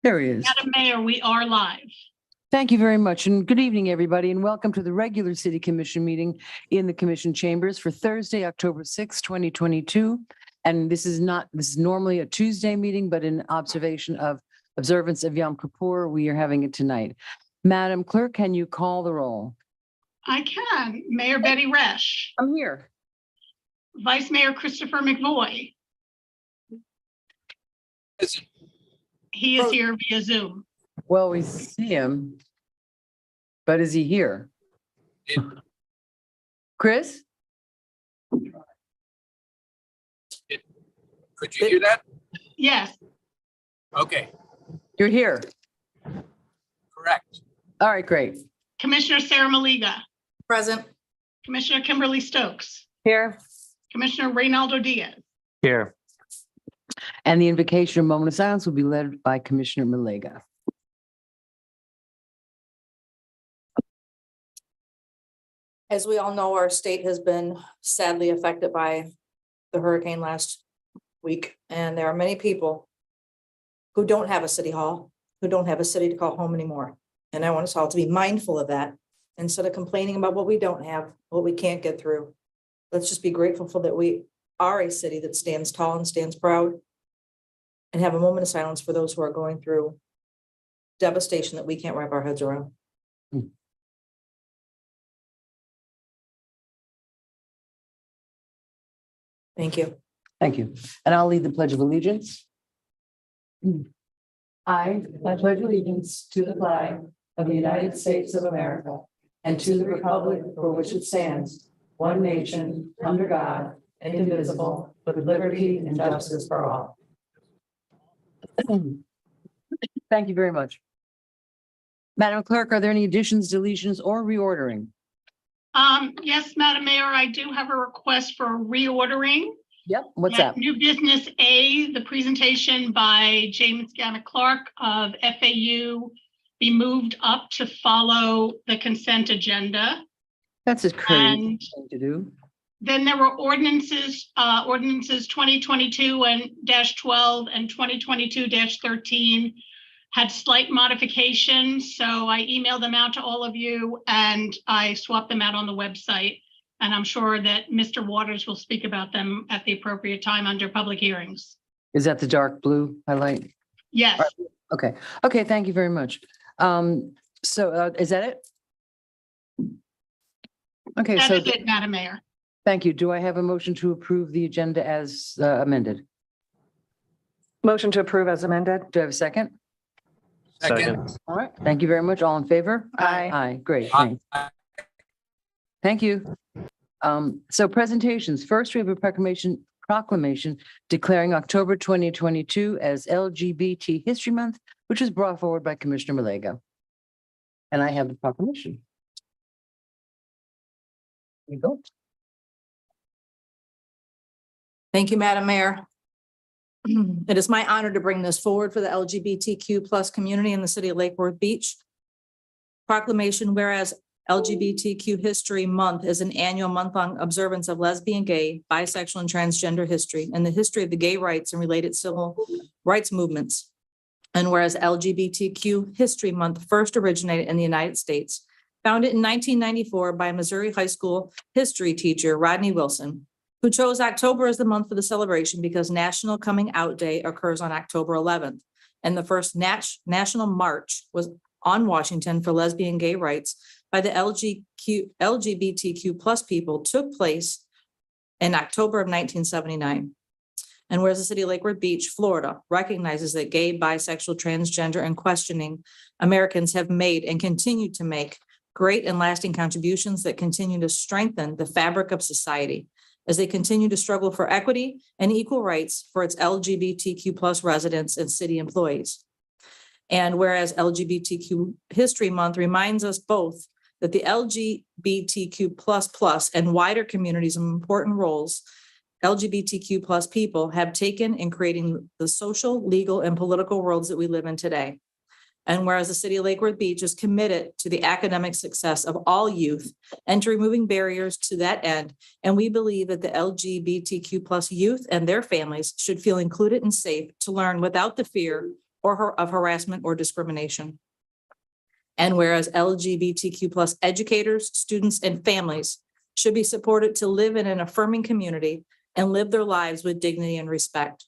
There he is. Madam Mayor, we are live. Thank you very much. And good evening, everybody, and welcome to the regular City Commission meeting in the Commission chambers for Thursday, October 6, 2022. And this is normally a Tuesday meeting, but in observation of observance of Yom Kippur, we are having it tonight. Madam Clerk, can you call the roll? I can. Mayor Betty Resch, I'm here. Vice Mayor Christopher McVoy. He is here via Zoom. Well, we see him, but is he here? Chris? Could you hear that? Yes. Okay, You're here. correct. All right, great. Commissioner Sarah Maliga, Present. Commissioner Kimberly Stokes, Here. Commissioner Reynaldo Diaz. Here. And the invocation of moment of silence will be led by Commissioner Malega. As we all know, our state has been sadly affected by the hurricane last week, and there are many people who don't have a city hall, who don't have a city to call home anymore. And I want us all to be mindful of that. Instead of complaining about what we don't have, what we can't get through, let's just be grateful for that we are a city that stands tall and stands proud, and have a moment of silence for those who are going through devastation that we can't wrap our heads around. Thank you. Thank you. And I'll lead the Pledge of Allegiance. I pledge allegiance to the flag of the United States of America and to the republic for which it stands, one nation, under God, indivisible, with liberty and justice for all. Thank you very much. Madam Clerk, are there any additions, deletions, or reordering? Yes, Madam Mayor, I do have a request for reordering. Yep, what's At that? New Business A, the presentation by James Ganna Clark of FAU be moved up to follow the consent agenda. That's a crazy And thing to do. then there were ordinances 2022 and -12 and 2022-13 had slight modifications. So I emailed them out to all of you and I swapped them out on the website. And I'm sure that Mr. Waters will speak about them at the appropriate time under public hearings. Is that the dark blue highlight? Yes, Okay, okay, thank you very much. Is that it? Okay, that so is it, Madam Mayor. thank you. Do I have a motion to approve the agenda as amended? Motion to approve as amended. Do I have a second? Second. All right, thank you very much. All in favor? Aye. Aye, great, thanks. Thank you. So presentations. First, we have a proclamation declaring October 2022 as LGBT History Month, which was brought forward by Commissioner Malega. And I have the proclamation. There you go. Thank you, Madam Mayor. It is my honor to bring this forward for the LGBTQ+ community in the city of Lake Worth Beach. Proclamation, whereas LGBTQ History Month is an annual month-long observance of lesbian, gay, bisexual, and transgender history and the history of the gay rights and related civil rights movements. And whereas LGBTQ History Month first originated in the United States, founded in 1994 by Missouri high school history teacher Rodney Wilson, who chose October as the month for the celebration because National Coming Out Day occurs on October 11th. And the first national march was on Washington for lesbian gay rights by the LGBTQ+ people took place in October of 1979. And whereas the city of Lake Worth Beach, Florida, recognizes that gay, bisexual, transgender, and questioning Americans have made and continue to make great and lasting contributions that continue to strengthen the fabric of society as they continue to struggle for equity and equal rights for its LGBTQ+ residents and city employees. And whereas LGBTQ History Month reminds us both that the LGBTQ++ and wider communities of important roles LGBTQ+ people have taken in creating the social, legal, and political worlds that we live in today. And whereas the city of Lake Worth Beach is committed to the academic success of all youth and to removing barriers to that end, and we believe that the LGBTQ+ youth and their families should feel included and safe to learn without the fear or of harassment or discrimination. And whereas LGBTQ plus educators, students, and families should be supported to live in an affirming community and live their lives with dignity and respect.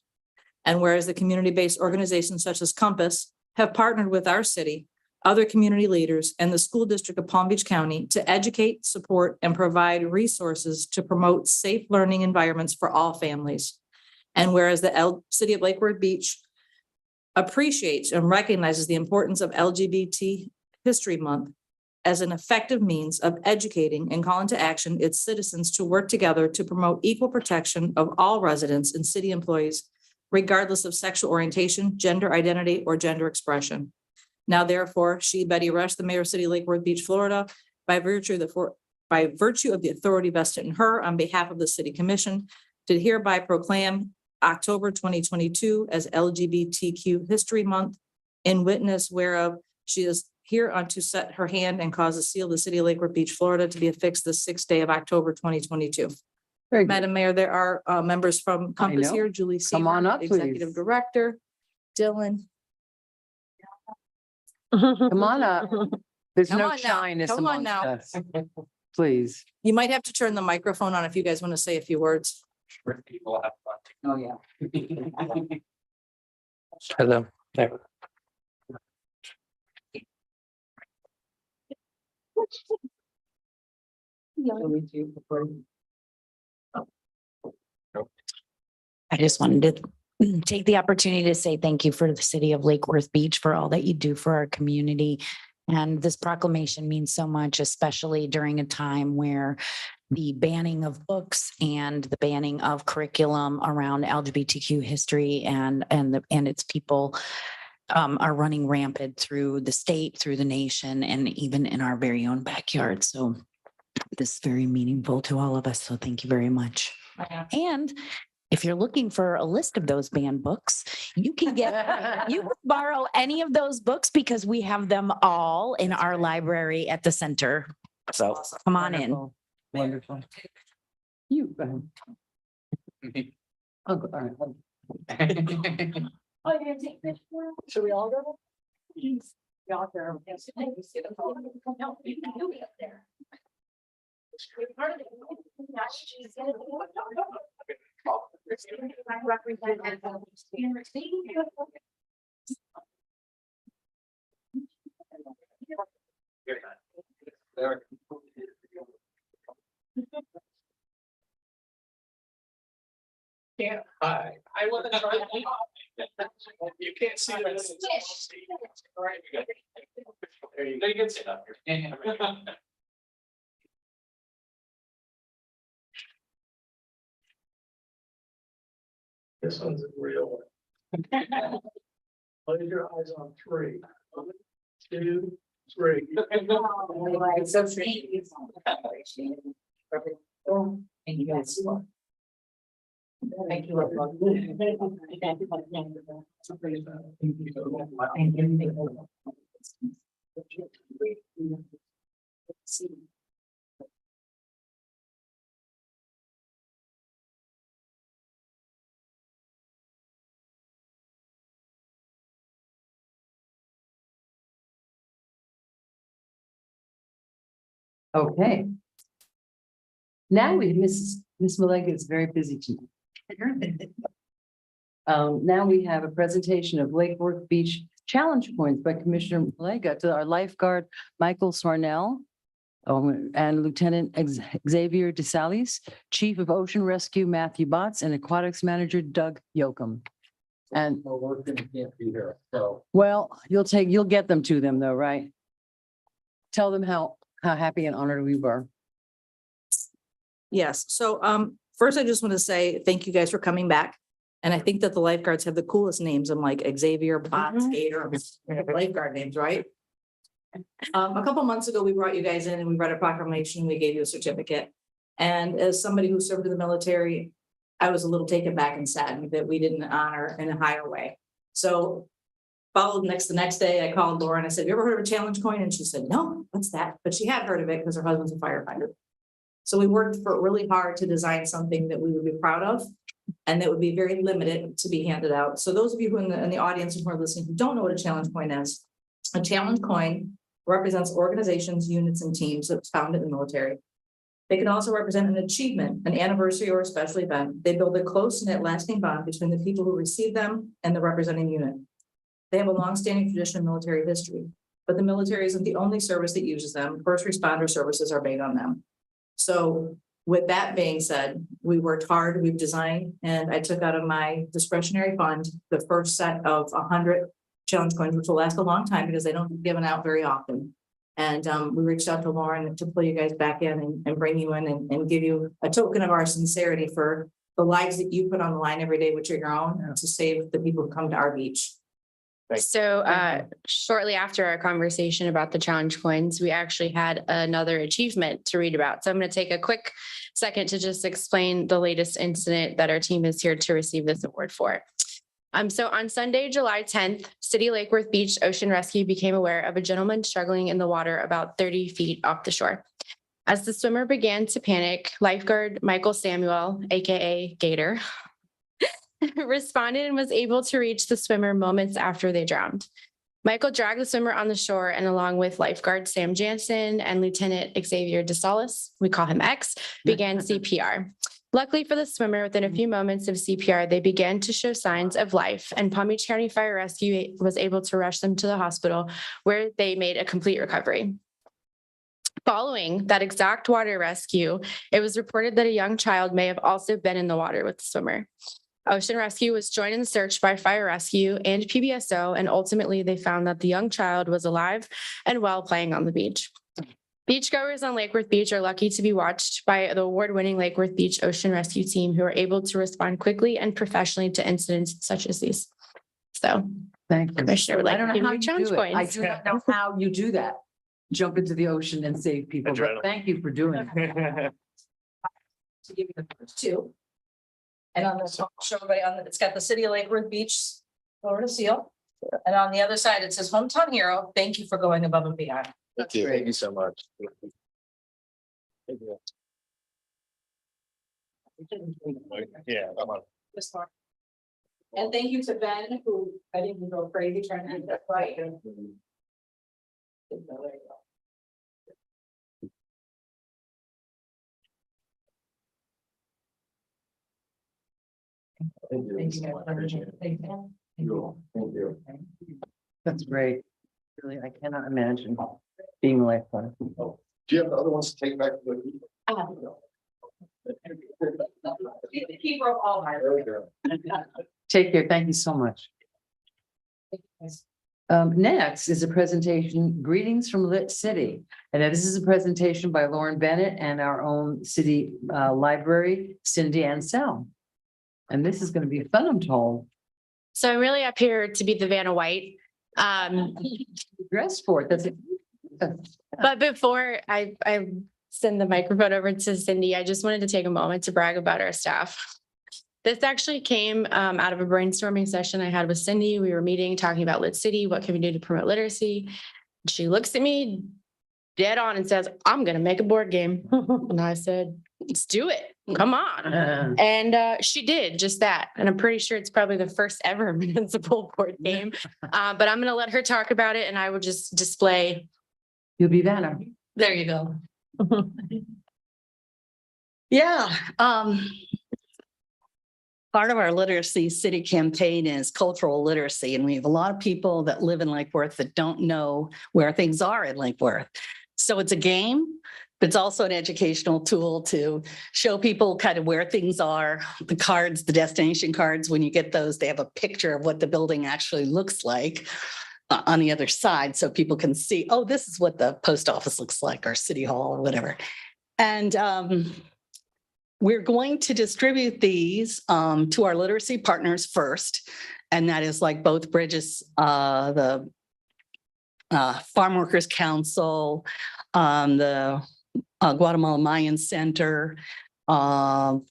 And whereas the community-based organizations such as Compass have partnered with our city, other community leaders, and the school district of Palm Beach County to educate, support, and provide resources to promote safe learning environments for all families. And whereas the City of Lake Worth Beach appreciates and recognizes the importance of LGBT History Month as an effective means of educating and calling to action its citizens to work together to promote equal protection of all residents and city employees, regardless of sexual orientation, gender identity, or gender expression. Now therefore, she, Betty Rush, the mayor of City of Lake Worth Beach, Florida, by virtue of the authority vested in her on behalf of the city commission, did hereby proclaim October 2022 as LGBTQ History Month, in witness whereof she is hereunto set her hand and cause the seal of the City of Lake Worth Beach, Florida, to be affixed the 6th day of October 2022. Very good. Madam Mayor, there are members from Compass know. here, Julie Come on Seaver, up, please. Executive Director, Dylan. Come on up. There's Come no on now. shyness Come on amongst now. us. Please. You might have to turn the microphone on if you guys want to say a few words. People have fun. Oh, yeah. Hello. I just wanted to take the opportunity to say thank you for the city of Lake Worth Beach for all that you do for our community. And this proclamation means so much, especially during a time where the banning of books and the banning of curriculum around LGBTQ history and its people are running rampant through the state, through the nation, and even in our very own backyard. So this is very meaningful to all of us. So thank you very much. And if you're looking for a list of those banned books, you can borrow any of those books because we have them all in our library at the center. So come on in. Wonderful. Wonderful. You, go ahead. I'll go. All right. Oh, you're gonna take this one? Should we all go? Please. Y'all there. Yes. No, you can do it up there. Yeah, hi. I wasn't trying to. You can't see this. All right, we got it. There you go. You can sit up here. This one's a real one. Close your eyes on 3, 2, 3. So thank you. Thank you guys. Thank you. Okay. Now Miss Malega is very busy tonight. Now we have a presentation of Lake Worth Beach Challenge Points by Commissioner Malega to our lifeguard, Michael Swarnell, and Lieutenant Xavier DeSalis, Chief of Ocean Rescue, Matthew Botts, and Aquatics Manager, Doug Yoakum. And Can't be here, so. well, you'll get them to them though, right? Tell them how happy and honored we were. Yes, so first I just want to say thank you guys for coming back. And I think that the lifeguards have the coolest names. I'm like Xavier, Botts, Gator, lifeguard names, right? A couple months ago, we brought you guys in and we read a proclamation. We gave you a certificate. And as somebody who served in the military, I was a little taken back and saddened that we didn't honor in a higher way. So followed the next day, I called Laura and I said, you ever heard of a challenge coin? And she said, no, what's that? But she had heard of it because her husband's a firefighter. So we worked really hard to design something that we would be proud of. And that would be very limited to be handed out. So those of you who in the audience who are listening, who don't know what a challenge coin is, a challenge coin represents organizations, units, and teams that's found in the military. They can also represent an achievement, an anniversary, or a special event. They build a close-knit, lasting bond between the people who receive them and the representing unit. They have a longstanding tradition of military history, but the military isn't the only service that uses them. First responder services are made on them. So with that being said, we worked hard, we've designed, and I took out of my discretionary fund the first set of 100 challenge coins, which will last a long time because they don't get given out very often. And we reached out to Lauren to pull you guys back in and bring you in and give you a token of our sincerity for the lives that you put on the line every day, which are your own, to save the people who come to our beach. So shortly after our conversation about the challenge coins, we actually had another achievement to read about. So I'm going to take a quick second to just explain the latest incident that our team is here to receive this award for. So on Sunday, July 10th, City Lake Worth Beach Ocean Rescue became aware of a gentleman struggling in the water about 30 feet off the shore. As the swimmer began to panic, lifeguard Michael Samuel, AKA Gator, responded and was able to reach the swimmer moments after they drowned. Michael dragged the swimmer on the shore and along with lifeguard Sam Jansen and Lieutenant Xavier DeSalis, we call him X, began CPR. Luckily for the swimmer, within a few moments of CPR, they began to show signs of life, and Palm Beach County Fire Rescue was able to rush them to the hospital where they made a complete recovery. Following that exact water rescue, it was reported that a young child may have also been in the water with the swimmer. Ocean Rescue was joined in the search by Fire Rescue and PBSO, and ultimately they found that the young child was alive and well playing on the beach. Beachgoers on Lake Worth Beach are lucky to be watched by the award-winning Lake Worth Beach Ocean Rescue team who are able to respond quickly and professionally to incidents such as these. So, Thank you. Commissioner would like I don't to know give how you you challenge do it. I coins. do not know how you do that. Jump into the ocean and save people, but Adrenaline. thank you for doing it. To give you the first two. And on this, I'll show everybody on it's got the City of Lake Worth Beach Florida seal. And on the other side, it says hometown hero. Thank you for going above and beyond. Thank you. Thank you so much. Thank you. Yeah, come on. This one. And thank you to Ben, who I didn't go crazy trying to get that right. Thank you. Thank you guys. Appreciate it. Thank you. Thank you. That's great. Really, I cannot imagine being a lifeguard. Do you have the other ones to take back? The keeper of all my. Take care. Thank you so much. Next is a presentation, Greetings from Lit City. And this is a presentation by Lauren Bennett and our own city library, Cindy Ansell. And this is going to be fun, I'm told. So I'm really up here to be the Vanna White. Dressed for it. That's it. But before I send the microphone over to Cindy, I just wanted to take a moment to brag about our staff. This actually came out of a brainstorming session I had with Cindy. We were meeting, talking about Lit City. What can we do to promote literacy? She looks at me dead on and says, I'm going to make a board game. And I said, let's do it. Come on. And she did just that. And I'm pretty sure it's probably the first ever municipal board game. But I'm going to let her talk about it and I will just display. You'll be Vanna. There you go. Yeah. Part of our literacy city campaign is cultural literacy, and we have a lot of people that live in Lake Worth that don't know where things are in Lake Worth. So it's a game, but it's also an educational tool to show people kind of where things are. The cards, the destination cards, when you get those, they have a picture of what the building actually looks like on the other side, so people can see, oh, this is what the post office looks like, or city hall, or whatever. And we're going to distribute these to our literacy partners first, and that is like both Bridges, the Farm Workers Council, the Guatemala Mayan Center, our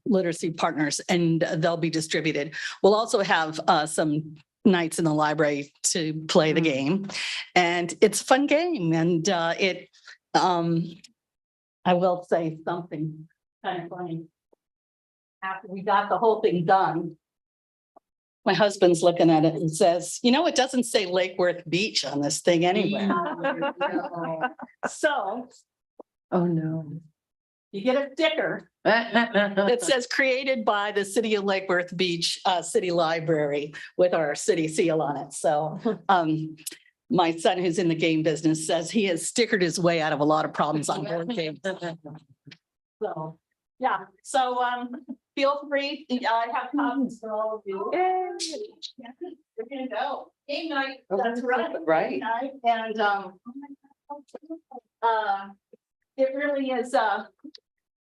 literacy partners, and they'll be distributed. We'll also have some nights in the library to play the game, and it's a fun game, and I will say something kind of funny. after we got the whole thing done, my husband's looking at it and says, you know, it doesn't say Lake Worth Beach on this thing anywhere. So Oh, no. you get a sticker that says created by the City of Lake Worth Beach City Library with our city seal on it. So my son, who's in the game business, says he has stickered his way out of a lot of problems on board games. So, yeah, so feel free. I have copies for all of you. We're gonna go. Game night. Oh, That's right. right. Game night. And it really is,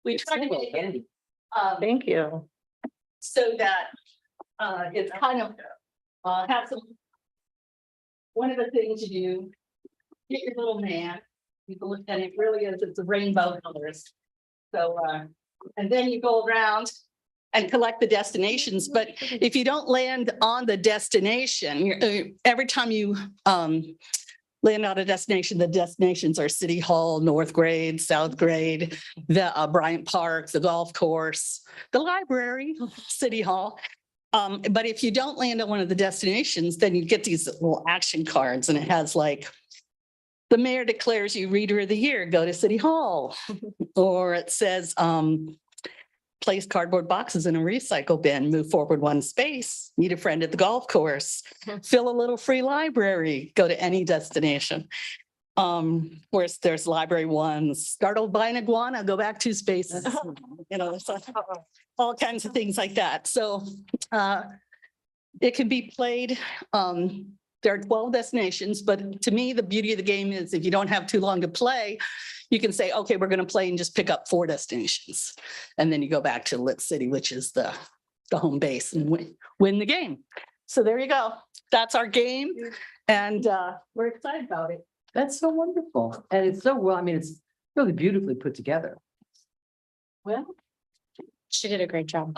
we try to make it Thank you. so that it's kind of have some. One of the things you do, get your little man, you can look, and it really is, it's a rainbow colors. So and then you go around and collect the destinations, but if you don't land on the destination, every time you land on a destination, the destinations are City Hall, North Grade, South Grade, the Bryant Park, the golf course, the library, City Hall. But if you don't land on one of the destinations, then you get these little action cards and it has like, the mayor declares you Reader of the Year, go to City Hall. Or it says, place cardboard boxes in a recycle bin, move forward one space, meet a friend at the golf course, fill a little free library, go to any destination. Whereas there's library ones, startled by an iguana, go back 2 spaces. You know, so all kinds of things like that. So it can be played. There are 12 destinations, but to me, the beauty of the game is if you don't have too long to play, you can say, okay, we're going to play and just pick up 4 destinations. And then you go back to Lit City, which is the home base, and win the game. So there you go. That's our game. And we're excited about it. That's so wonderful. And it's so well, I mean, it's really beautifully put together. Well, She did a great job.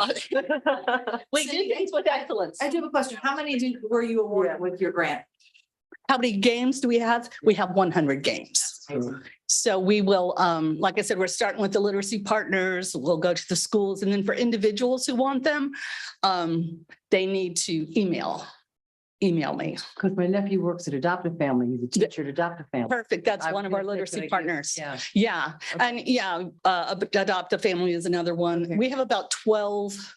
we did things with excellence. I do have a question. How many were you awarded with your grant? How many games do we have? We have 100 games. So we will, like I said, we're starting with the literacy partners. We'll go to the schools, and then for individuals who want them, they need to email me. Because my nephew works at Adoptive Family. He's a teacher at Adoptive Family. Perfect. That's I one of was our gonna say, literacy could I give- partners. Yeah. Yeah, and yeah, Adopt a Family is another one. Okay. We have about 12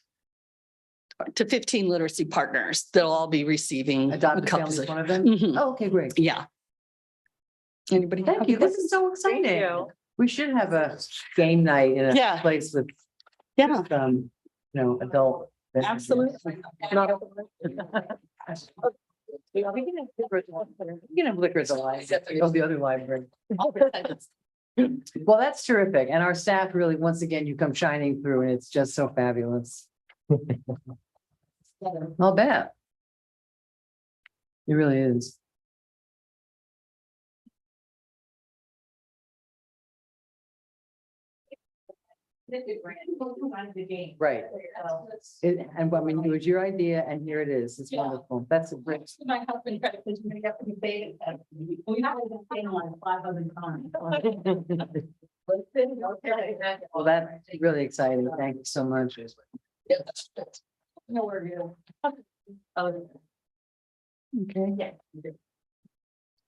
to 15 literacy partners. They'll all be receiving. Adoptive a Family couple is of- one of them? Mhm. Oh, okay, great. Yeah. Anybody? Thank you. This is so exciting. you. We should have a game night in Yeah. a place with, Yeah, adult. absolutely. Not we can have liquor at the library. Oh, the other library. Well, that's terrific. And our staff really, once again, you come shining through and it's just so fabulous. I'll bet. It really is. Right. And I mean, it was your idea and here it is. It's Yeah. wonderful. That's a great. My husband credit is going to have to be paid. We haven't been paying like 500 times. Okay. Well, that's really exciting. Thank you so much. No worries. Okay. Yeah.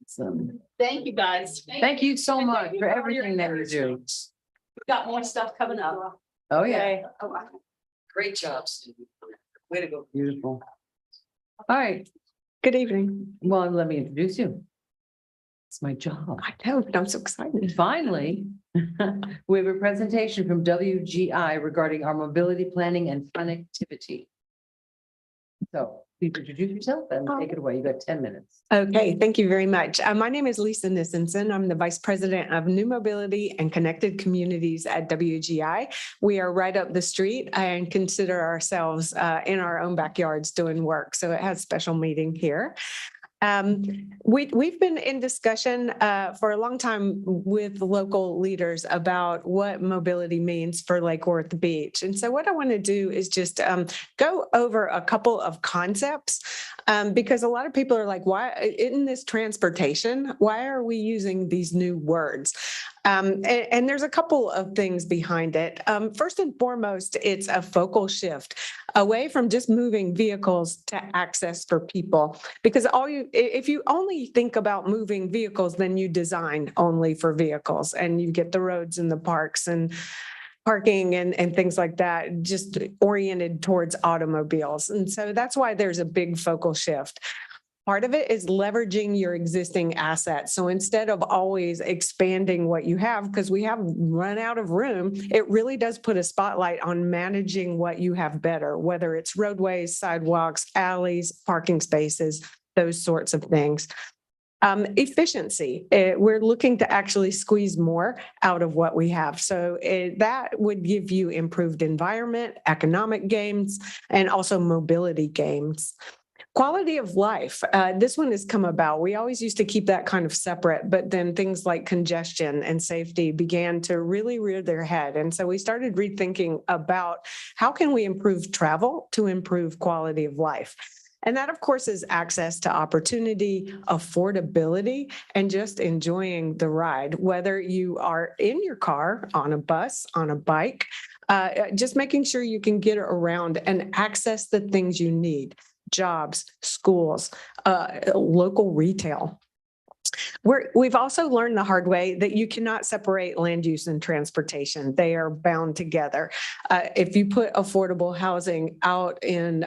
So, Thank you, guys. thank you so And much thank you for for all your everything that you do. encouragement. We've got more stuff coming up. Oh, yeah. Great job, Steve. Way to go. Beautiful. All right. Good evening. Well, let me introduce you. It's my job. I know, but I'm so excited. Finally, we have a presentation from WGI regarding our mobility planning and connectivity. So please introduce yourself and take it away. You got 10 minutes. Okay, thank you very much. My name is Lisa Nissenson. I'm the Vice President of New Mobility and Connected Communities at WGI. We are right up the street and consider ourselves in our own backyards doing work. So it has a special meeting here. We've been in discussion for a long time with local leaders about what mobility means for Lake Worth Beach. And so what I want to do is just go over a couple of concepts Because a lot of people are like, why, isn't this transportation? Why are we using these new words? And there's a couple of things behind it. First and foremost, it's a focal shift away from just moving vehicles to access for people. Because if you only think about moving vehicles, then you design only for vehicles and you get the roads and the parks and parking and things like that, just oriented towards automobiles. And so that's why there's a big focal shift. Part of it is leveraging your existing assets. So instead of always expanding what you have, because we have run out of room, it really does put a spotlight on managing what you have better, whether it's roadways, sidewalks, alleys, parking spaces, those sorts of things. Efficiency, we're looking to actually squeeze more out of what we have. So that would give you improved environment, economic gains, and also mobility gains. Quality of life. This one has come about. We always used to keep that kind of separate, but then things like congestion and safety began to really rear their head. And so we started rethinking about how can we improve travel to improve quality of life. And that, of course, is access to opportunity, affordability, and just enjoying the ride, whether you are in your car, on a bus, on a bike, just making sure you can get around and access the things you need. Jobs, schools, local retail. We've also learned the hard way that you cannot separate land use and transportation. They are bound together. If you put affordable housing out in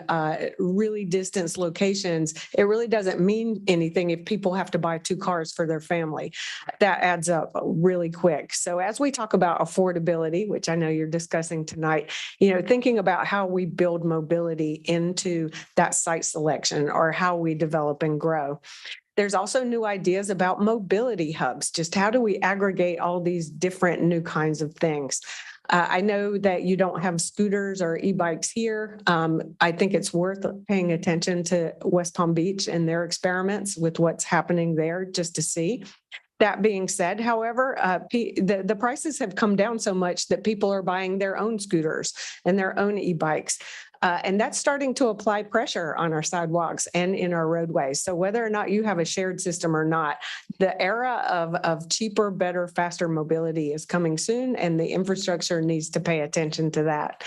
really distant locations, it really doesn't mean anything if people have to buy 2 cars for their family. That adds up really quick. So as we talk about affordability, which I know you're discussing tonight, thinking about how we build mobility into that site selection or how we develop and grow. There's also new ideas about mobility hubs. Just how do we aggregate all these different new kinds of things? I know that you don't have scooters or e-bikes here. I think it's worth paying attention to West Palm Beach and their experiments with what's happening there just to see. That being said, however, the prices have come down so much that people are buying their own scooters and their own e-bikes. And that's starting to apply pressure on our sidewalks and in our roadways. So whether or not you have a shared system or not, the era of cheaper, better, faster mobility is coming soon, and the infrastructure needs to pay attention to that.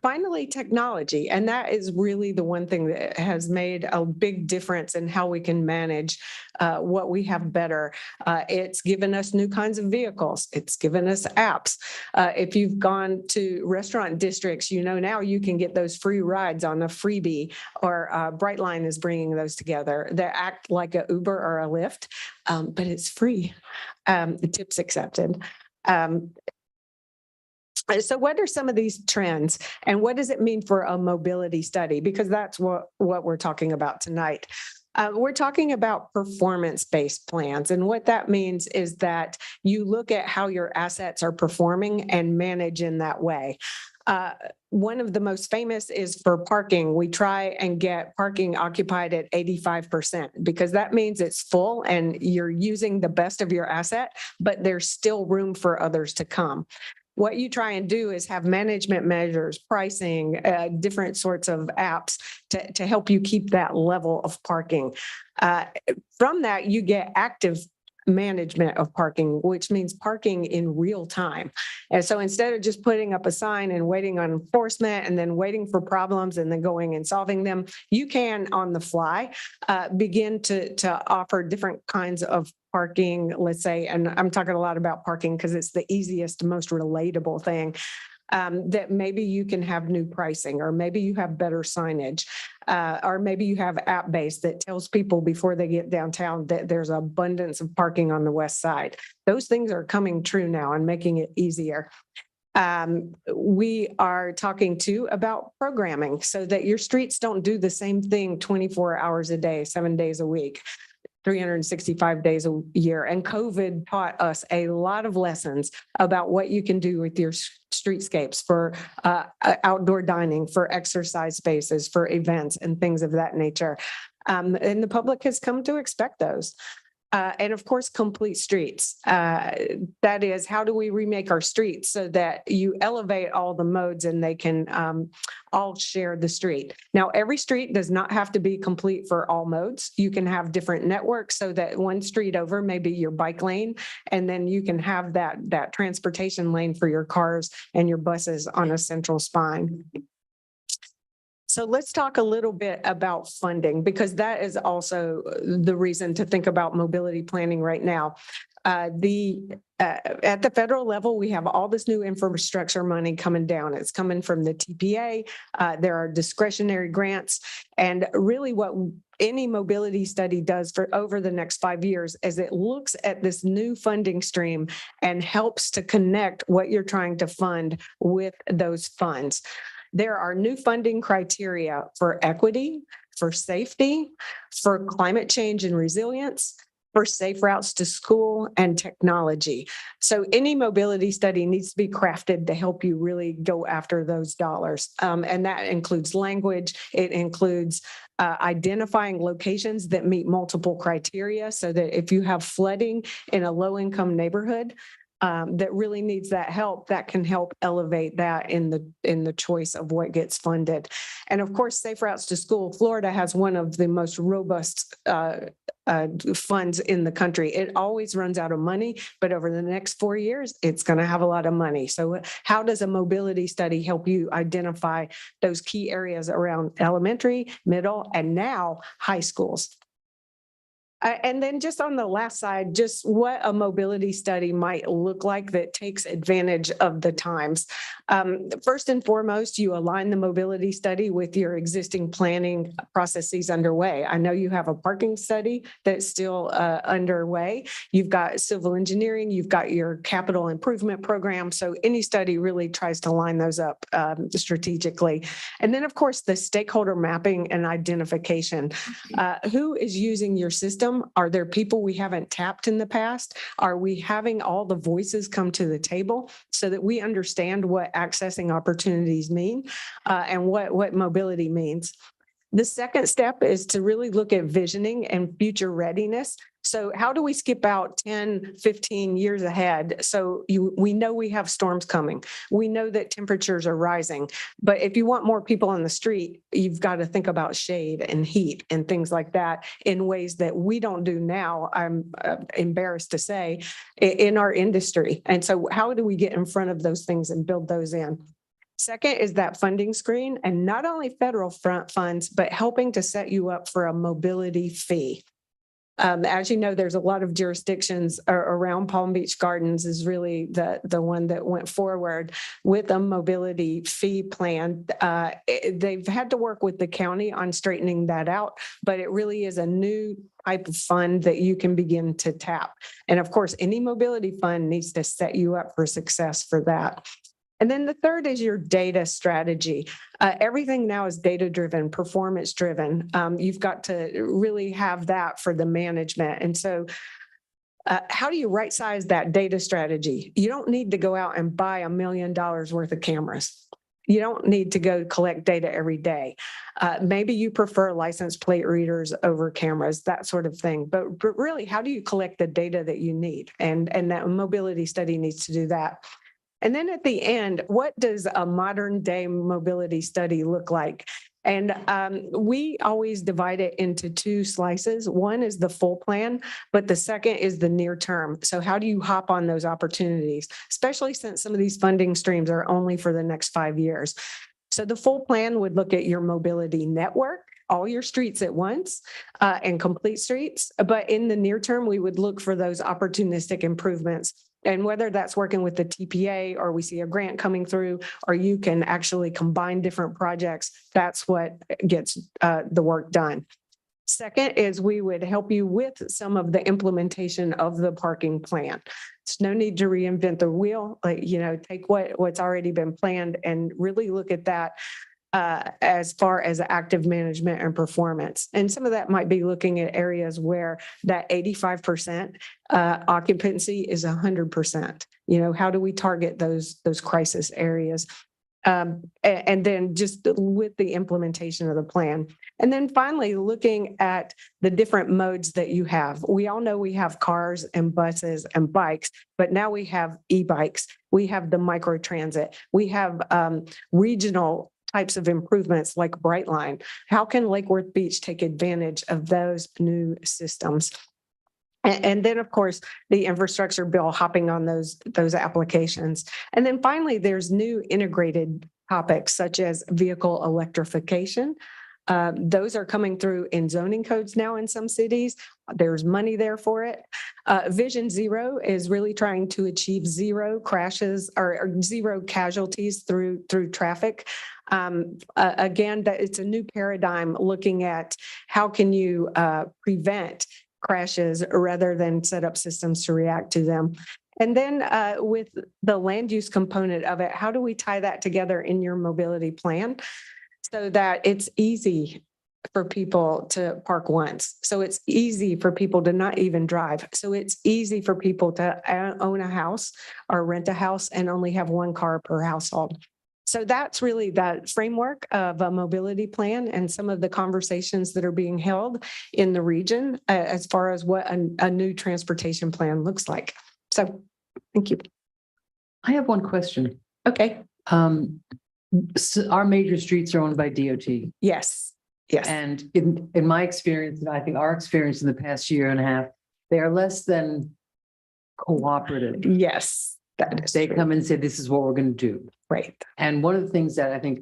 Finally, technology. And that is really the one thing that has made a big difference in how we can manage what we have better. It's given us new kinds of vehicles. It's given us apps. If you've gone to restaurant districts, now you can get those free rides on a freebie, or Brightline is bringing those together. They act like a Uber or a Lyft, but it's free. Tips accepted. So what are some of these trends, and what does it mean for a mobility study? Because that's what we're talking about tonight. We're talking about performance-based plans. And what that means is that you look at how your assets are performing and manage in that way. One of the most famous is for parking. We try and get parking occupied at 85% because that means it's full and you're using the best of your asset, but there's still room for others to come. What you try and do is have management measures, pricing, different sorts of apps to help you keep that level of parking. From that, you get active management of parking, which means parking in real time. And so instead of just putting up a sign and waiting on enforcement and then waiting for problems and then going and solving them, you can on the fly begin to offer different kinds of parking, let's say, and I'm talking a lot about parking because it's the easiest, most relatable thing. That maybe you can have new pricing, or maybe you have better signage, or maybe you have app-based that tells people before they get downtown that there's abundance of parking on the west side. Those things are coming true now and making it easier. We are talking too about programming so that your streets don't do the same thing 24 hours a day, 7 days a week. 365 days a year. And COVID taught us a lot of lessons about what you can do with your streetscapes for outdoor dining, for exercise spaces, for events and things of that nature. And the public has come to expect those. And of course, complete streets. That is, how do we remake our streets so that you elevate all the modes and they can all share the street? Now, every street does not have to be complete for all modes. You can have different networks so that one street over may be your bike lane, and then you can have that transportation lane for your cars and your buses on a central spine. So let's talk a little bit about funding, because that is also the reason to think about mobility planning right now. At the federal level, we have all this new infrastructure money coming down. It's coming from the TPA. There are discretionary grants. And really what any mobility study does for over the next 5 years is it looks at this new funding stream and helps to connect what you're trying to fund with those funds. There are new funding criteria for equity, for safety, for climate change and resilience, for safe routes to school and technology. So any mobility study needs to be crafted to help you really go after those dollars. And that includes language. It includes identifying locations that meet multiple criteria so that if you have flooding in a low-income neighborhood, that really needs that help, that can help elevate that in the choice of what gets funded. And of course, safe routes to school. Florida has one of the most robust funds in the country. It always runs out of money, but over the next 4 years, it's going to have a lot of money. So how does a mobility study help you identify those key areas around elementary, middle, and now high schools? And then just on the last side, just what a mobility study might look like that takes advantage of the times. First and foremost, you align the mobility study with your existing planning processes underway. I know you have a parking study that's still underway. You've got civil engineering, you've got your capital improvement program. So any study really tries to line those up strategically. And then, of course, the stakeholder mapping and identification. Who is using your system? Are there people we haven't tapped in the past? Are we having all the voices come to the table so that we understand what accessing opportunities mean and what mobility means? The second step is to really look at visioning and future readiness. So how do we skip out 10, 15 years ahead? So we know we have storms coming. We know that temperatures are rising. But if you want more people on the street, you've got to think about shade and heat and things like that in ways that we don't do now, I'm embarrassed to say, in our industry. And so how do we get in front of those things and build those in? Second is that funding screen, and not only federal funds, but helping to set you up for a mobility fee. As you know, there's a lot of jurisdictions around Palm Beach Gardens is really the one that went forward with a mobility fee plan. They've had to work with the county on straightening that out, but it really is a new type of fund that you can begin to tap. And of course, any mobility fund needs to set you up for success for that. And then the third is your data strategy. Everything now is data-driven, performance-driven. You've got to really have that for the management. And so how do you right-size that data strategy? You don't need to go out and buy $1 million worth of cameras. You don't need to go collect data every day. Maybe you prefer license plate readers over cameras, that sort of thing. But really, how do you collect the data that you need? And that mobility study needs to do that. And then at the end, what does a modern day mobility study look like? And we always divide it into two slices. One is the full plan, but the second is the near term. So how do you hop on those opportunities, especially since some of these funding streams are only for the next 5 years? So the full plan would look at your mobility network, all your streets at once and complete streets. But in the near term, we would look for those opportunistic improvements. And whether that's working with the TPA or we see a grant coming through, or you can actually combine different projects, that's what gets the work done. Second is we would help you with some of the implementation of the parking plan. There's no need to reinvent the wheel, take what's already been planned and really look at that as far as active management and performance. And some of that might be looking at areas where that 85% occupancy is 100%. How do we target those crisis areas? And then just with the implementation of the plan. And then finally, looking at the different modes that you have. We all know we have cars and buses and bikes, but now we have e-bikes. We have the microtransit. We have regional types of improvements like Brightline. How can Lake Worth Beach take advantage of those new systems? And then, of course, the infrastructure bill hopping on those applications. And then finally, there's new integrated topics such as vehicle electrification. Those are coming through in zoning codes now in some cities. There's money there for it. Vision Zero is really trying to achieve zero crashes or zero casualties through traffic. Again, that it's a new paradigm looking at how can you prevent crashes rather than set up systems to react to them. And then with the land use component of it, how do we tie that together in your mobility plan so that it's easy for people to park once? So it's easy for people to not even drive. So it's easy for people to own a house or rent a house and only have one car per household. So that's really that framework of a mobility plan and some of the conversations that are being held in the region as far as what a new transportation plan looks like. So, thank you. I have one question. Okay. So our major streets are owned by DOT. Yes. Yes. And in my experience, and I think our experience in the past year and a half, they are less than cooperative. Yes. That is They true. come and say, this is what we're going to do. Right. And one of the things that I think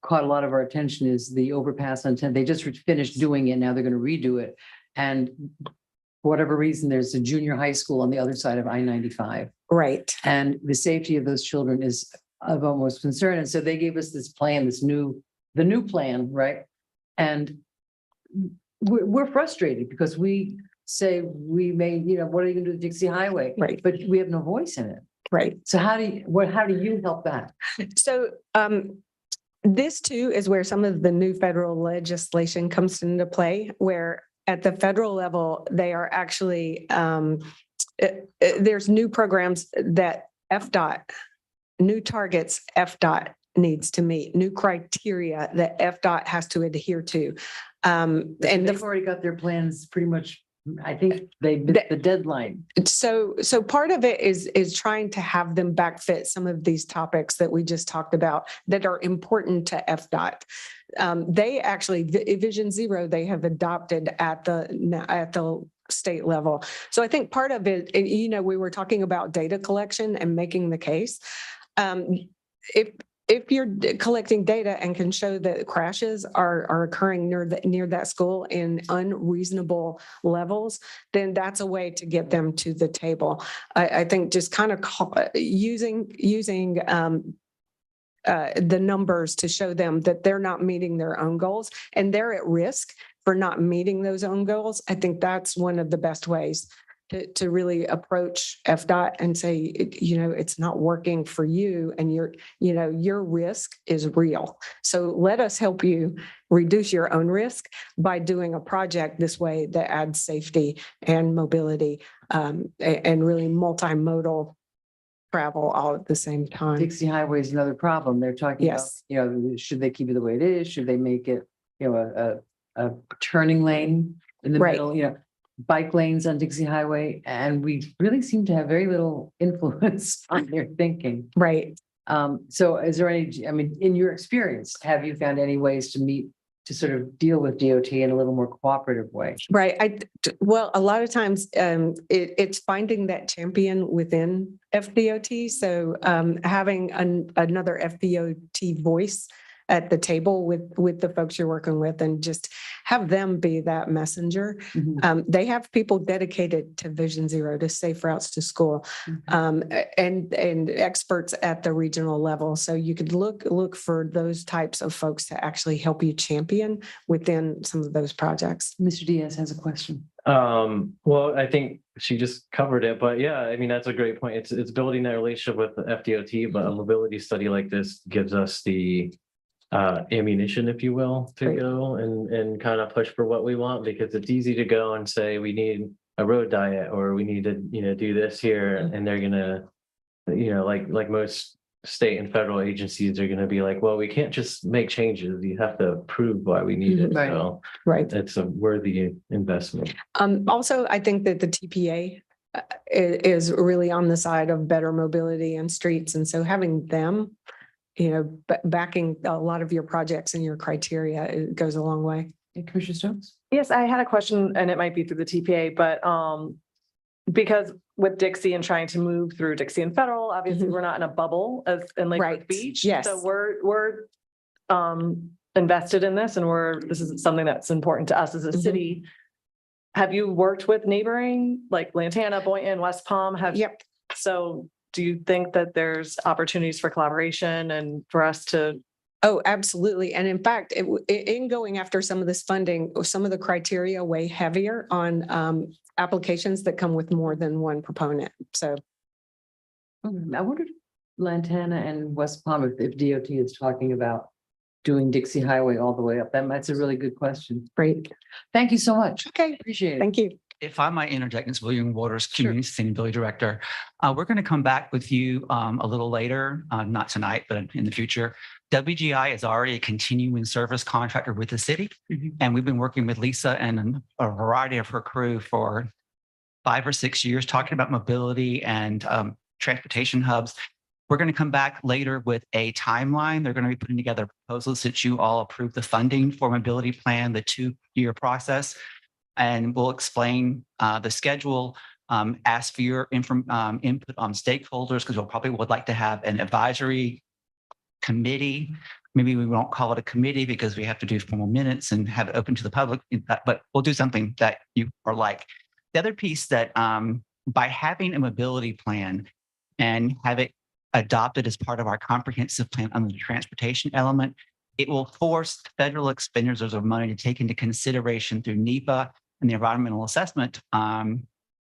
caught a lot of our attention is the overpass on 10. They just finished doing it. Now they're going to redo it. And for whatever reason, there's a junior high school on the other side of I-95. Right. And the safety of those children is of almost concern. And so they gave us this plan, the new plan, right? And we're frustrated because we say we may, what are you going to do with Dixie Highway? Right. But we have no voice in it. Right. So how do you help that? So this too is where some of the new federal legislation comes into play, where at the federal level, they are actually, there's new programs that new targets FDOT needs to meet, new criteria that FDOT has to adhere to. And they've already got their plans pretty much. I think they missed the deadline. So part of it is trying to have them backfit some of these topics that we just talked about that are important to FDOT. They actually, Vision Zero, they have adopted at the state level. So I think part of it, we were talking about data collection and making the case. If you're collecting data and can show that crashes are occurring near that school in unreasonable levels, then that's a way to get them to the table. I think just kind of using the numbers to show them that they're not meeting their own goals and they're at risk for not meeting those own goals. I think that's one of the best ways to really approach FDOT and say, it's not working for you and your risk is real. So let us help you reduce your own risk by doing a project this way that adds safety and mobility and really multimodal travel all at the same time. Dixie Highway is another problem. They're talking about, should they keep it the way it is? Should they make it, a turning lane in the middle, bike lanes on Dixie Highway? And we really seem to have very little influence on their thinking. Right. So is there in your experience, have you found any ways to sort of deal with DOT in a little more cooperative way? Right. Well, a lot of times it's finding that champion within FDOT. So having another FDOT voice at the table with the folks you're working with and just have them be that messenger. Mm-hmm. They have people dedicated to Vision Zero, to safe routes to school, and experts at the regional level. So you could look for those types of folks to actually help you champion within some of those projects. Mr. Diaz has a question. Well, I think she just covered it, but yeah, that's a great point. It's building that relationship with the FDOT, but a mobility study like this gives us the ammunition, if you will, to go and kind of push for what we want, because it's easy to go and say we need a road diet or we need to do this here, and they're gonna like most state and federal agencies are gonna be like, well, we can't just make changes. You have to prove why we need it. Right. So Right. it's a worthy investment. Also, I think that the TPA is really on the side of better mobility and streets. And so having them, backing a lot of your projects and your criteria, it goes a long way. Commissioner Stokes? Yes, I had a question and it might be through the TPA, but because with Dixie and trying to move through Dixie and Federal, obviously Mhm. we're not in a bubble as in Lake Right. Beach. Yes. So we're invested in this and this is something that's important to us as a Mhm. city. Have you worked with neighboring like Lantana, Boynton, West Palm? Yep. So do you think that there's opportunities for collaboration and for us to? Oh, absolutely. And in fact, in going after some of this funding, some of the criteria weigh heavier on applications that come with more than one proponent. So I wondered Lantana and West Palm, if DOT is talking about doing Dixie Highway all the way up. That's a really good question. great. Thank you so much. Okay. Appreciate it. Thank you. If I might interject, it's William Waters, Sure. Community Sustainability Director. We're going to come back with you a little later, not tonight, but in the future. WGI is already a continuing service contractor with the city, and we've been working with Lisa and a variety of her crew for 5 or 6 years, talking about mobility and transportation hubs. We're going to come back later with a timeline. They're going to be putting together proposals that you all approve the funding for mobility plan, the 2-year process. And we'll explain the schedule, ask for your input on stakeholders, because we'll probably would like to have an advisory committee. Maybe we won't call it a committee because we have to do formal minutes and have it open to the public, but we'll do something that you are like. The other piece that by having a mobility plan and have it adopted as part of our comprehensive plan under the transportation element, it will force federal expenditures of money to take into consideration through NEPA and the environmental assessment and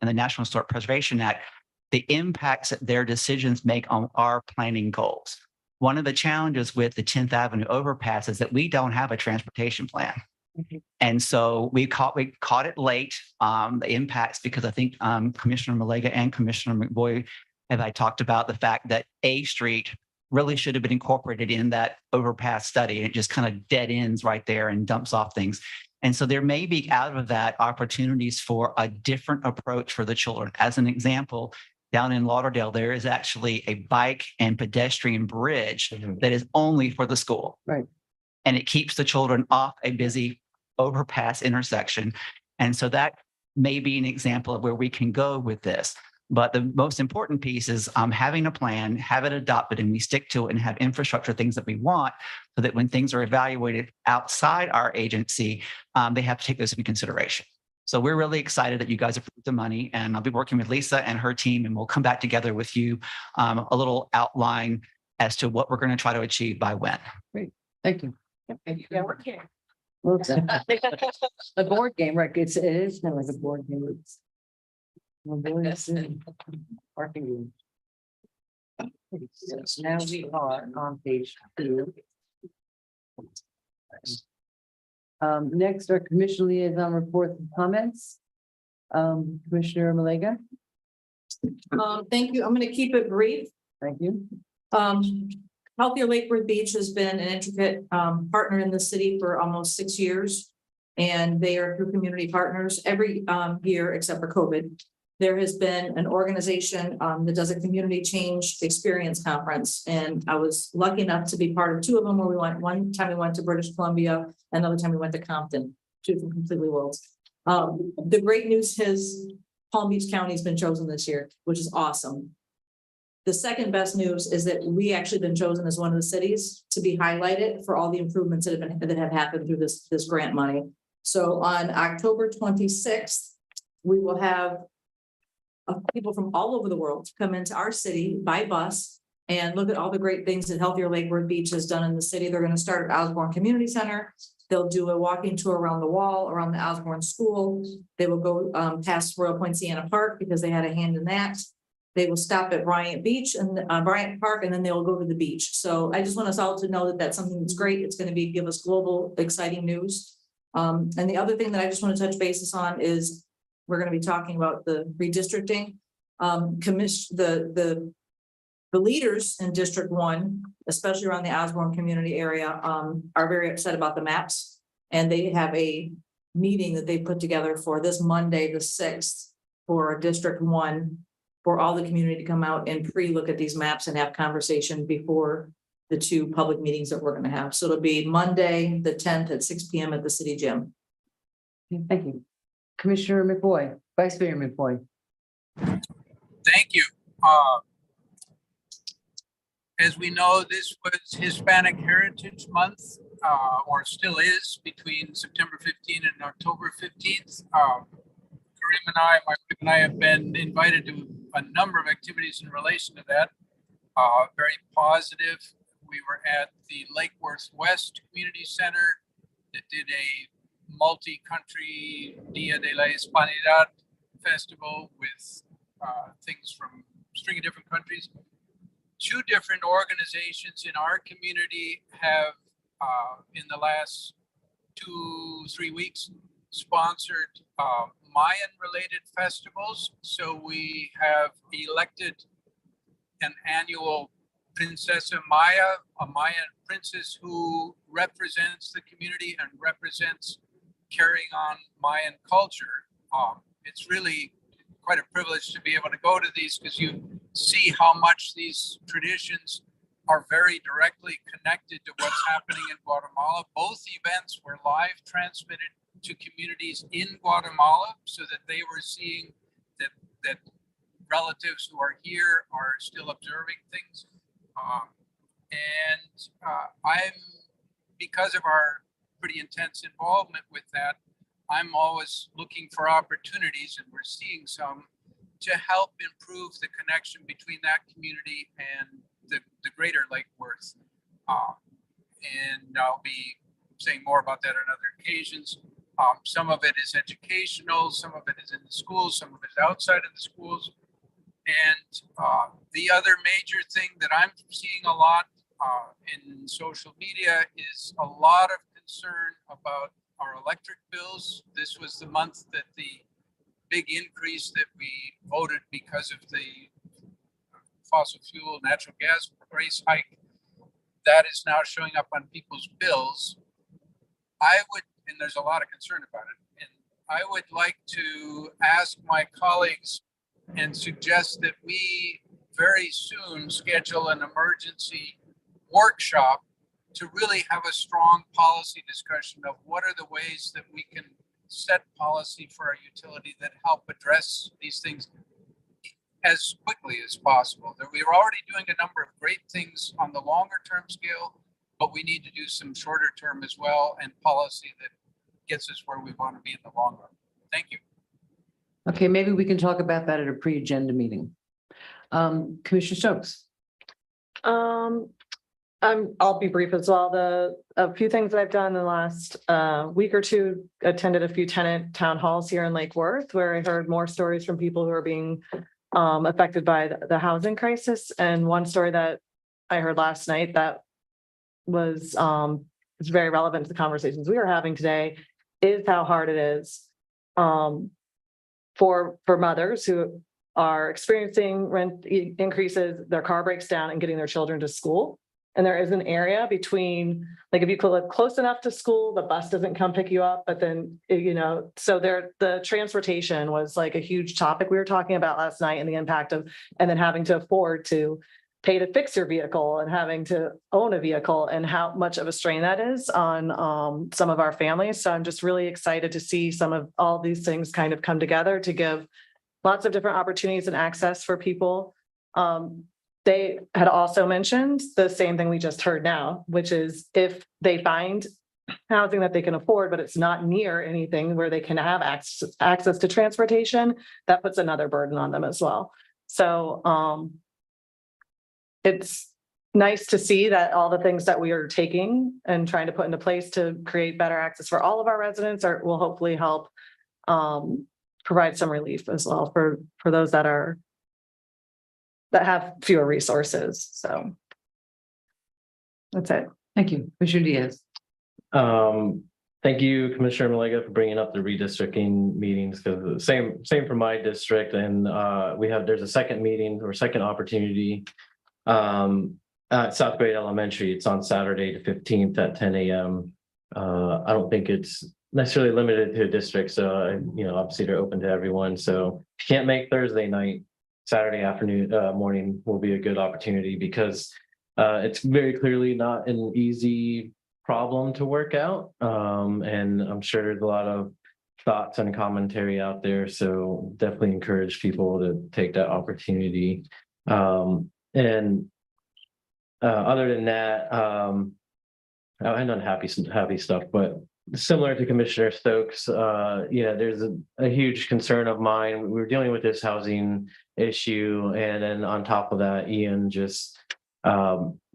the National Historic Preservation Act, the impacts that their decisions make on our planning goals. One of the challenges with the 10th Avenue overpass is that we don't have a transportation plan. And so we caught it late, the impacts, because I think Commissioner Malega and Commissioner McBoy I talked about the fact that A Street really should have been incorporated in that overpass study, and it just kind of dead ends right there and dumps off things. And so there may be out of that opportunities for a different approach for the children. As an example, down in Lauderdale, there is actually a bike and pedestrian bridge that is only for the school. Right. And it keeps the children off a busy overpass intersection. And so that may be an example of where we can go with this. But the most important piece is having a plan, have it adopted, and we stick to it and have infrastructure things that we want, so that when things are evaluated outside our agency, they have to take those into consideration. So we're really excited that you guys approved the money, and I'll be working with Lisa and her team, and we'll come back together with you a little outline as to what we're going to try to achieve by when. Thank you. Yeah, we're here. Well, it's a board game, right? It is kind of like a board game. It's parking room. Now we are on page 2. Next are commission liaison reports and comments. Commissioner Malega, Thank you. I'm going to keep it brief. thank you. Healthier Lake Worth Beach has been an intricate partner in the city for almost 6 years. And they are through community partners every year except for COVID. There has been an organization that does a community change experience conference. And I was lucky enough to be part of 2 of them, where we went, one time we went to British Columbia, another time we went to Compton, 2 from completely worlds. The great news is Palm Beach County has been chosen this year, which is awesome. The second best news is that we actually been chosen as one of the cities to be highlighted for all the improvements that have happened through this grant money. So on October 26th, we will have people from all over the world come into our city by bus and look at all the great things that Healthier Lake Worth Beach has done in the city. They're going to start at Osborne Community Center. They'll do a walking tour around the wall, around the Osborne School. They will go past Royal Poinciana Park because they had a hand in that. They will stop at Bryant Beach and Bryant Park, and then they will go to the beach. So I just want us all to know that that's something that's great. It's going to give us global exciting news. And the other thing that I just want to touch bases on is we're going to be talking about the redistricting. The the leaders in District 1, especially around the Osborne community area, are very upset about the maps. And they have a meeting that they put together for this Monday, the 6th, for District 1, for all the community to come out and pre-look at these maps and have conversation before the 2 public meetings that we're going to have. So it'll be Monday, the 10th at 6 p.m. at the city gym. Thank you. Commissioner McBoy, Vice Mayor McBoy. Thank you. As we know, this was Hispanic Heritage Month, or still is, between September 15th and October 15th. Kareem and I, my wife and I, have been invited to a number of activities in relation to that. Very positive. We were at the Lake Worth West Community Center that did a multi-country Dia de la Hispanidad festival with things from a string of different countries. 2 different organizations in our community have, in the last 2-3 weeks, sponsored Mayan-related festivals. So we have elected an annual Princesa Maya, a Mayan princess who represents the community and represents carrying on Mayan culture. It's really quite a privilege to be able to go to these, because you see how much these traditions are very directly connected to what's happening in Guatemala. Both events were live transmitted to communities in Guatemala, so that they were seeing that relatives who are here are still observing things. I'm, because of our pretty intense involvement with that, I'm always looking for opportunities, and we're seeing some, to help improve the connection between that community and the greater Lake Worth. And I'll be saying more about that on other occasions. Some of it is educational, some of it is in the schools, some of it is outside of the schools. And the other major thing that I'm seeing a lot in social media is a lot of concern about our electric bills. This was the month that the big increase that we voted because of the fossil fuel, natural gas price hike, that is now showing up on people's bills. And there's a lot of concern about it. And I would like to ask my colleagues and suggest that we very soon schedule an emergency workshop to really have a strong policy discussion of what are the ways that we can set policy for our utility that help address these things as quickly as possible. That we're already doing a number of great things on the longer term scale, but we need to do some shorter term as well, and policy that gets us where we want to be in the long run. Thank you. Okay, maybe we can talk about that at a pre-agenda meeting. Commissioner Stokes. I'll be brief as well. A few things that I've done in the last week or two, attended a few tenant town halls here in Lake Worth, where I heard more stories from people who are being affected by the housing crisis. And one story that I heard last night that was very relevant to the conversations we were having today is how hard it is for mothers who are experiencing rent increases, their car breaks down, and getting their children to school. And there is an area between, like, if you could live close enough to school, the bus doesn't come pick you up, but then, so the transportation was like a huge topic we were talking about last night, and the impact of, and then having to afford to pay to fix your vehicle and having to own a vehicle, and how much of a strain that is on some of our families. So I'm just really excited to see some of all these things kind of come together to give lots of different opportunities and access for people. They had also mentioned the same thing we just heard now, which is if they find housing that they can afford, but it's not near anything where they can have access to transportation, that puts another burden on them as well. So it's nice to see that all the things that we are taking and trying to put into place to create better access for all of our residents will hopefully help provide some relief as well for those that have fewer resources. So that's it. Thank you. Commissioner Diaz. Thank you, Commissioner Malega, for bringing up the redistricting meetings, because same for my district. And there's a second meeting or second opportunity South Grade Elementary, it's on Saturday the 15th at 10 a.m. I don't think it's necessarily limited to a district, so obviously they're open to everyone. So if you can't make Thursday night, Saturday afternoon, morning will be a good opportunity because it's very clearly not an easy problem to work out. And I'm sure there's a lot of thoughts and commentary out there. So definitely encourage people to take that opportunity. And other than that, I'm not happy stuff, but similar to Commissioner Stokes, there's a huge concern of mine. We're dealing with this housing issue, and then on top of that, Ian just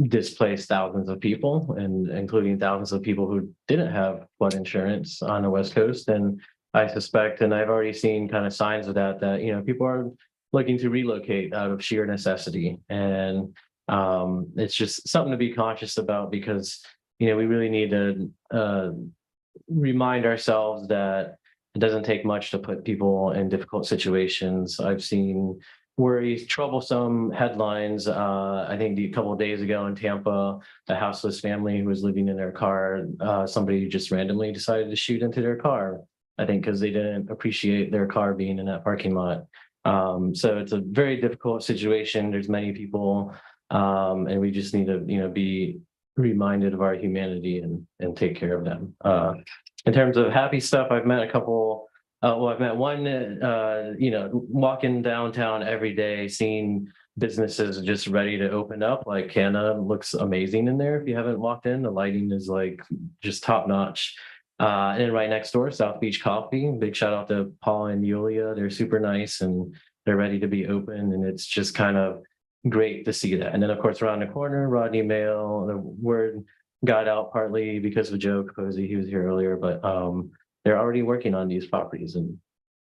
displaced thousands of people, and including thousands of people who didn't have flood insurance on the West Coast. And I suspect, and I've already seen kind of signs of that people are looking to relocate out of sheer necessity. And it's just something to be conscious about because, we really need to remind ourselves that it doesn't take much to put people in difficult situations. I've seen worries, troublesome headlines. I think a couple of days ago in Tampa, a houseless family who was living in their car, somebody just randomly decided to shoot into their car, I think because they didn't appreciate their car being in that parking lot. So it's a very difficult situation. There's many people, and we just need to, be reminded of our humanity and take care of them. In terms of happy stuff, I've met a couple. I've met one, walking downtown every day, seeing businesses just ready to open up. Like Canna looks amazing in there. If you haven't walked in, the lighting is like just top notch. And then right next door, South Beach Coffee. Big shout out to Paul and Yulia. They're super nice and they're ready to be open. And it's just kind of great to see that. And then of course, around the corner, Rodney Mail, the word got out partly because of Joe Capozzi. He was here earlier, but they're already working on these properties. And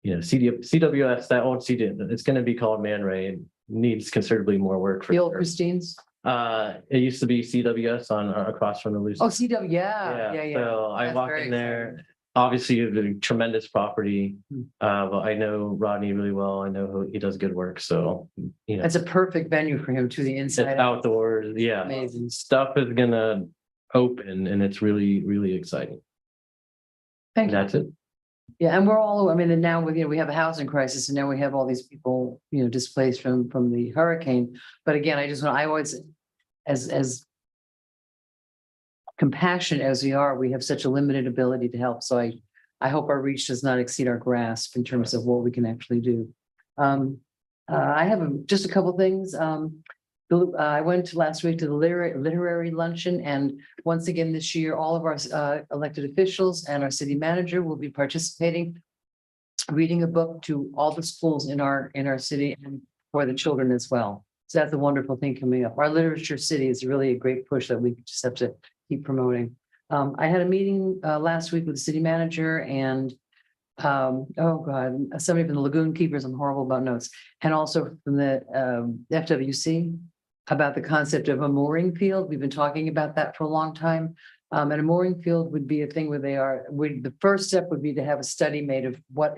CWS, that old CD, it's going to be called Man Ray. It needs considerably more work for The old sure. Christine's. It used to be CWS on across from the Lucy. Oh, CW, yeah. So I That's walked very in there. Obviously, a tremendous property, but I know Rodney really well. I know he does good work. So It's a perfect venue for him to the it's inside. outdoors. Yeah, Amazing. stuff is gonna open, and it's really, really exciting. Thank you. That's it. Yeah, and we're all, and now we have a housing crisis and now we have all these people, displaced from the hurricane. But again, I always, as compassionate as we are, we have such a limited ability to help. So I hope our reach does not exceed our grasp in terms of what we can actually do. I have just a couple things. I went last week to the Literary Luncheon, and once again this year, all of our elected officials and our city manager will be participating, reading a book to all the schools in our city and for the children as well. So that's a wonderful thing coming up. Our literature city is really a great push that we just have to keep promoting. I had a meeting last week with the city manager and somebody from the Lagoon Keepers. I'm horrible about notes, and also from the FWC. About the concept of a mooring field. We've been talking about that for a long time. And a mooring field would be a thing where the first step would be to have a study made of what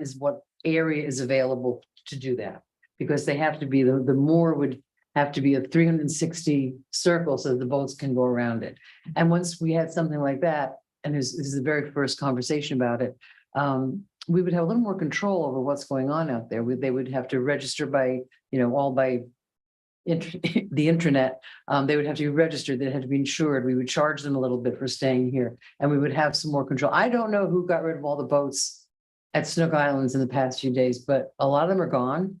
area is available to do that. Because they have to be, the moor would have to be a 360 circle so the boats can go around it. And once we had something like that, and this is the very first conversation about it, we would have a little more control over what's going on out there. They would have to register by, all by the intranet. They would have to be registered, they had to be insured. We would charge them a little bit for staying here, and we would have some more control. I don't know who got rid of all the boats at Snook Islands in the past few days, but a lot of them are gone.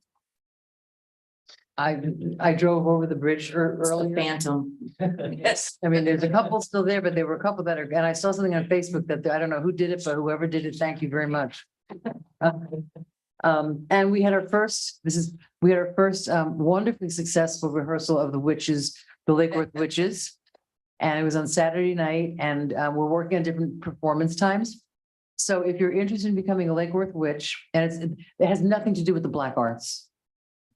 I drove over the bridge earlier. Phantom. Yes, there's a couple still there, but there were a couple that are, and I saw something on Facebook that I don't know who did it, but whoever did it, thank you very much. And we had our first wonderfully successful rehearsal of the Lake Worth Witches. And it was on Saturday night, and we're working on different performance times. So if you're interested in becoming a Lake Worth Witch, and it has nothing to do with the Black arts.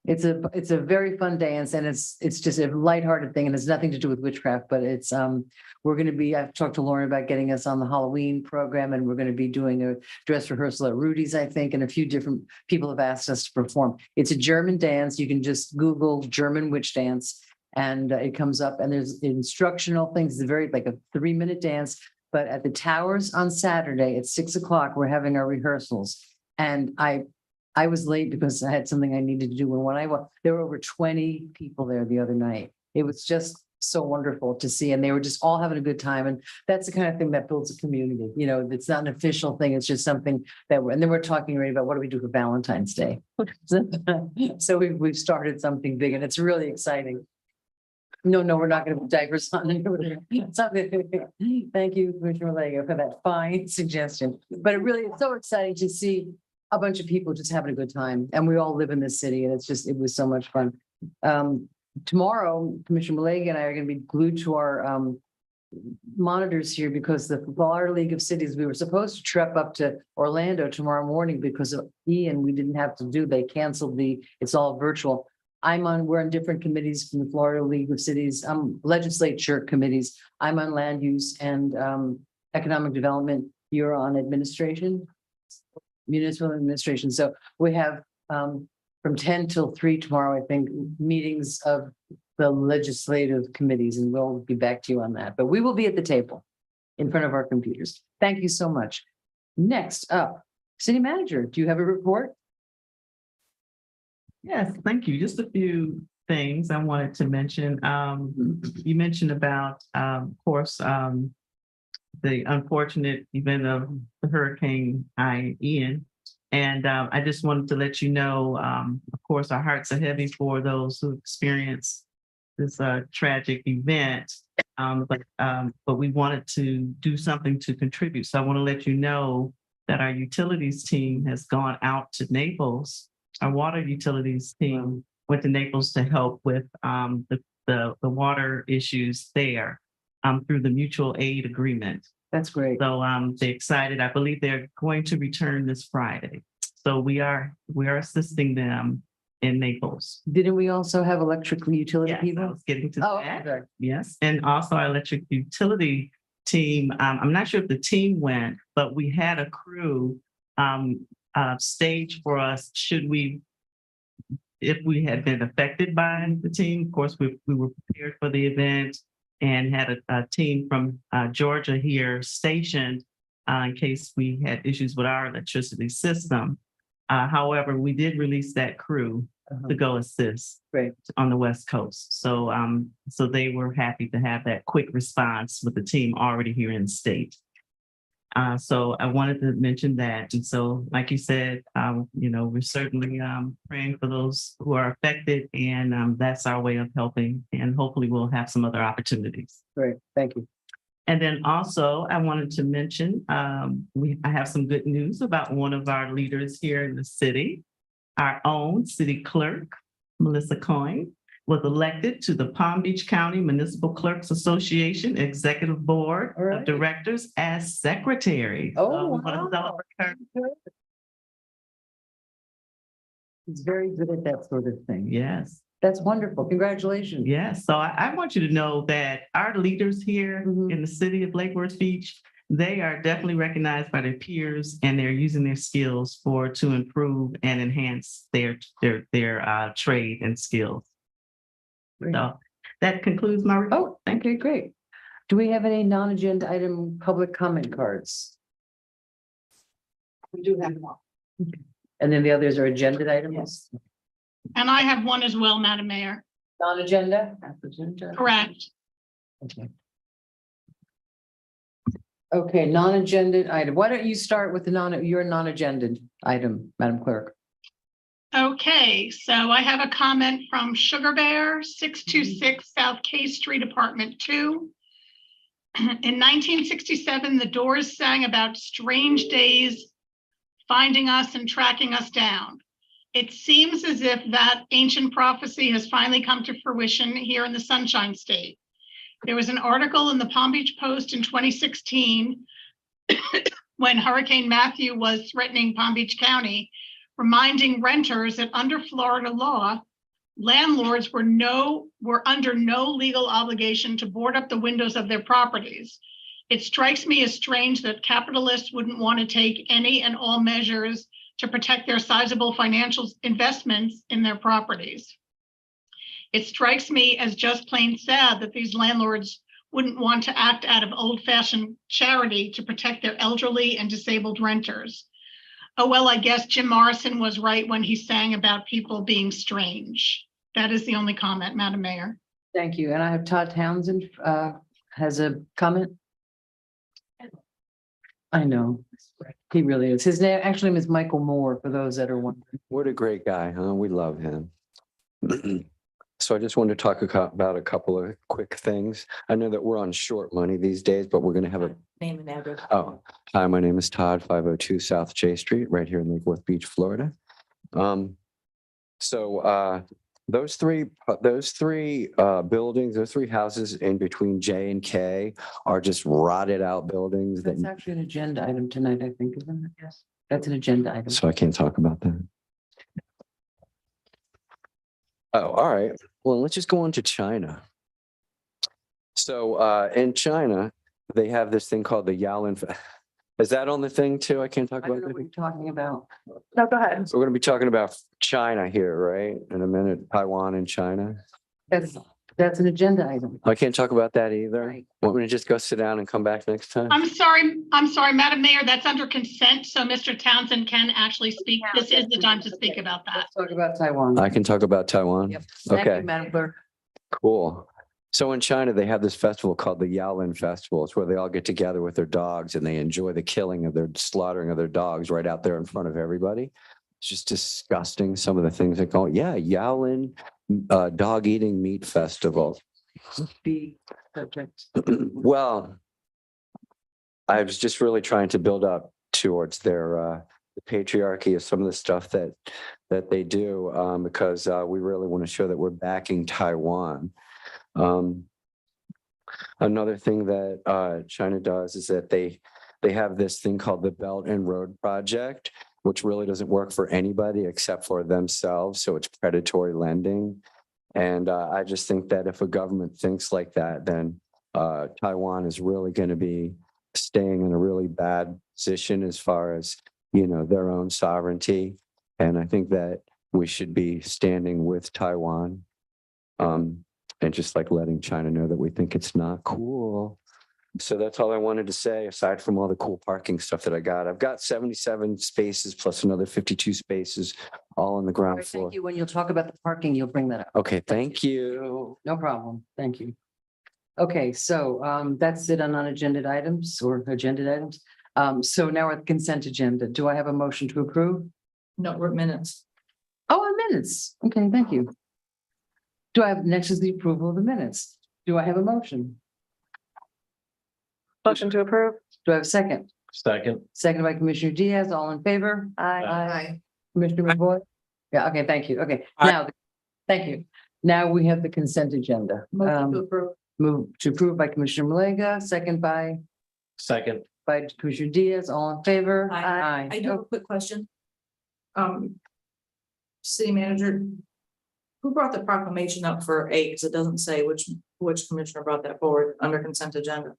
It's a very fun dance, and it's just a lighthearted thing, and it's nothing to do with witchcraft, but it's I've talked to Lauren about getting us on the Halloween program, and we're going to be doing a dress rehearsal at Rudy's, I think, and a few different people have asked us to perform. It's a German dance. You can just Google German witch dance, And it comes up and there's instructional things, it's very like a 3-minute dance. But at the Towers on Saturday at 6 o'clock, we're having our rehearsals. And I was late because I had something I needed to do. And when I was, there were over 20 people there the other night. It was just so wonderful to see. And they were just all having a good time. And that's the kind of thing that builds a community. You know, it's not an official thing. It's just something that and then we're talking already about what do we do for Valentine's Day. So we've started something big and it's really exciting. No, we're not going to put diapers on. Thank you, Commissioner Lego, for that fine suggestion. But it really is so exciting to see a bunch of people just having a good time. And we all live in this city and it was so much fun. Tomorrow, Commissioner Malaga and I are going to be glued to our monitors here because the Florida League of Cities, we were supposed to trek up to Orlando tomorrow morning because of Ian, we didn't have to do, they canceled it's all virtual. We're on different committees from the Florida League of Cities, legislature committees. I'm on land use and economic development. You're on administration, municipal administration. So we have from 10 till 3 tomorrow, I think, meetings of the legislative committees, and we'll be back to you on that. But we will be at the table in front of our computers. Thank you so much. Next up, City Manager, do you have a report? Yes, thank you. Just a few things I wanted to mention. You mentioned about, of course, the unfortunate event of the Hurricane Ian. And I just wanted to let you know, of course, our hearts are heavy for those who experienced this tragic event. But we wanted to do something to contribute. So I want to let you know that our utilities team has gone out to Naples. Our water utilities team went to Naples to help with the water issues there through the mutual aid agreement. That's great. So they're excited. I believe they're going to return this Friday. So we are assisting them in Naples. Didn't we also have electric utility Yes, people? I was getting to that. Okay. Yes, and also our electric utility team. I'm not sure if the team went, but we had a crew stage for us if we had been affected by the team. Of course, we were prepared for the event and had a team from Georgia here stationed in case we had issues with our electricity system. However, we did release that crew to go assist on the West Coast. So so they were happy to have that quick response with the team already here in the state. So I wanted to mention that. And so, like you said, we're certainly praying for those who are affected, and that's our way of helping. And hopefully we'll have some other opportunities. Great, thank you. And then also I wanted to mention, I have some good news about one of our leaders here in the city. Our own city clerk, Melissa Coyne, was elected to the Palm Beach County Municipal Clerks Association Executive Board of Directors as secretary. Oh, we want to celebrate her. He's very good at that sort of thing. Yes. That's wonderful. Congratulations. Yes. So I want you to know that our leaders here in the city of Lake Worth Beach, they are definitely recognized by their peers, and they're using their skills to improve and enhance their trade and skills. So that concludes my report. Oh, okay, great. Do we have any non-agenda item public comment cards? We do have one. And then the others are agenda items? And I have one as well, Madam Mayor. Non-agenda? Correct. Okay. Okay, non-agenda item. Why don't you start with your non-agenda item, Madam Clerk? Okay, so I have a comment from Sugar Bear, 626 South K Street, Apartment 2. In 1967, the Doors sang about strange days finding us and tracking us down. It seems as if that ancient prophecy has finally come to fruition here in the Sunshine State. There was an article in the Palm Beach Post in 2016 when Hurricane Matthew was threatening Palm Beach County, reminding renters that under Florida law, landlords were under no legal obligation to board up the windows of their properties. It strikes me as strange that capitalists wouldn't want to take any and all measures to protect their sizable financial investments in their properties. It strikes me as just plain sad that these landlords wouldn't want to act out of old-fashioned charity to protect their elderly and disabled renters. Oh, well, I guess Jim Morrison was right when he sang about people being strange. That is the only comment, Madam Mayor. Thank you. And I have Todd Townsend has a comment. I know, he really is. His name actually is Michael Moore, for those that are wondering. What a great guy, huh? We love him. So I just wanted to talk about a couple of quick things. I know that we're on short money these days, but we're going to have a. Name and address. Oh, hi, my name is Todd, 502 South J Street, right here in Lake Worth Beach, Florida. Those three buildings, those three houses in between J and K are just rotted out buildings that. That's actually an agenda item tonight, I think, isn't it? Yes. That's an agenda item. So I can't talk about that. Oh, all right. Well, let's just go on to China. So in China, they have this thing called the Yalon. Is that on the thing too? I can't talk I don't about know what that. you're talking about. No, go ahead. So we're going to be talking about China here, right? In a minute, Taiwan and China. That's an agenda item. I can't talk about that either. Right. Want me to just go sit down and come back next time? I'm sorry, Madam Mayor, that's under consent, so Mr. Townsend can actually speak. This is the time to speak about that. Let's talk about Taiwan. I can talk about Taiwan. Yep. Thank Okay. you, Madam Clerk. Cool. So in China, they have this festival called the Yalon Festival. It's where they all get together with their dogs and they enjoy the slaughtering of their dogs right out there in front of everybody. It's just disgusting. Some of the things they call, Yalon Dog Eating Meat Festival. Be subject. Well, I was just really trying to build up towards their the patriarchy of some of the stuff that they do because we really want to show that we're backing Taiwan. Another thing that China does is that they have this thing called the Belt and Road Project, which really doesn't work for anybody except for themselves. So it's predatory lending. And I just think that if a government thinks like that, then Taiwan is really going to be staying in a really bad position as far as, their own sovereignty. And I think that we should be standing with Taiwan and just like letting China know that we think it's not cool. So that's all I wanted to say, aside from all the cool parking stuff that I got. I've got 77 spaces plus another 52 spaces all on the All ground right, floor. thank you. When you'll talk about the parking, you'll bring that up. Okay, thank you. No problem. Thank you. Okay, so that's it on unagenda items or agenda items. So now we're at the consent agenda. Do I have a motion to approve? No, we're minutes. Oh, minutes. Okay, thank you. Do I have, next is the approval of the minutes. Do I have a motion? Motion to approve. Do I have a second? Second. Second by Commissioner Diaz, all in favor? Aye. Commissioner McVoy? Yeah, okay, thank you. Okay, Aye. now, thank you. Now we have the consent agenda. Motion to approve. Move to approve by Commissioner Malega, second by Commissioner Diaz, all in favor? Aye. I do have a quick question. City manager, who brought the proclamation up for 8? Because it doesn't say which commissioner brought that forward under consent agenda.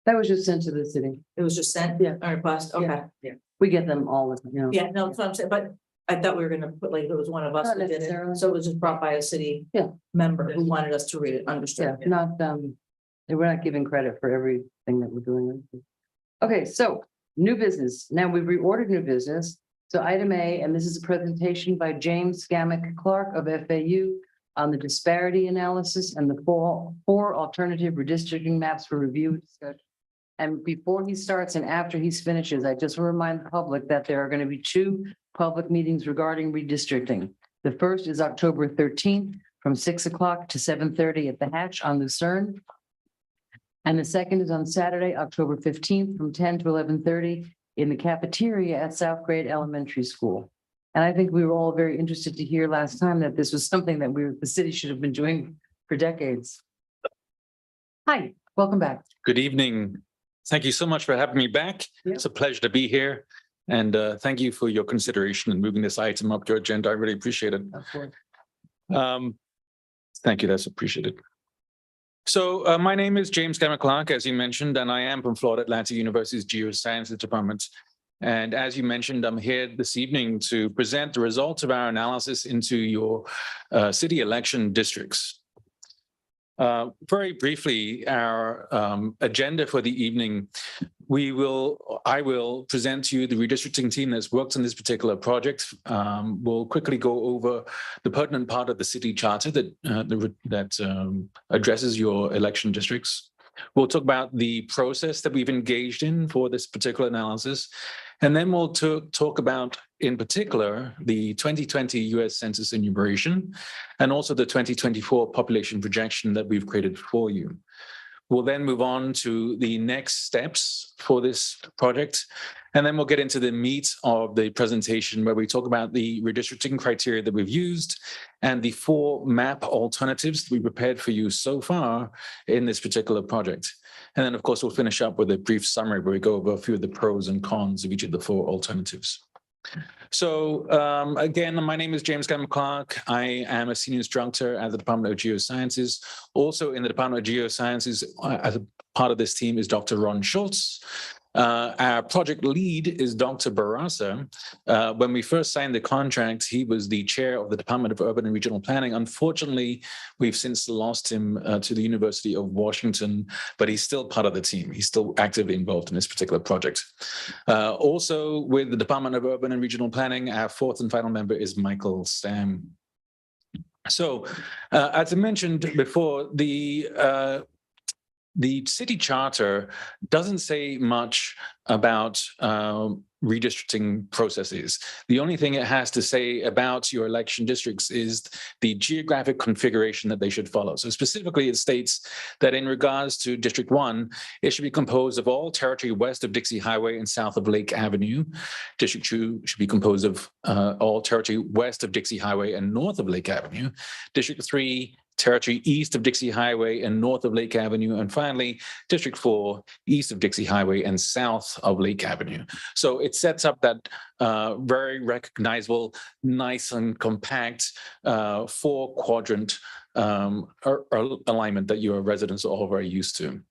That was just sent to the city. It was just sent? Yeah. A request, okay. Yeah. We get them all, Yeah, no, that's what I'm saying, but I thought we were gonna put like, it was one of us Not that did it, necessarily. so it was just brought by a city. Yeah. Member who wanted us to read it, Yeah, understood. not, we're not giving credit for everything that we're doing. Okay, so new business. Now we've reordered new business. So item A, and this is a presentation by James Skammack Clark of FAU on the disparity analysis and the four alternative redistricting maps for review and discussion. And before he starts and after he finishes, I just want to remind the public that there are going to be 2 public meetings regarding redistricting. The first is October 13th from 6 o'clock to 7:30 at the Hatch on Lucerne. And the second is on Saturday, October 15th from 10 to 11:30 in the cafeteria at South Grade Elementary School. And I think we were all very interested to hear last time that this was something that the city should have been doing for decades. Hi, welcome back. Good evening. Thank you so much for having me back. Yeah. It's a pleasure to be here. And thank you for your consideration and moving this item up your agenda. I really appreciate it. Of course. Thank you. That's appreciated. So my name is James Skammack Clark, as you mentioned, and I am from Florida Atlantic University's Geosciences Department. And as you mentioned, I'm here this evening to present the results of our analysis into your city election districts. Very briefly, our agenda for the evening, I will present to you the redistricting team that's worked on this particular project. We'll quickly go over the pertinent part of the city charter that addresses your election districts. We'll talk about the process that we've engaged in for this particular analysis. And then we'll talk about, in particular, the 2020 US Census enumeration and also the 2024 population projection that we've created for you. We'll then move on to the next steps for this project. And then we'll get into the meat of the presentation where we talk about the redistricting criteria that we've used and the 4 map alternatives that we prepared for you so far in this particular project. And then, of course, we'll finish up with a brief summary where we go over a few of the pros and cons of each of the 4 alternatives. So again, my name is James Cameron-Clark. I am a senior instructor at the Department of Geosciences. Also in the Department of Geosciences, as a part of this team is Dr. Ron Schultz. Our project lead is Dr. Barasa. When we first signed the contract, he was the chair of the Department of Urban and Regional Planning. Unfortunately, we've since lost him to the University of Washington, but he's still part of the team. He's still actively involved in this particular project. Also with the Department of Urban and Regional Planning, our 4th and final member is Michael Stam. So as I mentioned before, the city charter doesn't say much about redistricting processes. The only thing it has to say about your election districts is the geographic configuration that they should follow. So specifically, it states that in regards to District 1, it should be composed of all territory west of Dixie Highway and south of Lake Avenue. District 2 should be composed of all territory west of Dixie Highway and north of Lake Avenue. District 3, territory east of Dixie Highway and north of Lake Avenue. And finally, District 4, east of Dixie Highway and south of Lake Avenue. So it sets up that very recognizable, nice and compact 4-quadrant alignment that your residents are all very used to.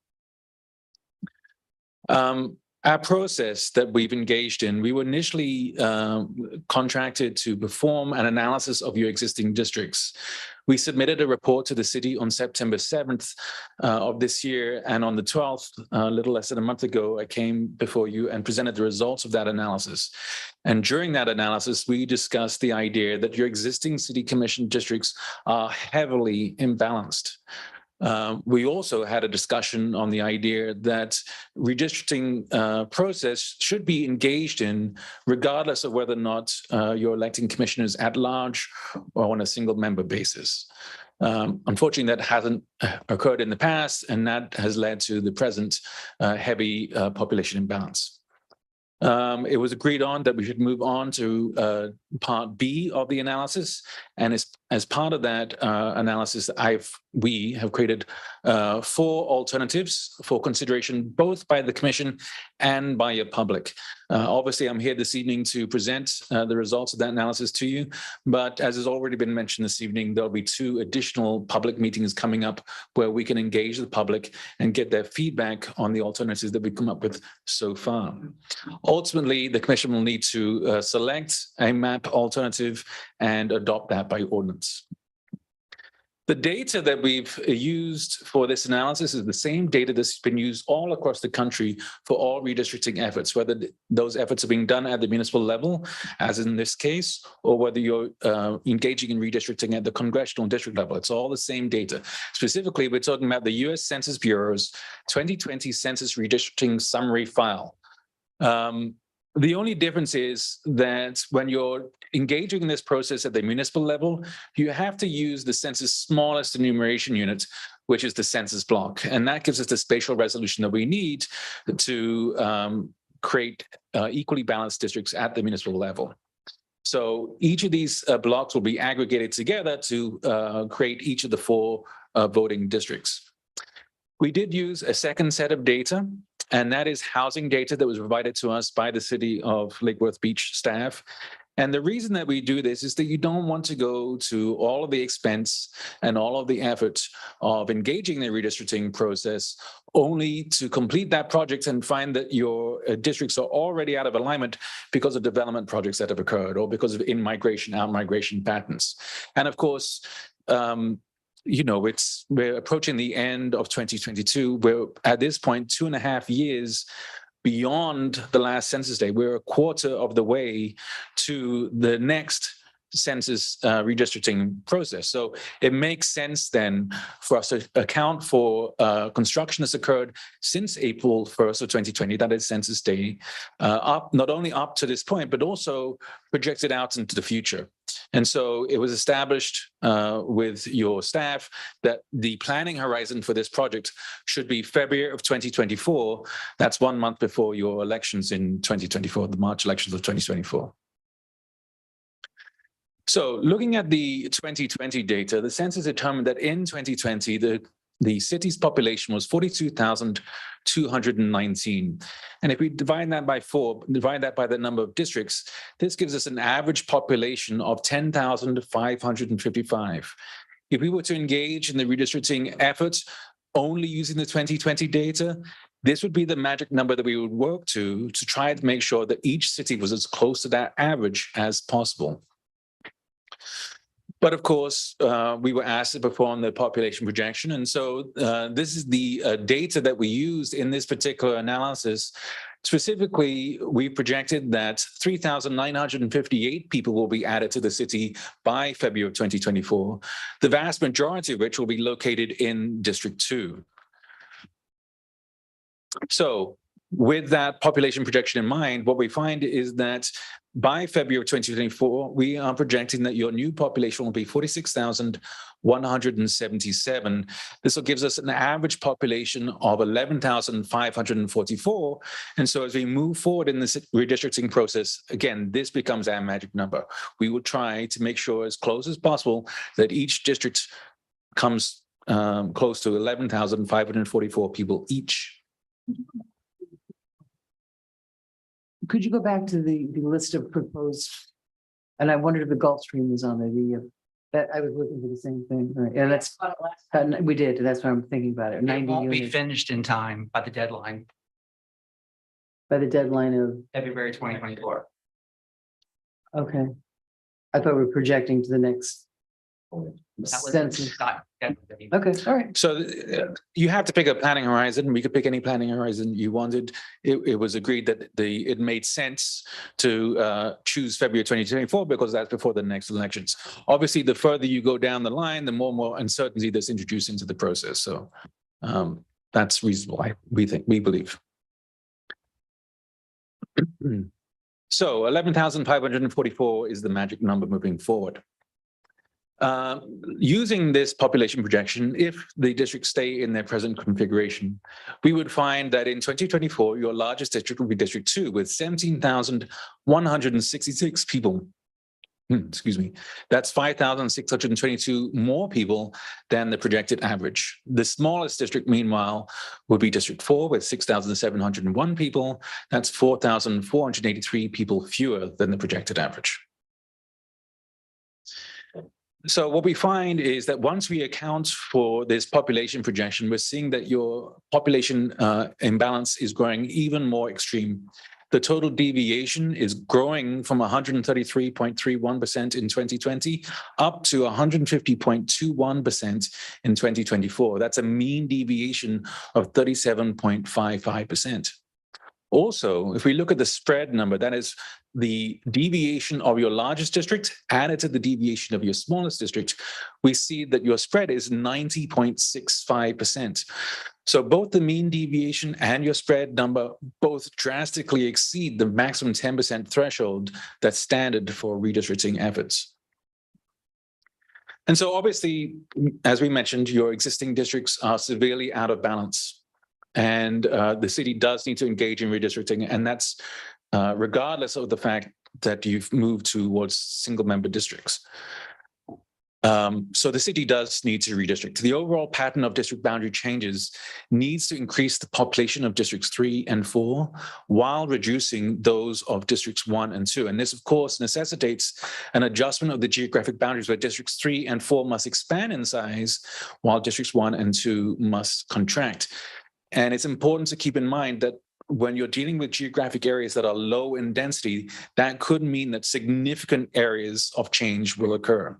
Our process that we've engaged in, we were initially contracted to perform an analysis of your existing districts. We submitted a report to the city on September 7th of this year, and on the 12th, a little less than a month ago, I came before you and presented the results of that analysis. And during that analysis, we discussed the idea that your existing city commission districts are heavily imbalanced. We also had a discussion on the idea that redistricting process should be engaged in regardless of whether or not you're electing commissioners at large or on a single member basis. Unfortunately, that hasn't occurred in the past, and that has led to the present heavy population imbalance. It was agreed on that we should move on to part B of the analysis. And as part of that analysis, we have created 4 alternatives for consideration, both by the commission and by your public. Obviously, I'm here this evening to present the results of that analysis to you. But as has already been mentioned this evening, there'll be 2 additional public meetings coming up where we can engage the public and get their feedback on the alternatives that we've come up with so far. Ultimately, the commission will need to select a map alternative and adopt that by ordinance. The data that we've used for this analysis is the same data that's been used all across the country for all redistricting efforts, whether those efforts are being done at the municipal level, as in this case, or whether you're engaging in redistricting at the congressional district level. It's all the same data. Specifically, we're talking about the US Census Bureau's 2020 Census Redistricting Summary File. The only difference is that when you're engaging in this process at the municipal level, you have to use the census smallest enumeration unit, which is the census block. And that gives us the spatial resolution that we need to create equally balanced districts at the municipal level. So each of these blocks will be aggregated together to create each of the 4 voting districts. We did use a second set of data, and that is housing data that was provided to us by the City of Lake Worth Beach staff. And the reason that we do this is that you don't want to go to all of the expense and all of the effort of engaging the redistricting process only to complete that project and find that your districts are already out of alignment because of development projects that have occurred or because of in-migration, out-migration patterns. And of course, we're approaching the end of 2022. We're at this point 2.5 years beyond the last census day. We're a quarter of the way to the next census redistricting process. So it makes sense then for us to account for construction that's occurred since April 1st of 2020, that is census day, not only up to this point, but also projected out into the future. And so it was established with your staff that the planning horizon for this project should be February of 2024. That's 1 month before your elections in 2024, the March elections of 2024. So looking at the 2020 data, the census determined that in 2020, the city's population was 42,219. And if we divide that by 4, divide that by the number of districts, this gives us an average population of 10,555. If we were to engage in the redistricting efforts only using the 2020 data, this would be the magic number that we would work to try to make sure that each city was as close to that average as possible. But of course, we were asked to perform the population projection. And so this is the data that we used in this particular analysis. Specifically, we projected that 3,958 people will be added to the city by February of 2024, the vast majority of which will be located in District 2. So with that population projection in mind, what we find is that by February of 2024, we are projecting that your new population will be 46,177. This will give us an average population of 11,544. And so as we move forward in this redistricting process, again, this becomes our magic number. We will try to make sure as close as possible that each district comes close to 11,544 people each. Could you go back to the list of proposed? And I wondered if the Gulfstream was on there. That I was looking for the same thing. Right. Yeah, that's we did. That's what I'm thinking about it. 90 It won't be units finished in time by the deadline, by the deadline of. February 2024. Okay. I thought we were projecting to the next That was census. not deadline. Okay, all right. So you have to pick a planning horizon. We could pick any planning horizon you wanted. It was agreed that it made sense to choose February 2024 because that's before the next elections. Obviously, the further you go down the line, the more uncertainty that's introduced into the process. So that's reasonable, we believe. So 11,544 is the magic number moving forward. Using this population projection, if the districts stay in their present configuration, we would find that in 2024, your largest district will be District 2 with 17,166 people. Excuse me. That's 5,622 more people than the projected average. The smallest district, meanwhile, would be District 4 with 6,701 people. That's 4,483 people fewer than the projected average. So what we find is that once we account for this population projection, we're seeing that your population imbalance is growing even more extreme. The total deviation is growing from 133.31% in 2020 up to 150.21% in 2024. That's a mean deviation of 37.55%. Also, if we look at the spread number, that is the deviation of your largest district added to the deviation of your smallest district, we see that your spread is 90.65%. So both the mean deviation and your spread number both drastically exceed the maximum 10% threshold that's standard for redistricting efforts. And so obviously, as we mentioned, your existing districts are severely out of balance. And the city does need to engage in redistricting, and that's regardless of the fact that you've moved towards single-member districts. So the city does need to redistrict. The overall pattern of district boundary changes needs to increase the population of districts 3 and 4 while reducing those of districts 1 and 2. And this, of course, necessitates an adjustment of the geographic boundaries where districts 3 and 4 must expand in size while districts 1 and 2 must contract. And it's important to keep in mind that when you're dealing with geographic areas that are low in density, that could mean that significant areas of change will occur.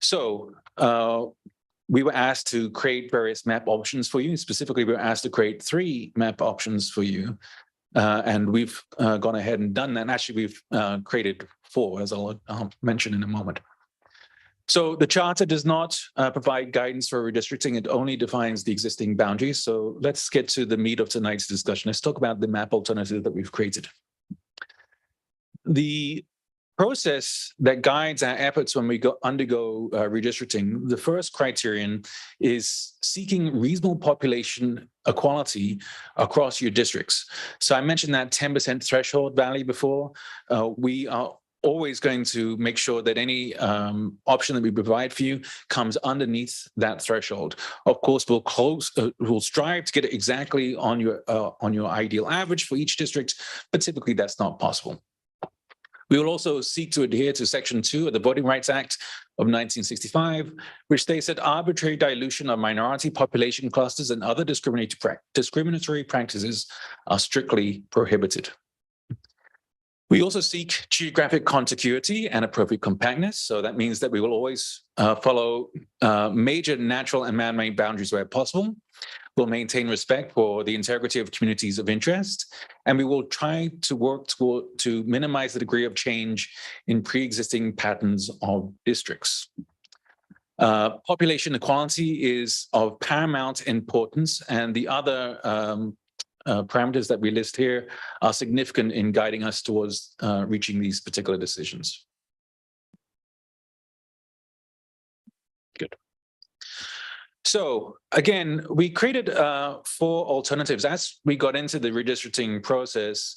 So we were asked to create various map options for you. Specifically, we were asked to create 3 map options for you. And we've gone ahead and done that. And actually, we've created 4, as I'll mention in a moment. So the charter does not provide guidance for redistricting. It only defines the existing boundaries. So let's get to the meat of tonight's discussion. Let's talk about the map alternative that we've created. The process that guides our efforts when we undergo redistricting, the first criterion is seeking reasonable population equality across your districts. So I mentioned that 10% threshold value before. We are always going to make sure that any option that we provide for you comes underneath that threshold. Of course, we'll strive to get it exactly on your ideal average for each district, but typically that's not possible. We will also seek to adhere to Section 2 of the Voting Rights Act of 1965, which states that arbitrary dilution of minority population clusters and other discriminatory practices are strictly prohibited. We also seek geographic contiguity and appropriate compactness. So that means that we will always follow major natural and man-made boundaries where possible. We'll maintain respect for the integrity of communities of interest, and we will try to work to minimize the degree of change in pre-existing patterns of districts. Population equality is of paramount importance, and the other parameters that we list here are significant in guiding us towards reaching these particular decisions. Good. So again, we created 4 alternatives. As we got into the redistricting process,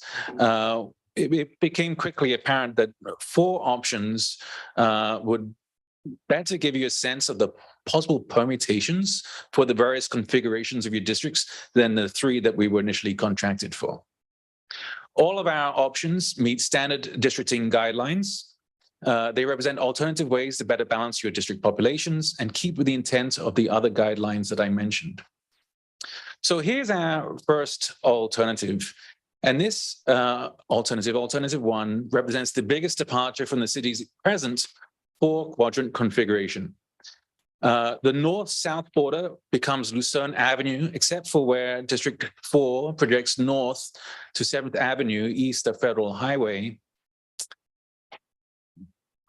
it became quickly apparent that 4 options would better give you a sense of the possible permutations for the various configurations of your districts than the 3 that we were initially contracted for. All of our options meet standard districting guidelines. They represent alternative ways to better balance your district populations and keep with the intent of the other guidelines that I mentioned. So here's our first alternative. And this alternative 1, represents the biggest departure from the city's present 4-quadrant configuration. The north-south border becomes Lucerne Avenue, except for where District 4 projects north to 7th Avenue east of Federal Highway.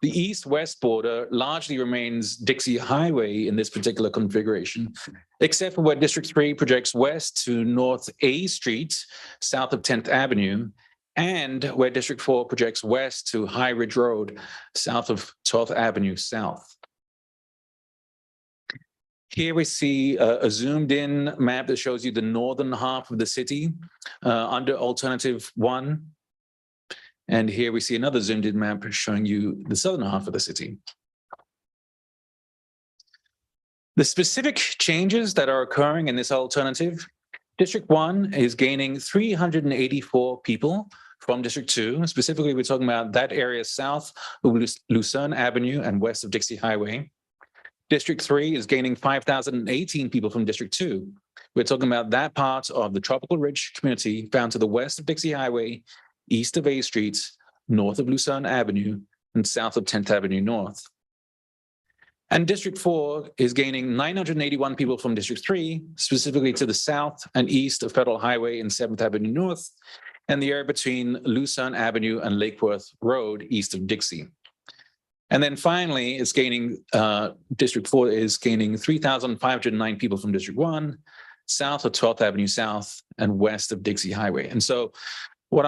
The east-west border largely remains Dixie Highway in this particular configuration, except for where District 3 projects west to North A Street, south of 10th Avenue, and where District 4 projects west to High Ridge Road, south of 12th Avenue South. Here we see a zoomed-in map that shows you the northern half of the city under Alternative 1. And here we see another zoomed-in map showing you the southern half of the city. The specific changes that are occurring in this alternative, District 1 is gaining 384 people from District 2. Specifically, we're talking about that area south of Lucerne Avenue and west of Dixie Highway. District 3 is gaining 5,018 people from District 2. We're talking about that part of the Tropical Ridge community found to the west of Dixie Highway, east of A Street, north of Lucerne Avenue, and south of 10th Avenue North. And District 4 is gaining 981 people from District 3, specifically to the south and east of Federal Highway and 7th Avenue North, and the area between Lucerne Avenue and Lakeworth Road, east of Dixie. And then finally, it's gaining, District 4 is gaining 3,509 people from District 1, south of 12th Avenue South, and west of Dixie Highway. And so what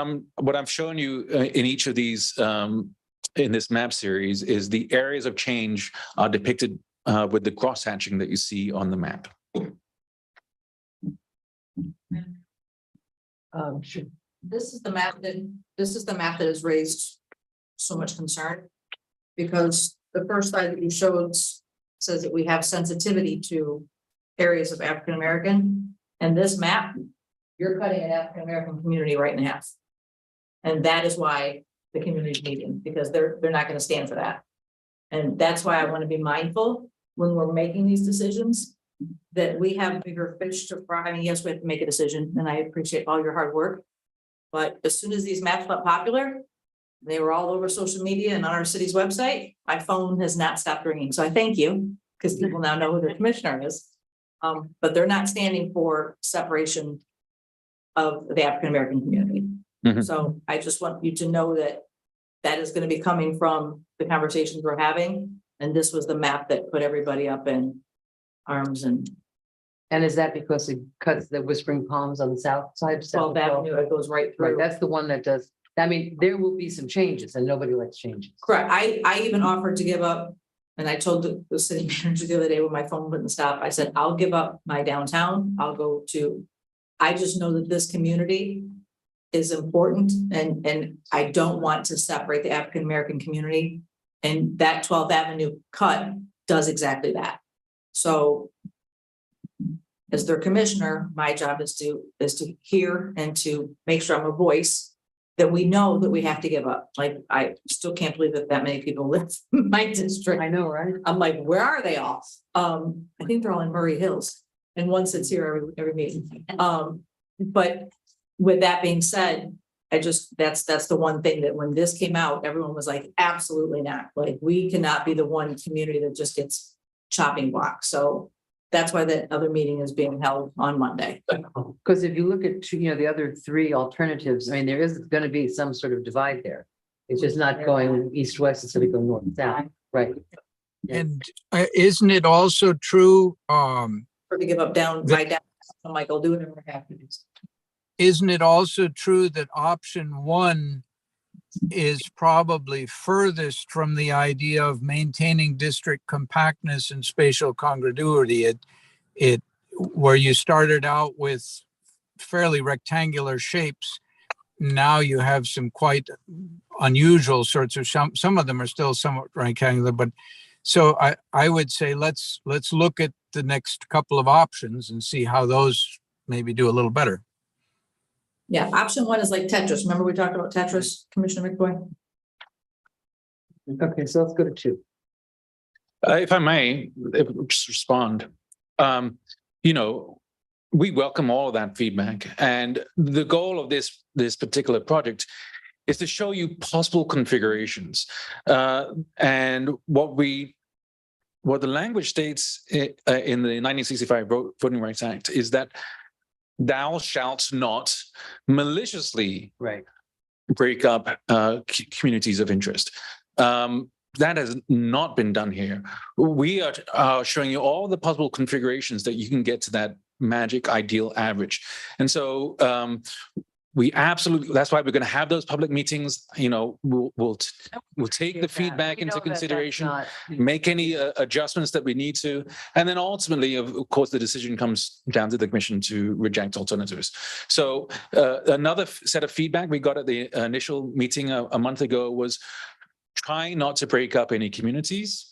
I've shown you in each of these, in this map series, is the areas of change are depicted with the cross-hatching that you see on the map. Sure. This is the map that has raised so much concern, because the first slide that you showed says that we have sensitivity to areas of African American. And this map, you're cutting an African American community right in half. And that is why the community's meeting, because they're not going to stand for that. And that's why I want to be mindful when we're making these decisions, that we have bigger fish to fry. I mean, yes, we have to make a decision, and I appreciate all your hard work. But as soon as these maps got popular, they were all over social media and on our city's website. My phone has not stopped ringing. So I thank you, because people now know who their commissioner is. But they're not standing for separation of the African American community. Mhm. So I just want you to know that that is going to be coming from the conversations we're having. And this was the map that put everybody up in arms. And And is that because it cuts the Whispering Palms on the south side? 12th Avenue, it goes right Right, through. that's the one that does, I mean, there will be some changes and nobody likes changes. Correct. I even offered to give up, and I told the city manager the other day when my phone wouldn't stop, I said, I'll give up my downtown. I'll go to, I just know that this community is important, and I don't want to separate the African American community. And that 12th Avenue cut does exactly that. So as their commissioner, my job is to hear and to make sure I'm a voice that we know that we have to give up. Like, I still can't believe that many people live in my district. I know, right? I'm like, where are they all? I think they're all in Murray Hills, and one sits here every meeting. But with that being said, that's the one thing that when this came out, everyone was like, absolutely not. Like, we cannot be the one community that just gets chopping block. So that's why that other meeting is being held on Monday. Because if you look at, the other three alternatives, I mean, there is going to be some sort of divide there. It's just not going east-west instead of going north-south, right? And isn't it also true, For to give up down, right down, I'm like, I'll do whatever I have to do. isn't it also true that option one is probably furthest from the idea of maintaining district compactness and spatial congruity? It where you started out with fairly rectangular shapes, now you have some quite unusual sorts of, some of them are still somewhat rectangular, but so I would say let's look at the next couple of options and see how those maybe do a little better. Yeah, option one is like Tetris. Remember we talked about Tetris, Commissioner McBoy? Okay, so let's go to two. If I may, just respond. We welcome all of that feedback, and the goal of this particular project is to show you possible configurations. And what the language states in the 1965 Voting Rights Act is that thou shalt not maliciously break up communities of interest. That has not been done here. We are showing you all the possible configurations that you can get to that magic ideal average. And so we absolutely, that's why we're going to have those public meetings. We'll take the feedback into consideration, make any adjustments that we need to. And then ultimately, of course, the decision comes down to the commission to reject alternatives. So another set of feedback we got at the initial meeting a month ago was try not to break up any communities.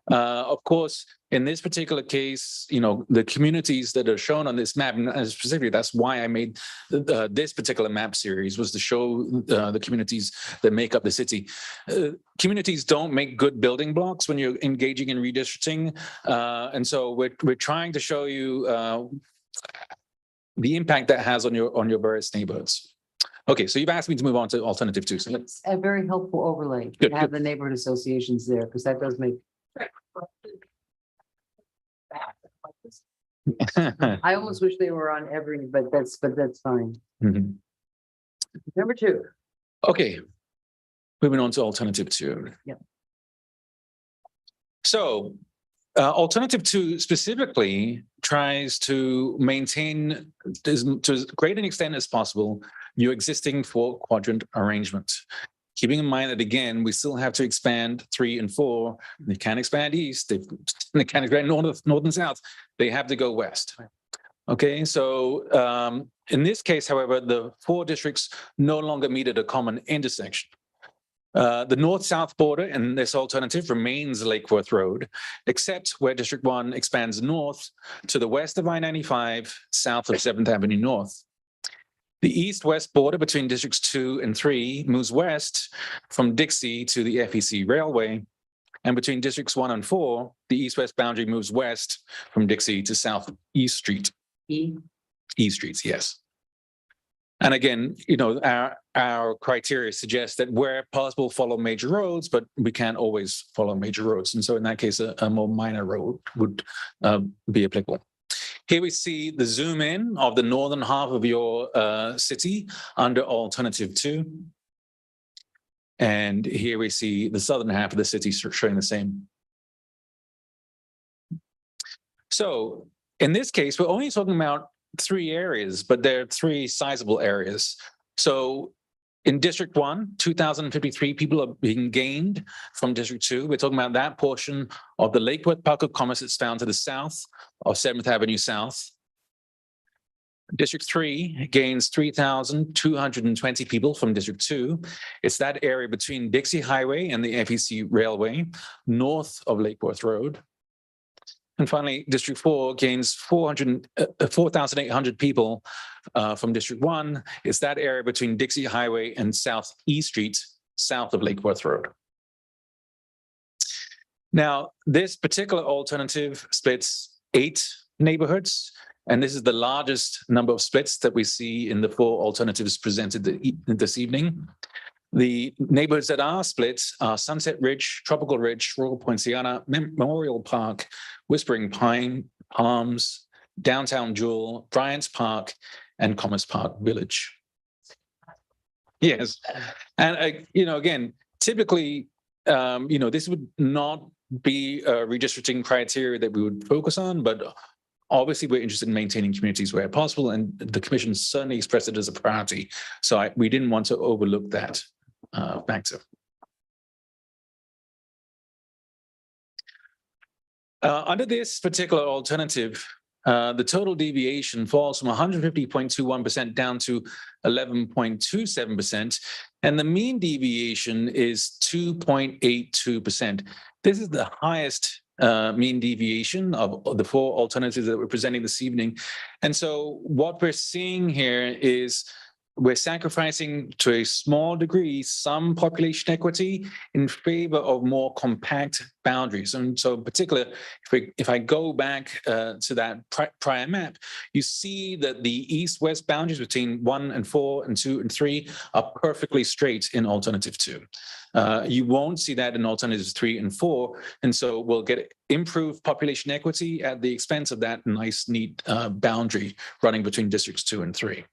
Of course, in this particular case, the communities that are shown on this map, and specifically, that's why I made this particular map series, was to show the communities that make up the city. Communities don't make good building blocks when you're engaging in redistricting. And so we're trying to show you the impact that has on your various neighborhoods. Okay, so you've asked me to move on to alternative two. So It's a very helpful overlay to have the neighborhood associations there, because that does make. I almost wish they were on every, but that's fine. Mhm. Number two. Okay, moving on to alternative two. Yeah. So alternative two specifically tries to maintain, to as great an extent as possible, your existing 4-quadrant arrangement. Keeping in mind that, again, we still have to expand 3 and 4. They can't expand east. They can't expand north and south. They have to go west. Okay, so in this case, however, the 4 districts no longer meet at a common intersection. The north-south border in this alternative remains Lake Worth Road, except where District 1 expands north to the west of I-95, south of 7th Avenue North. The east-west border between Districts 2 and 3 moves west from Dixie to the FEC Railway, and between Districts 1 and 4, the east-west boundary moves west from Dixie to South East Street. East Streets, yes. And again, our criteria suggests that where possible, follow major roads, but we can't always follow major roads. And so in that case, a more minor road would be applicable. Here we see the zoom in of the northern half of your city under alternative 2. And here we see the southern half of the city showing the same. So in this case, we're only talking about 3 areas, but they're 3 sizable areas. So in District 1, 2,053 people are being gained from District 2. We're talking about that portion of the Lake Worth Park of Commerce that's found to the south of 7th Avenue South. District 3 gains 3,220 people from District 2. It's that area between Dixie Highway and the FEC Railway, north of Lake Worth Road. And finally, District 4 gains 4,800 people from District 1. It's that area between Dixie Highway and South East Street, south of Lake Worth Road. Now, this particular alternative splits 8 neighborhoods, and this is the largest number of splits that we see in the 4 alternatives presented this evening. The neighborhoods that are split are Sunset Ridge, Tropical Ridge, Royal Poinciana, Memorial Park, Whispering Pine, Palms, Downtown Jewel, Bryant's Park, and Commerce Park Village. Yes, and again, typically, this would not be a redistricting criteria that we would focus on, but obviously we're interested in maintaining communities where possible, and the Commission certainly expressed it as a priority. So we didn't want to overlook that factor. Under this particular alternative, the total deviation falls from 150.21% down to 11.27%, and the mean deviation is 2.82%. This is the highest mean deviation of the 4 alternatives that we're presenting this evening. And so what we're seeing here is we're sacrificing to a small degree some population equity in favor of more compact boundaries. And so in particular, if I go back to that prior map, you see that the east-west boundaries between 1 and 4 and 2 and 3 are perfectly straight in alternative 2. You won't see that in alternatives 3 and 4. And so we'll get improved population equity at the expense of that nice, neat boundary running between districts 2 and 3.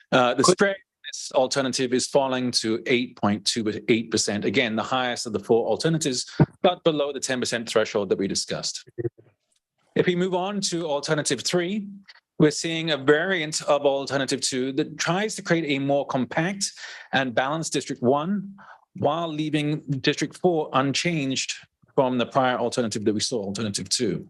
The spread in this alternative is falling to 8.28%. Again, the highest of the 4 alternatives, but below the 10% threshold that we discussed. If we move on to alternative 3, we're seeing a variant of alternative 2 that tries to create a more compact and balanced District 1 while leaving District 4 unchanged from the prior alternative that we saw, alternative 2.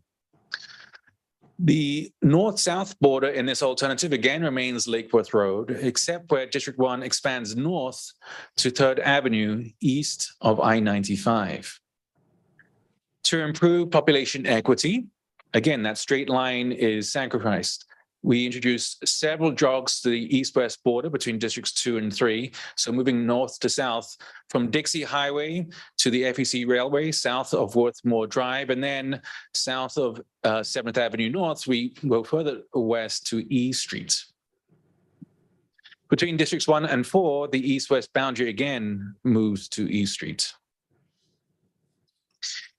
The north-south border in this alternative again remains Lake Worth Road, except where District 1 expands north to 3rd Avenue east of I-95. To improve population equity, again, that straight line is sacrificed. We introduced several jogs to the east-west border between districts 2 and 3. So moving north to south from Dixie Highway to the FEC Railway, south of Worthmore Drive, and then south of 7th Avenue North, we go further west to E Street. Between districts 1 and 4, the east-west boundary again moves to E Street.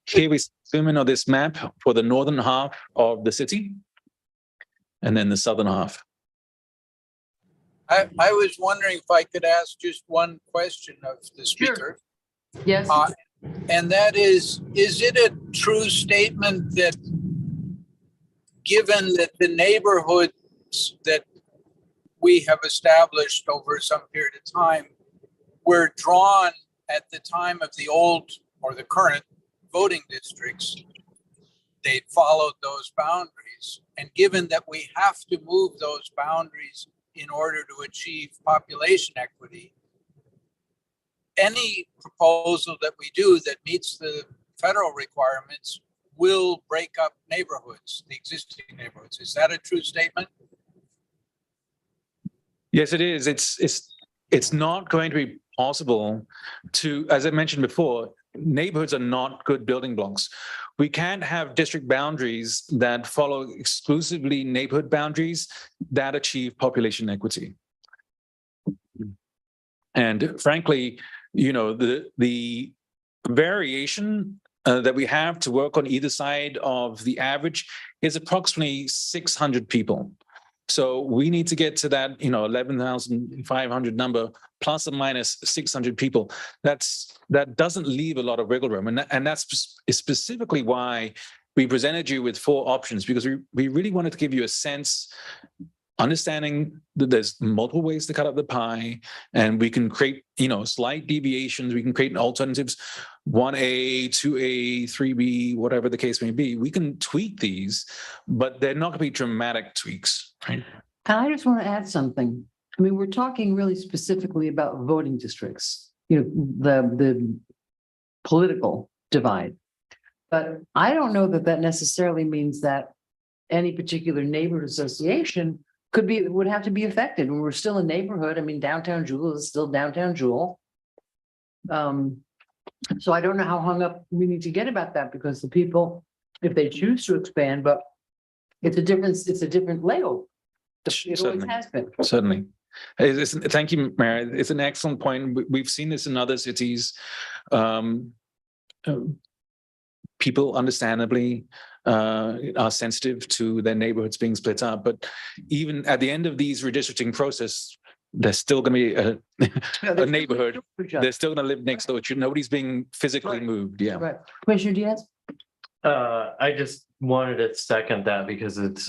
Here we zoom in on this map for the northern half of the city, and then the southern half. I was wondering if I could ask just one question of the speaker. Sure. Yes. And that is it a true statement that given that the neighborhoods that we have established over some period of time were drawn at the time of the old or the current voting districts, they followed those boundaries. And given that we have to move those boundaries in order to achieve population equity, any proposal that we do that meets the federal requirements will break up neighborhoods, the existing neighborhoods. Is that a true statement? Yes, it is. It's not going to be possible to, as I mentioned before, neighborhoods are not good building blocks. We can't have district boundaries that follow exclusively neighborhood boundaries that achieve population equity. And frankly, you know, the variation that we have to work on either side of the average is approximately 600 people. So we need to get to that, you know, 11,500 number plus or minus 600 people. That doesn't leave a lot of wiggle room. And that's specifically why we presented you with 4 options, because we really wanted to give you a sense, understanding that there's multiple ways to cut up the pie, and we can create, you know, slight deviations. We can create alternatives, 1A, 2A, 3B, whatever the case may be. We can tweak these, but they're not going to be dramatic tweaks, right? And I just want to add something. I mean, we're talking really specifically about voting districts, you know, the political divide. But I don't know that that necessarily means that any particular neighborhood association would have to be affected. We're still a neighborhood. I mean, downtown Jewel is still downtown Jewel. So I don't know how hung up we need to get about that, because the people, if they choose to expand, but it's a different layout. It always has been. Certainly. Thank you, Mayor. It's an excellent point. We've seen this in other cities. People understandably are sensitive to their neighborhoods being split up, but even at the end of these redistricting process, there's still going to be a neighborhood. They're still going to live next door to you. Nobody's being physically moved. Yeah. Right. Commissioner Diaz? I just wanted to second that, because it's,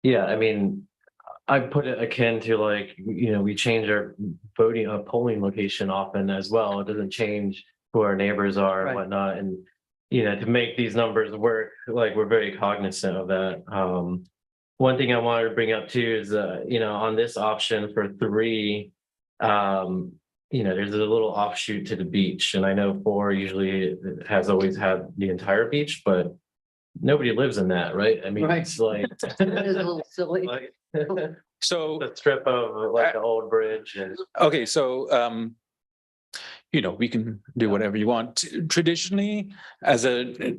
yeah, I mean, I put it akin to, like, you know, we change our polling location often as well. It doesn't change who our neighbors are and whatnot. And, you know, to make these numbers work, like, we're very cognizant of that. One thing I wanted to bring up too is, you know, on this option for 3, you know, there's a little offshoot to the beach, and I know 4 usually has always had the entire beach, but nobody lives in that, right? I mean, it's like It is a little silly. like So the strip of like the old bridge. And okay, so you know, we can do whatever you want. Traditionally, as a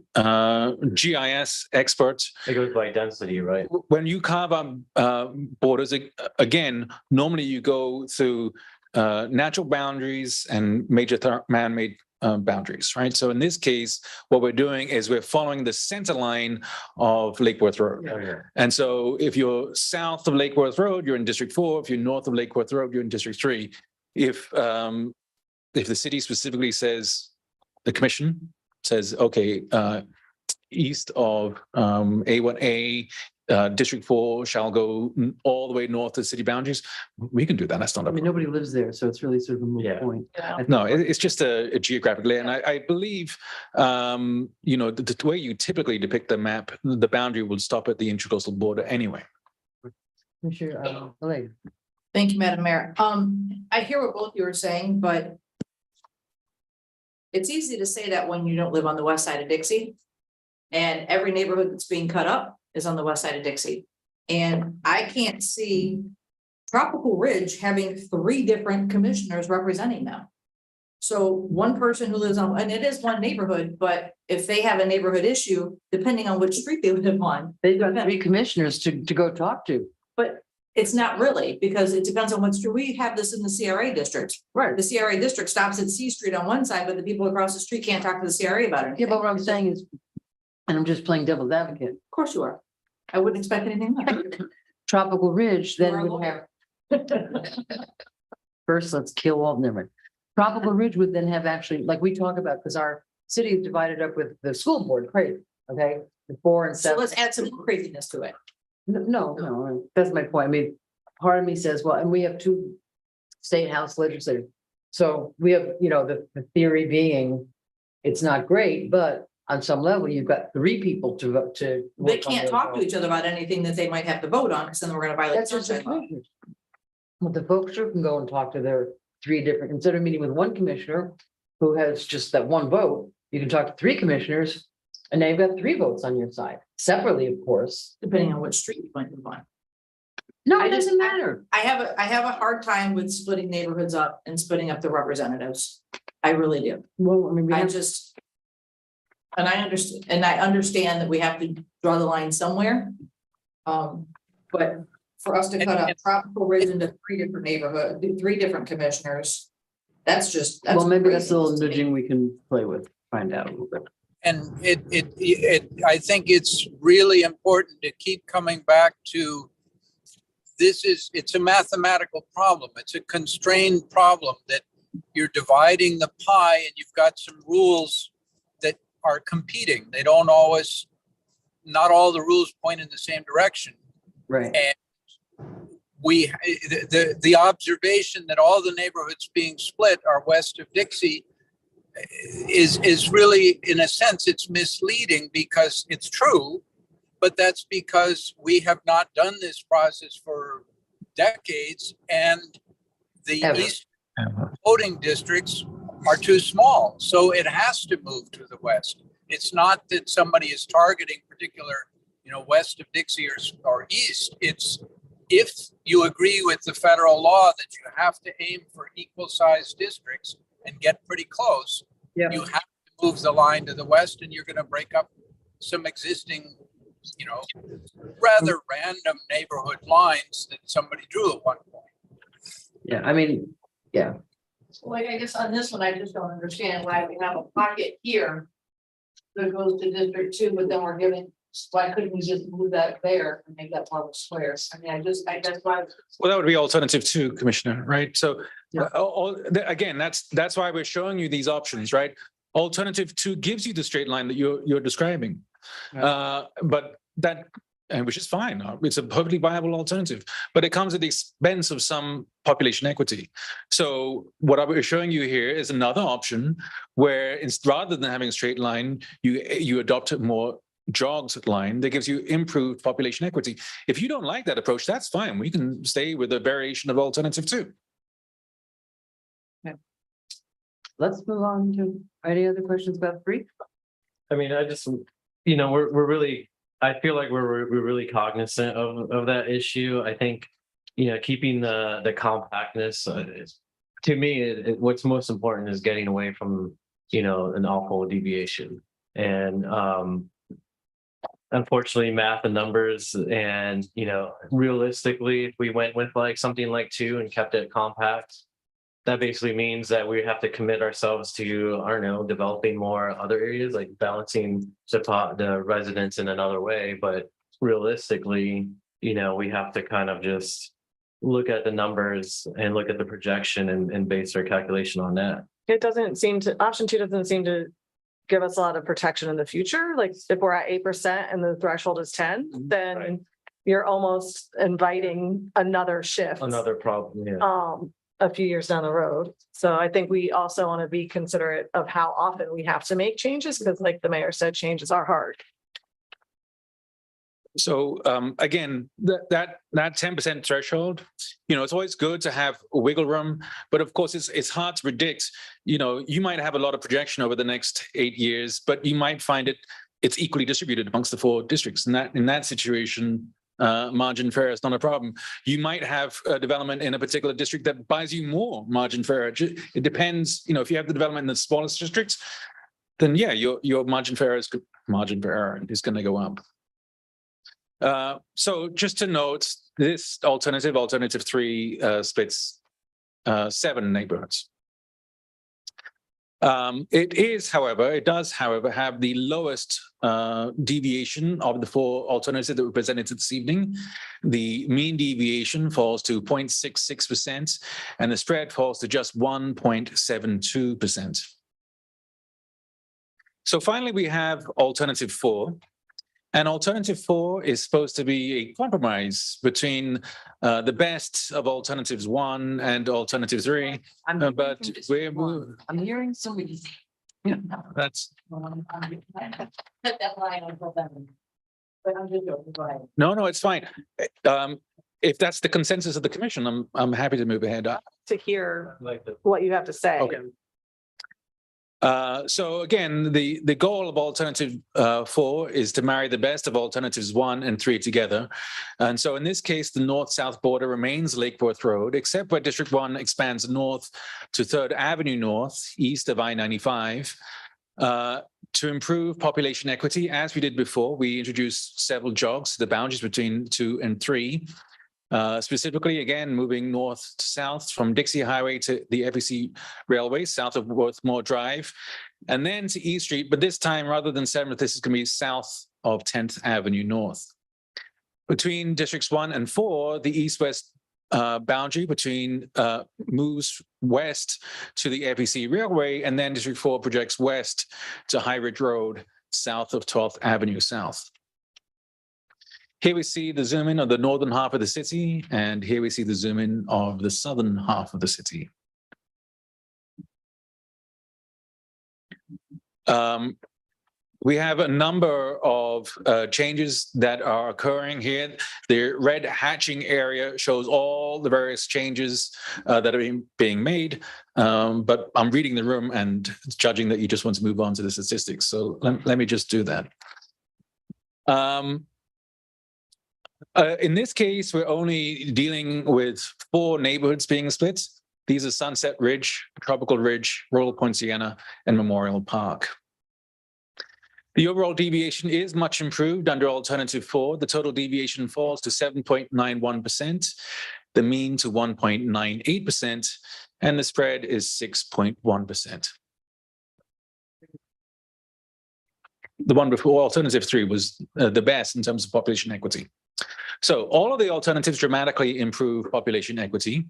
GIS expert, it goes by density, right? when you carve out borders, again, normally you go through natural boundaries and major man-made boundaries, right? So in this case, what we're doing is we're following the center line of Lake Worth Road. Yeah. And so if you're south of Lake Worth Road, you're in District 4. If you're north of Lake Worth Road, you're in District 3. If the city specifically says, the commission says, okay, east of A1A, District 4 shall go all the way north to city boundaries, we can do that. That's not I mean, nobody lives there, so it's really sort of a moot point. No, it's just a geographically, and I believe, you know, the way you typically depict the map, the boundary will stop at the intercoastal border anyway. Commissioner Elaine. Thank you, Madam Mayor. I hear what both you are saying, but it's easy to say that when you don't live on the west side of Dixie, and every neighborhood that's being cut up is on the west side of Dixie. And I can't see Tropical Ridge having 3 different commissioners representing them. So one person who lives on, and it is one neighborhood, but if they have a neighborhood issue, depending on which street they live on. They've got 3 commissioners to go talk to. But it's not really, because it depends on what street. We have this in the CRA district. Right. The CRA district stops at C Street on one side, but the people across the street can't talk to the CRA about it. Yeah, but what I'm saying is, and I'm just playing devil's advocate. Of course you are. I wouldn't expect anything less. Tropical Ridge You are then a would lawyer. have. First, let's kill all never mind. Tropical Ridge would then have actually, like we talk about, because our city is divided up with the school board, crazy, okay? The 4 and 7. So let's add some craziness to it. No, that's my point. I mean, part of me says, well, and we have 2 state house legislators. So we have, you know, the theory being, it's not great, but on some level, you've got 3 people to vote to. They can't talk to each other about anything that they might have to vote on, because then we're gonna violate. That's just sunshine law. But the folks who can go and talk to their three different, instead of meeting with one commissioner who has just that one vote, you can talk to three commissioners and now you've got three votes on your side, separately, of course. Depending on which street you might move on. No, I it just- doesn't matter. I have a hard time with splitting neighborhoods up and splitting up the representatives. I really do. Well, I mean, we I have, just. And I understand that we have to draw the line somewhere. But for us to cut up Tropical Ridge into three different commissioners, that's just. well, maybe that's a little crazy to me. nudging we can play with, find out a little bit. And I think it's really important to keep coming back to it's a mathematical problem. It's a constrained problem that you're dividing the pie and you've got some rules that are competing. They don't always, not all the rules point in the same direction. Right. And the observation that all the neighborhoods being split are west of Dixie is really, in a sense, it's misleading because it's true, but that's because we have not done this process for decades and the Ever. east voting districts are too small. So it has to move to the west. It's not that somebody is targeting particular, west of Dixie or east. It's if you agree with the federal law that you have to aim for equal sized districts and get pretty close, Yeah. you have to move the line to the west and you're going to break up some existing, rather random neighborhood lines that somebody drew at one point. Yeah, I mean, yeah. Like, I guess on this one, I just don't understand why we have a pocket here that goes to District 2, but then we're giving, why couldn't we just move that there and make that part of squares? I mean, that's why. Well, that would be alternative 2, Commissioner, right? So Yeah. again, that's why we're showing you these options, right? Alternative 2 gives you the straight line that you're describing. But that, and which is fine. It's a perfectly viable alternative, but it comes at the expense of some population equity. So what I'm showing you here is another option where it's rather than having a straight line, you adopt a more jogged line that gives you improved population equity. If you don't like that approach, that's fine. We can stay with a variation of alternative 2. Let's move on to any other questions about 3? I mean, I just, we're really, I feel like we're really cognizant of that issue. I think, keeping the compactness, to me, what's most important is getting away from, an awful deviation. And unfortunately, math and numbers and, realistically, if we went with like something like 2 and kept it compact, that basically means that we have to commit ourselves to, I don't know, developing more other areas, like balancing the residents in another way. But realistically, we have to kind of just look at the numbers and look at the projection and base our calculation on that. It doesn't seem to, option 2 doesn't seem to give us a lot of protection in the future. Like if we're at 8% and the threshold is 10, then Right. you're almost inviting another shift. Another problem, yeah. A few years down the road. So I think we also want to be considerate of how often we have to make changes, because like the mayor said, changes are hard. So again, that 10% threshold, it's always good to have wiggle room, but of course it's hard to predict. You might have a lot of projection over the next 8 years, but you might find it's equally distributed amongst the 4 districts. And in that situation, margin for error is not a problem. You might have a development in a particular district that buys you more margin for error. It depends, if you have the development in the smallest districts, then yeah, your margin for error is going to go up. So just to note, this alternative 3 splits 7 neighborhoods. It does, however, have the lowest deviation of the 4 alternatives that were presented this evening. The mean deviation falls to 0.66%, and the spread falls to just 1.72%. So finally, we have alternative 4. And alternative 4 is supposed to be a compromise between the best of alternatives 1 and alternative 3. But I'm hearing somebody. That's Put that line on for them. But I'm just joking, go ahead. no, it's fine. if that's the consensus of the commission, I'm happy to move ahead. To hear Like the what you have to say. Okay. So again, the goal of alternative 4 is to marry the best of alternatives 1 and 3 together. And so in this case, the north-south border remains Lake Worth Road, except where District 1 expands north to 3rd Avenue North, east of I-95. To improve population equity, as we did before, we introduced several jogs to the boundaries between 2 and 3. Specifically, again, moving north to south from Dixie Highway to the FEC Railway, south of Worthmore Drive, and then to East Street. But this time, rather than 7th, this is going to be south of 10th Avenue North. Between Districts 1 and 4, the east-west boundary between moves west to the FEC Railway, and then District 4 projects west to High Ridge Road, south of 12th Avenue South. Here we see the zoom in of the northern half of the city, and here we see the zoom in of the southern half of the city. We have a number of changes that are occurring here. The red hatching area shows all the various changes that are being made, but I'm reading the room and judging that you just want to move on to the statistics. So let me just do that. In this case, we're only dealing with 4 neighborhoods being split. These are Sunset Ridge, Tropical Ridge, Royal Poinciana, and Memorial Park. The overall deviation is much improved under Alternative 4. The total deviation falls to 7.91%, the mean to 1.98%, and the spread is 6.1%. The one before, Alternative 3, was the best in terms of population equity. So all of the alternatives dramatically improve population equity.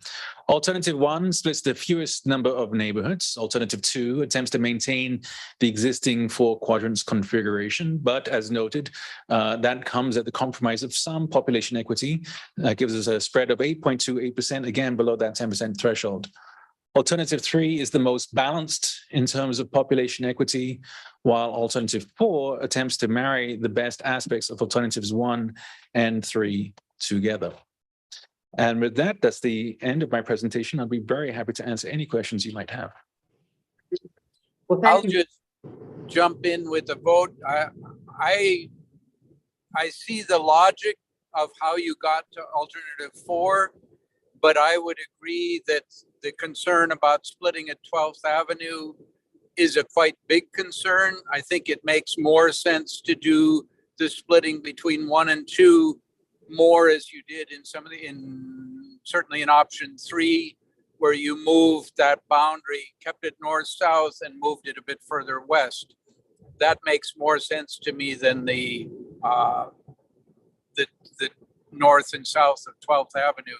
Alternative 1 splits the fewest number of neighborhoods. Alternative 2 attempts to maintain the existing 4 quadrants configuration, but as noted, that comes at the compromise of some population equity. That gives us a spread of 8.28%, again below that 10% threshold. Alternative 3 is the most balanced in terms of population equity, while Alternative 4 attempts to marry the best aspects of Alternatives 1 and 3 together. And with that, that's the end of my presentation. I'll be very happy to answer any questions you might have. Well, I'll thank you. just jump in with a vote. I see the logic of how you got to Alternative 4, but I would agree that the concern about splitting at 12th Avenue is a quite big concern. I think it makes more sense to do the splitting between 1 and 2 more as you did in some of the, certainly in option 3, where you moved that boundary, kept it north-south and moved it a bit further west. That makes more sense to me than the north and south of 12th Avenue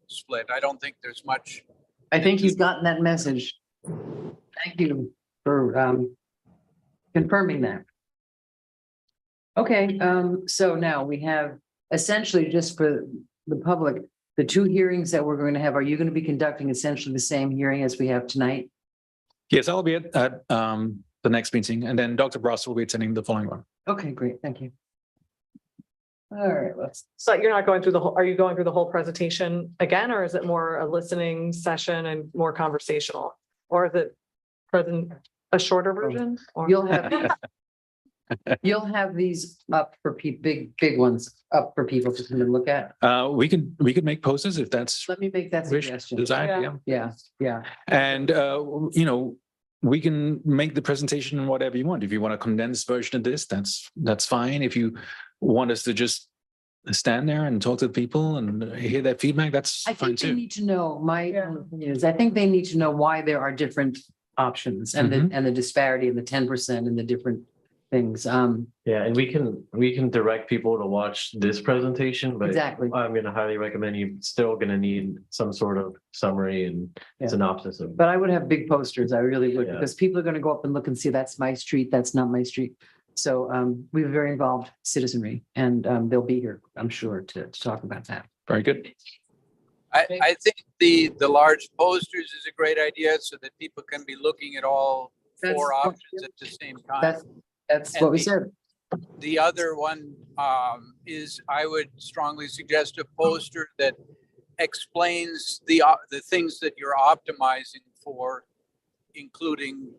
split. I don't think there's much. I think you've gotten that message. Thank you for confirming that. Okay, so now we have essentially, just for the public, the 2 hearings that we're going to have. Are you going to be conducting essentially the same hearing as we have tonight? Yes, I'll be at the next meeting, and then Dr. Bross will be attending the following one. Okay, great. Thank you. All right, let's. So you're not going through the whole, are you going through the whole presentation again, or is it more a listening session and more conversational? Or is it a shorter version? Or You'll have these up for big ones up for people to come and look at. We could make posters if that's Let me make that wish, suggestion. desired, yeah. Yeah. And we can make the presentation whatever you want. If you want a condensed version of this, that's fine. If you want us to just stand there and talk to the people and hear their feedback, that's I fine think they too. need to know, my own opinion is, I think they need to know why there are different options and the disparity and the 10% and the different things. Yeah, and we can direct people to watch this presentation, but Exactly. I'm going to highly recommend you still going to need some sort of summary and synopsis of. But I would have big posters. I really would, Yeah. because people are going to go up and look and see, that's my street, that's not my street. So we have very involved citizenry, and they'll be here, I'm sure, to talk about that. Very good. I think the large posters is a great idea so that people can be looking at all 4 options at the same time. That's what we said. The other one is I would strongly suggest a poster that explains the things that you're optimizing for, including,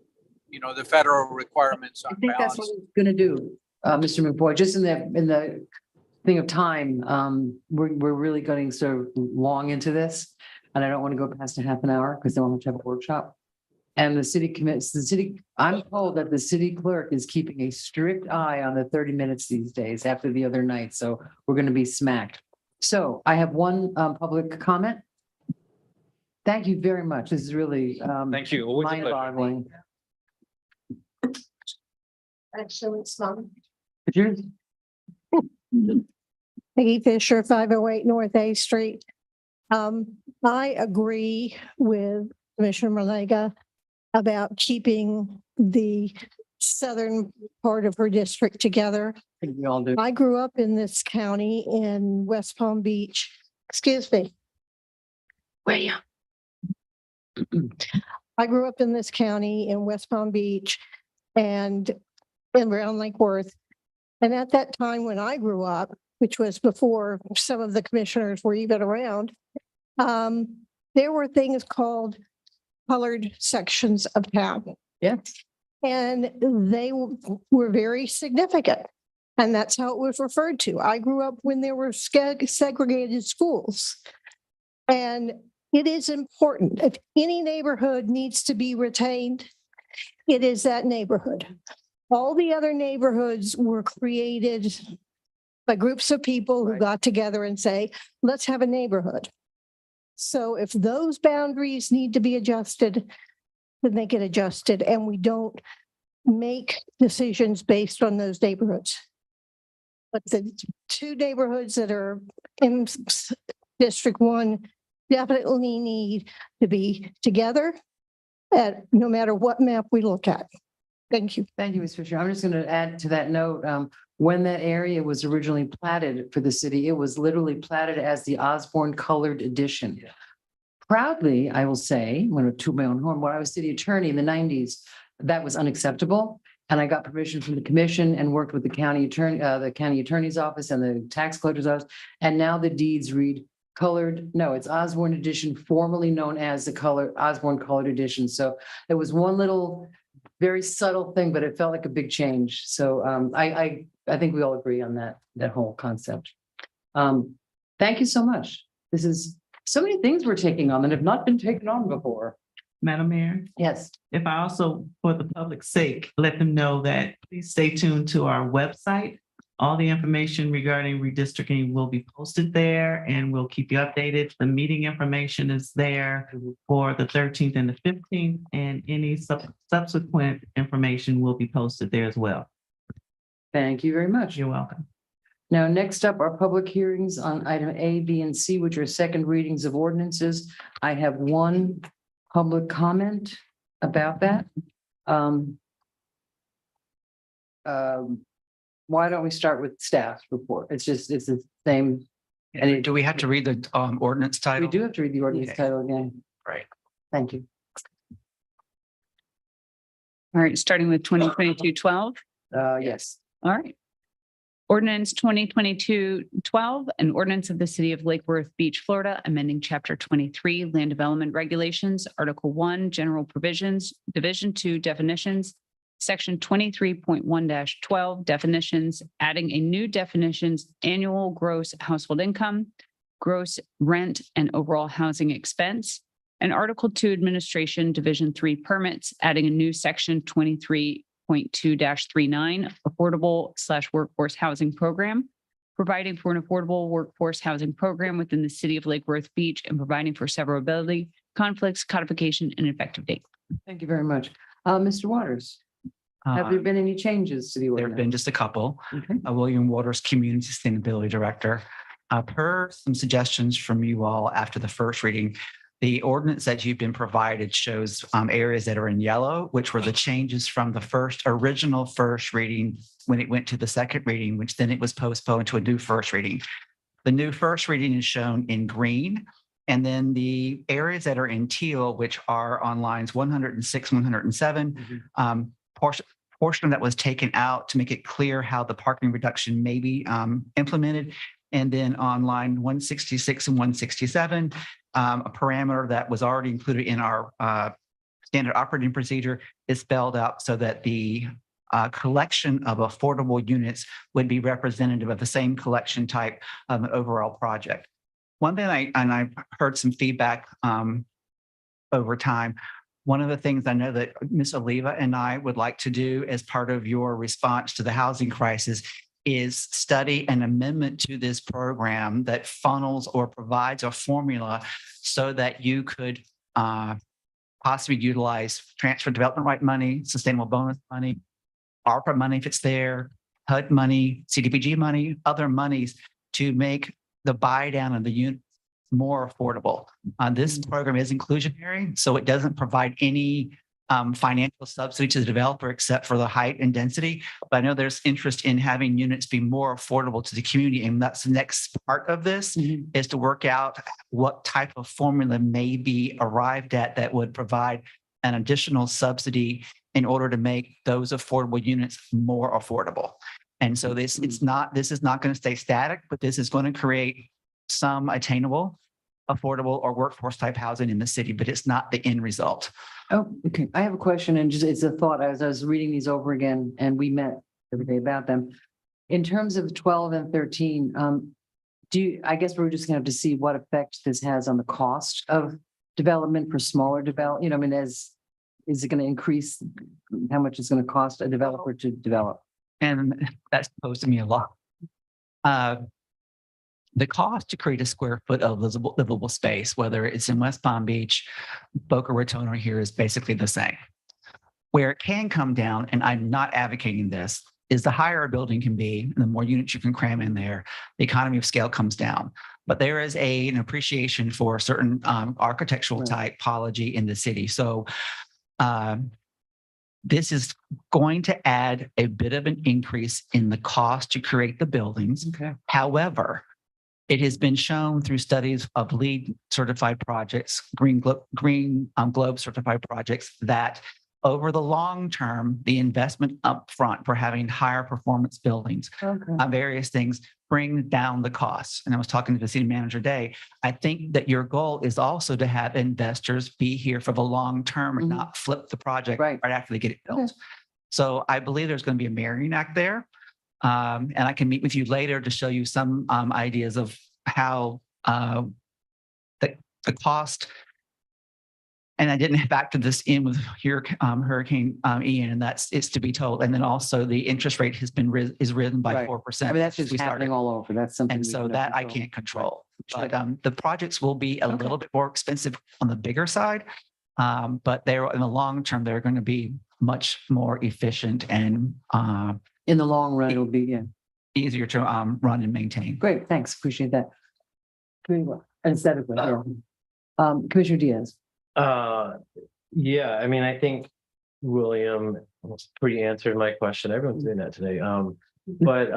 the federal requirements I on think that's what balance. we're gonna do, Mr. McBoy, just in the thing of time, we're really getting so long into this. And I don't want to go past a half an hour because then we'll have to have a workshop. And the city, I'm told that the city clerk is keeping a strict eye on the 30 minutes these days after the other night. So we're going to be smacked. So I have one public comment. Thank you very much. This is really Thank you. Always a pleasure. mind-boggling. Actually, it's not. Yours? Peggy Fisher, 508 North A Street. I agree with Commissioner Malega about keeping the southern part of her district together. I think we all do. I grew up in this county in West Palm Beach. Excuse me. Where I grew up in this county in West Palm Beach and around Lake Worth. And at that time when I grew up, which was before some of the commissioners were even around, there were things called colored sections of town. Yeah. And they were very significant. And that's how it was referred to. I grew up when there were segregated schools. And it is important. If any neighborhood needs to be retained, it is that neighborhood. All the other neighborhoods were created by groups of people who got together and say, let's have a neighborhood. So if those boundaries need to be adjusted, then they get adjusted, and we don't make decisions based on those neighborhoods. But the two neighborhoods that are in District 1 definitely need to be together at no matter what map we look at. Thank you. Thank you, Ms. Fisher. I'm just going to add to that note, when that area was originally platted for the city, it was literally platted as the Osborne Colored Edition. Yeah. Proudly, I will say, I'm going to toot my own horn, when I was city attorney in the 90s, that was unacceptable. And I got permission from the commission and worked with the county attorney's office and the tax collector's office. And now the deeds read it's Osborne Edition, formerly known as the Osborne Colored Edition. So it was one little very subtle thing, but it felt like a big change. So I think we all agree on that whole concept. Thank you so much. This is so many things we're taking on that have not been taken on before. Madam Mayor, Yes. if I also, for the public's sake, let them know that please stay tuned to our website. All the information regarding redistricting will be posted there, and we'll keep you updated. The meeting information is there for the 13th and the 15th, and any subsequent information will be posted there as well. Thank you very much. You're welcome. Now, next up are public hearings on item A, B, and C, which are second readings of ordinances. I have one public comment about that. Why don't we start with staff's report? It's the same. And do we have to read the ordinance title? We do have to read the ordinance title again. Right. Thank you. All right, starting with 2022-12. Yes. All right. Ordinance 2022-12, an ordinance of the city of Lake Worth Beach, Florida, amending chapter 23, land development regulations, article 1, general provisions, division 2, definitions, section 23.1-12, definitions, adding a new definitions, annual gross household income, gross rent and overall housing expense, and article 2, administration, division 3, permits, adding a new section 23.2-39, affordable/workforce housing program, providing for an affordable workforce housing program within the city of Lake Worth Beach and providing for severability, conflicts, codification, and effective date. Thank you very much. Mr. Waters, have there been any changes to the There ordinance? have been just a couple. Okay. William Waters, Community Sustainability Director. Per some suggestions from you all after the first reading, the ordinance that you've been provided shows areas that are in yellow, which were the changes from the original first reading when it went to the second reading, which then it was postponed to a new first reading. The new first reading is shown in green. And then the areas that are in teal, which are on lines 106, 107, portion that was taken out to make it clear how the parking reduction may be implemented. And then on line 166 and 167, a parameter that was already included in our standard operating procedure is spelled out so that the collection of affordable units would be representative of the same collection type of an overall project. One thing I've heard some feedback over time. One of the things I know that Ms. Oliva and I would like to do as part of your response to the housing crisis is study an amendment to this program that funnels or provides a formula so that you could possibly utilize transfer development right money, sustainable bonus money, ARPA money if it's there, HUD money, CDBG money, other monies to make the buy down of the unit more affordable. This program is inclusionary, so it doesn't provide any financial subsidy to the developer except for the height and density. But I know there's interest in having units be more affordable to the community. And that's the next part of this is to work out what type of formula may be arrived at that would provide an additional subsidy in order to make those affordable units more affordable. And so this is not going to stay static, but this is going to create some attainable, affordable or workforce type housing in the city, but it's not the end result. Oh, okay. I have a question and just it's a thought as I was reading these over again and we met every day about them. In terms of 12 and 13, I guess we're just gonna have to see what effect this has on the cost of development for smaller develop, I mean, is it going to increase how much it's going to cost a developer to develop? And that's posed to me a lot. The cost to create a square foot of livable space, whether it's in West Palm Beach, Boca Raton, or here, is basically the same. Where it can come down, and I'm not advocating this, is the higher a building can be, and the more units you can cram in there, the economy of scale comes down. But there is an appreciation for certain architectural typology in the city. So this is going to add a bit of an increase in the cost to create the buildings. Okay. However, it has been shown through studies of LEED certified projects, Green Globe certified projects, that over the long term, the investment upfront for having higher performance buildings, various things, bring down the costs. And I was talking to the city manager today. I think that your goal is also to have investors be here for the long term and not flip the project right after they get it built. So I believe there's going to be a marrying act there. And I can meet with you later to show you some ideas of how the cost. And I didn't factor this in with Hurricane Ian, and it's to be told. And then also the interest rate has been risen by 4%. I mean, that's just happening all over. That's something. And so that I can't control. But the projects will be a little bit more expensive on the bigger side, but they're in the long term they're going to be much more efficient and in the long run it'll be easier to run and maintain. Great, thanks, appreciate that. Aesthetically, Commissioner Diaz. Yeah, I mean, I think William pretty answered my question. Everyone's doing that today. But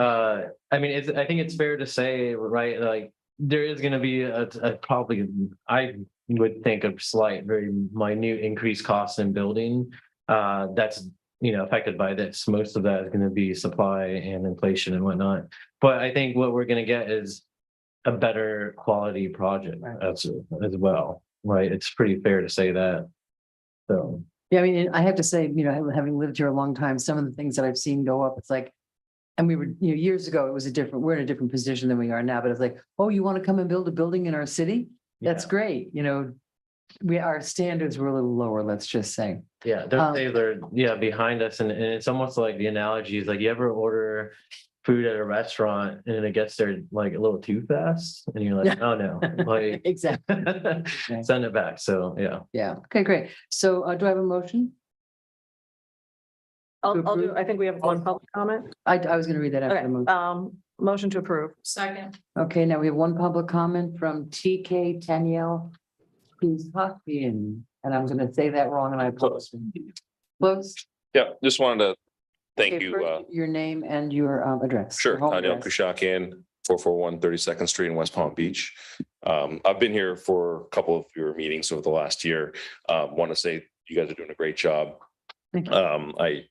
I mean, I think it's fair to say, right, like there is going to be a probably, I would think, a slight, very minute increased cost in building that's, affected by this. Most of that is going to be supply and inflation and whatnot. But I think what we're going to get is a better quality project as well, right? It's pretty fair to say that. So. Yeah, I mean, I have to say, having lived here a long time, some of the things that I've seen go up, it's like, and we were, years ago, it was we're in a different position than we are now, but it's like, oh, you want to come and build a building in our city? That's great. Our standards were a little lower, let's just say. Yeah, they're behind us. And it's almost like the analogy is like, you ever order food at a restaurant and it gets there like a little too fast and you're like, oh no, like exactly. Send it back. So yeah. Okay, great. So do I have a motion? I'll do, I think we have one public comment. I was going to read that after the motion. Motion to approve. Second. Okay, now we have one public comment from TK Danielle Kuzakian, and I'm going to say that wrong and I apologize. Close. Yeah, just wanted to thank Okay, you. first, your name and your address. Sure, your home Daniel address. Kushakian, 441 32nd Street in West Palm Beach. I've been here for a couple of your meetings over the last year. Want to say you guys are doing a great job. Thank you.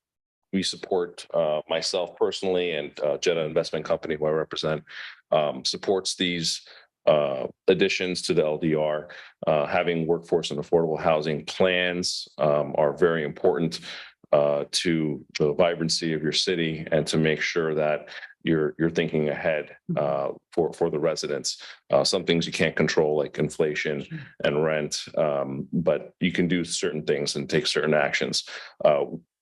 we support, myself personally and Jetta Investment Company, who I represent, supports these additions to the LDR. Having workforce and affordable housing plans are very important to the vibrancy of your city and to make sure that you're thinking ahead for the residents. Some things you can't control, like inflation and rent, but you can do certain things and take certain actions.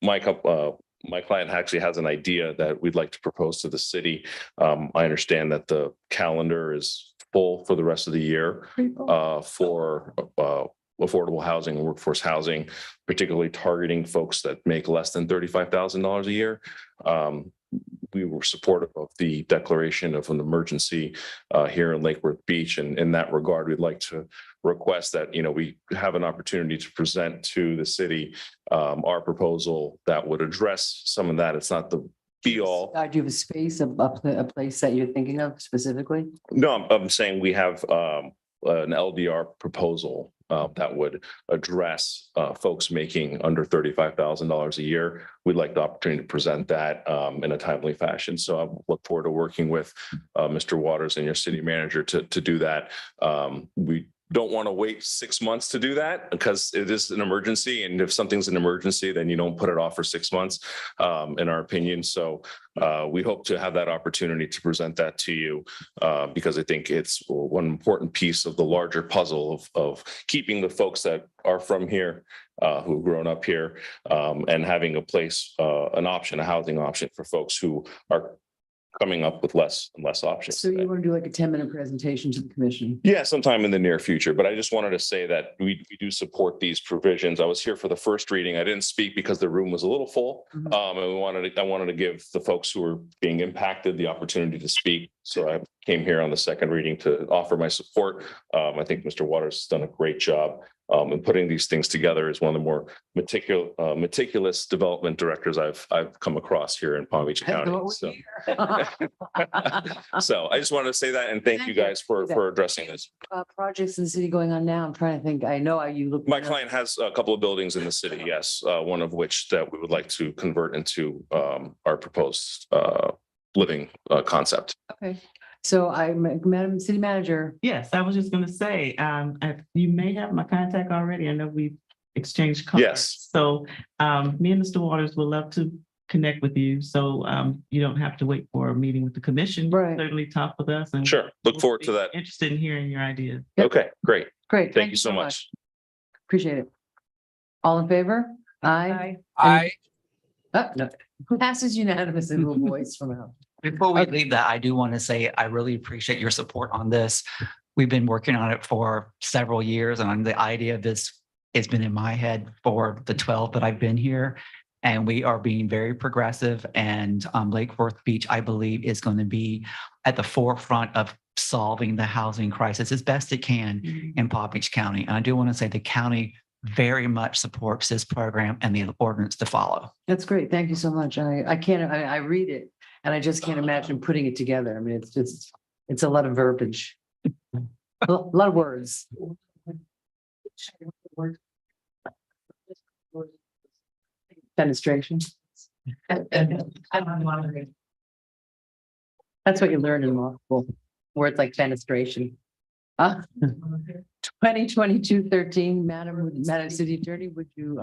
My client actually has an idea that we'd like to propose to the city. I understand that the calendar is full for the rest of the year for affordable housing and workforce housing, particularly targeting folks that make less than $35,000 a year. We were supportive of the declaration of an emergency here in Lake Worth Beach. And in that regard, we'd like to request that, we have an opportunity to present to the city our proposal that would address some of that. It's not the be all. Do you have a space, a place that you're thinking of specifically? No, I'm saying we have an LDR proposal that would address folks making under $35,000 a year. We'd like the opportunity to present that in a timely fashion. So I look forward to working with Mr. Waters and your city manager to do that. We don't want to wait 6 months to do that because it is an emergency. And if something's an emergency, then you don't put it off for 6 months, in our opinion. So we hope to have that opportunity to present that to you because I think it's one important piece of the larger puzzle of keeping the folks that are from here, who've grown up here, and having a place, an option, a housing option for folks who are coming up with less and less options. So you want to do like a 10-minute presentation to the commission? Yeah, sometime in the near future, but I just wanted to say that we do support these provisions. I was here for the first reading. I didn't speak because the room was a little full. And I wanted to give the folks who are being impacted the opportunity to speak. So I came here on the second reading to offer my support. I think Mr. Waters has done a great job in putting these things together. Is one of the more meticulous development directors I've come across here in Palm Beach County. So, so I just wanted to say that and thank you guys for addressing this. Projects in the city going on now. I'm trying to think. I know you look. My client has a couple of buildings in the city, yes, one of which that we would like to convert into our proposed living concept. Okay. So Madam City Manager. Yes, I was just going to say, you may have my contact already. I know we've exchanged cards. Yes. So me and Mr. Waters would love to connect with you. So you don't have to wait for a meeting with the commission. Right. Certainly talk with us. And Sure. Look forward to that. Interested in hearing your ideas. Okay, great. Great. Thank you so much. Appreciate it. All in favor? Aye. I, No. Passes unanimous in a voice from out. Before we leave that, I do want to say I really appreciate your support on this. We've been working on it for several years, and the idea of this has been in my head for the 12 that I've been here. And we are being very progressive. And Lake Worth Beach, I believe, is going to be at the forefront of solving the housing crisis as best it can in Palm Beach County. And I do want to say the county very much supports this program and the ordinance to follow. That's great. Thank you so much. I read it and I just can't imagine putting it together. I mean, it's a lot of verbiage, a lot of words. Fenestration. That's what you learn in law school, words like fenestration. 2022-13, Madam City Attorney, would you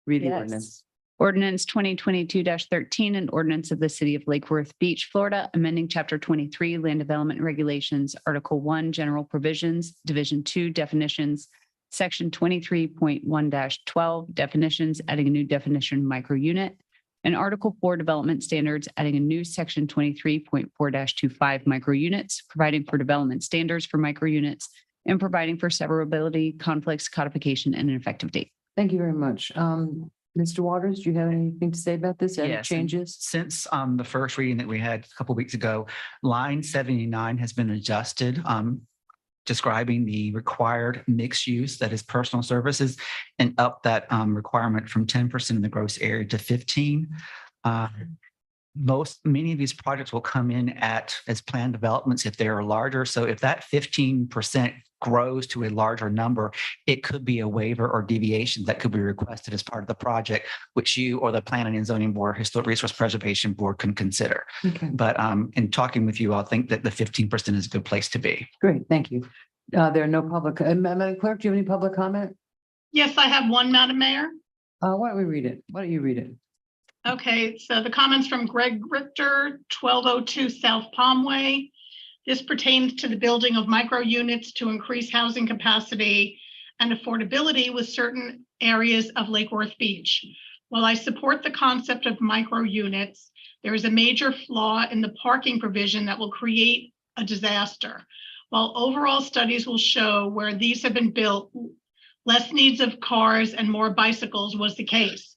read the ordinance? Ordinance 2022-13, an ordinance of the city of Lake Worth Beach, Florida, amending chapter 23, land development regulations, article 1, general provisions, division 2, definitions, section 23.1-12, definitions, adding a new definition, micro unit, and article 4, development standards, adding a new section 23.4-25, micro units, providing for development standards for micro units, and providing for severability, conflicts, codification, and an effective date. Thank you very much. Mr. Waters, do you have anything to say about this? Any Yes, changes? Since the first reading that we had a couple of weeks ago, line 79 has been adjusted, describing the required mixed use, that is personal services, and up that requirement from 10% of the gross area to 15%. many of these projects will come in as planned developments if they are larger. So if that 15% grows to a larger number, it could be a waiver or deviation that could be requested as part of the project, which you or the Planning and Zoning Board, Historic Resource Preservation Board can consider. Okay, But in talking with you, I think that the 15% is a good place to be. great, thank you. There are no public, Madam Clerk, do you have any public comment? Yes, I have one, Madam Mayor. Why don't we read it? Why don't you read it? Okay, so the comments from Greg Richter, 1202 South Palmway. This pertains to the building of micro units to increase housing capacity and affordability with certain areas of Lake Worth Beach. While I support the concept of micro units, there is a major flaw in the parking provision that will create a disaster. While overall studies will show where these have been built, less needs of cars and more bicycles was the case.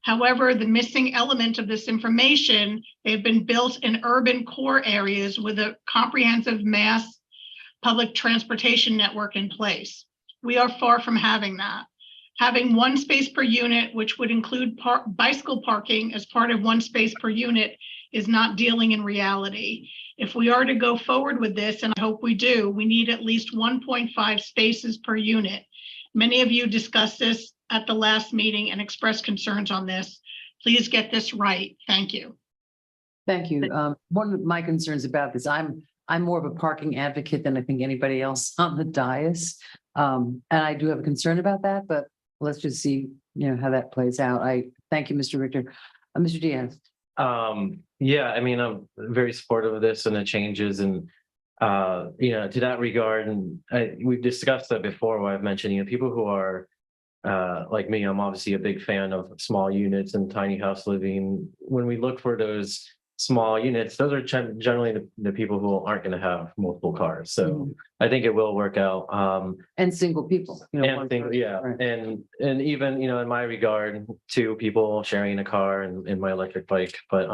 However, the missing element of this information, they've been built in urban core areas with a comprehensive mass public transportation network in place. We are far from having that. Having one space per unit, which would include bicycle parking as part of one space per unit, is not dealing in reality. If we are to go forward with this, and I hope we do, we need at least 1.5 spaces per unit. Many of you discussed this at the last meeting and expressed concerns on this. Please get this right. Thank you. Thank you. One of my concerns about this, I'm more of a parking advocate than I think anybody else on the dais. And I do have a concern about that, but let's just see, how that plays out. I thank you, Mr. Richter. Mr. Diaz. Yeah, I mean, I'm very supportive of this and the changes and, to that regard, and we've discussed that before where I've mentioned, people who are like me, I'm obviously a big fan of small units and tiny house living. When we look for those small units, those are generally the people who aren't going to have multiple cars. So I think it will work out. And single people, And even, in my regard, two people sharing a car and my electric bike, but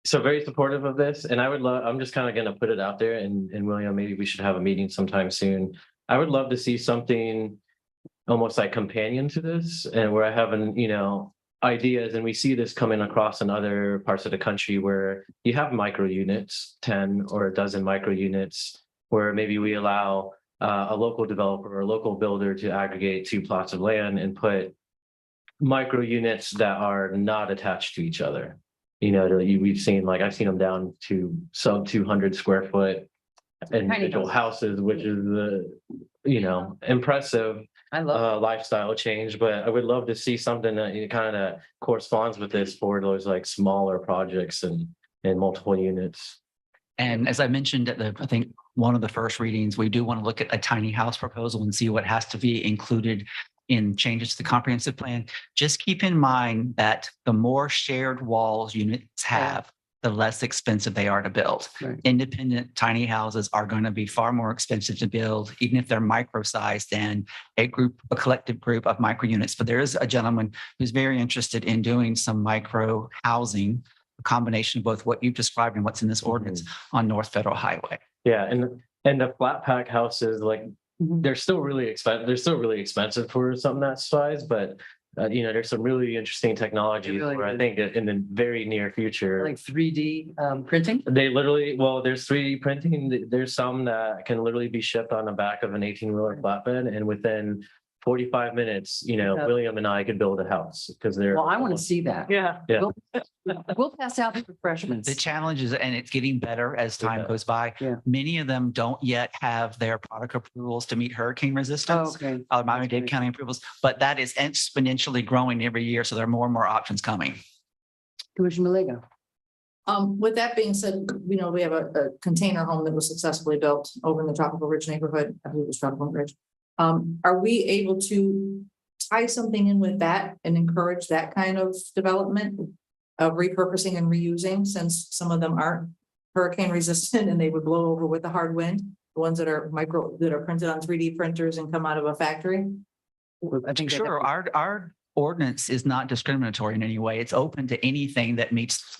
so very supportive of this. And I'm just kind of going to put it out there and William, maybe we should have a meeting sometime soon. I would love to see something almost like companion to this, and where I have ideas, and we see this coming across in other parts of the country where you have micro units, 10 or a dozen micro units, where maybe we allow a local developer or a local builder to aggregate 2 plots of land and put micro units that are not attached to each other. We've seen, I've seen them down to sub 200 square foot individual houses, which is impressive lifestyle change. But I would love to see something that kind of corresponds with this for those smaller projects and multiple units. And as I mentioned at I think one of the first readings, we do want to look at a tiny house proposal and see what has to be included in changes to the comprehensive plan. Just keep in mind that the more shared walls units have, the less expensive they are to build. Right. Independent tiny houses are going to be far more expensive to build, even if they're micro-sized than a collective group of micro units. But there is a gentleman who's very interested in doing some micro housing, a combination of both what you've described and what's in this ordinance on North Federal Highway. Yeah, and the flat pack houses, they're still really expensive. They're still really expensive for something that size, but there's some really interesting technologies where I think in the very near future, like 3D printing. They literally, there's 3D printing. There's some that can literally be shipped on the back of an 18-wheeler flatbed, and within 45 minutes, William and I could build a house because they're. Well, I want to see that. Yeah. We'll pass out the refreshments. The challenge is, and it's getting better as time goes by. Yeah. Many of them don't yet have their product approvals to meet hurricane resistance. Okay. Miami-Dade County approvals, but that is exponentially growing every year. So there are more and more options coming. Commissioner Malega. With that being said, we have a container home that was successfully built over in the Tropical Ridge neighborhood. I believe it was Tropical Ridge. Are we able to tie something in with that and encourage that kind of development of repurposing and reusing, since some of them aren't hurricane resistant and they would blow over with the hard wind? The ones that are printed on 3D printers and come out of a factory? I think Sure. Our ordinance is not discriminatory in any way. It's open to anything that meets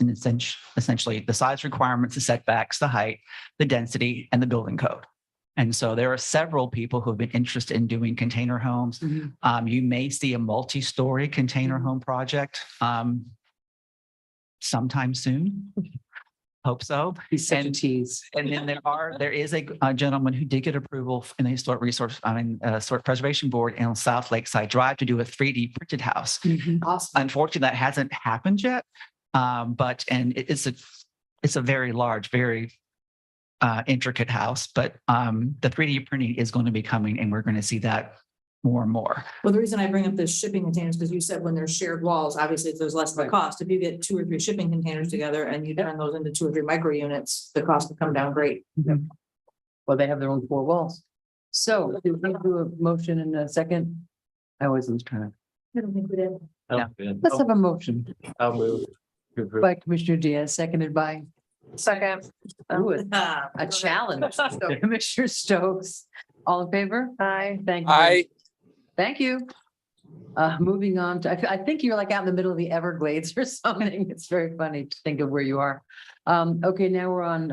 essentially the size requirements, the setbacks, the height, the density, and the building code. And so there are several people who have been interested in doing container homes. You may see a multi-story container home project. sometime soon. Hope so. He's such a And- tease. And then there is a gentleman who did get approval in the Historic Preservation Board in South Lakeside Drive to do a 3D printed house. Awesome. Unfortunately, that hasn't happened yet. It's a very large, very intricate house, but the 3D printing is going to be coming and we're going to see that more and more. Well, the reason I bring up the shipping containers, because you said when there's shared walls, obviously there's less of a cost. If you get 2 or 3 shipping containers together and you turn those into 2 or 3 micro units, the cost will come down great. Well, they have their own 4 walls. So did we do a motion in a second? I wasn't trying to. I don't think we did. Let's have a motion I'll move. to approve. by Commissioner Diaz, seconded by Second. Ooh, a challenge. So Commissioner Stokes, all in favor? Aye. Thank you. Thank you. Moving on to, I think you're like out in the middle of the Everglades or something. It's very funny to think of where you are. Okay, now we're on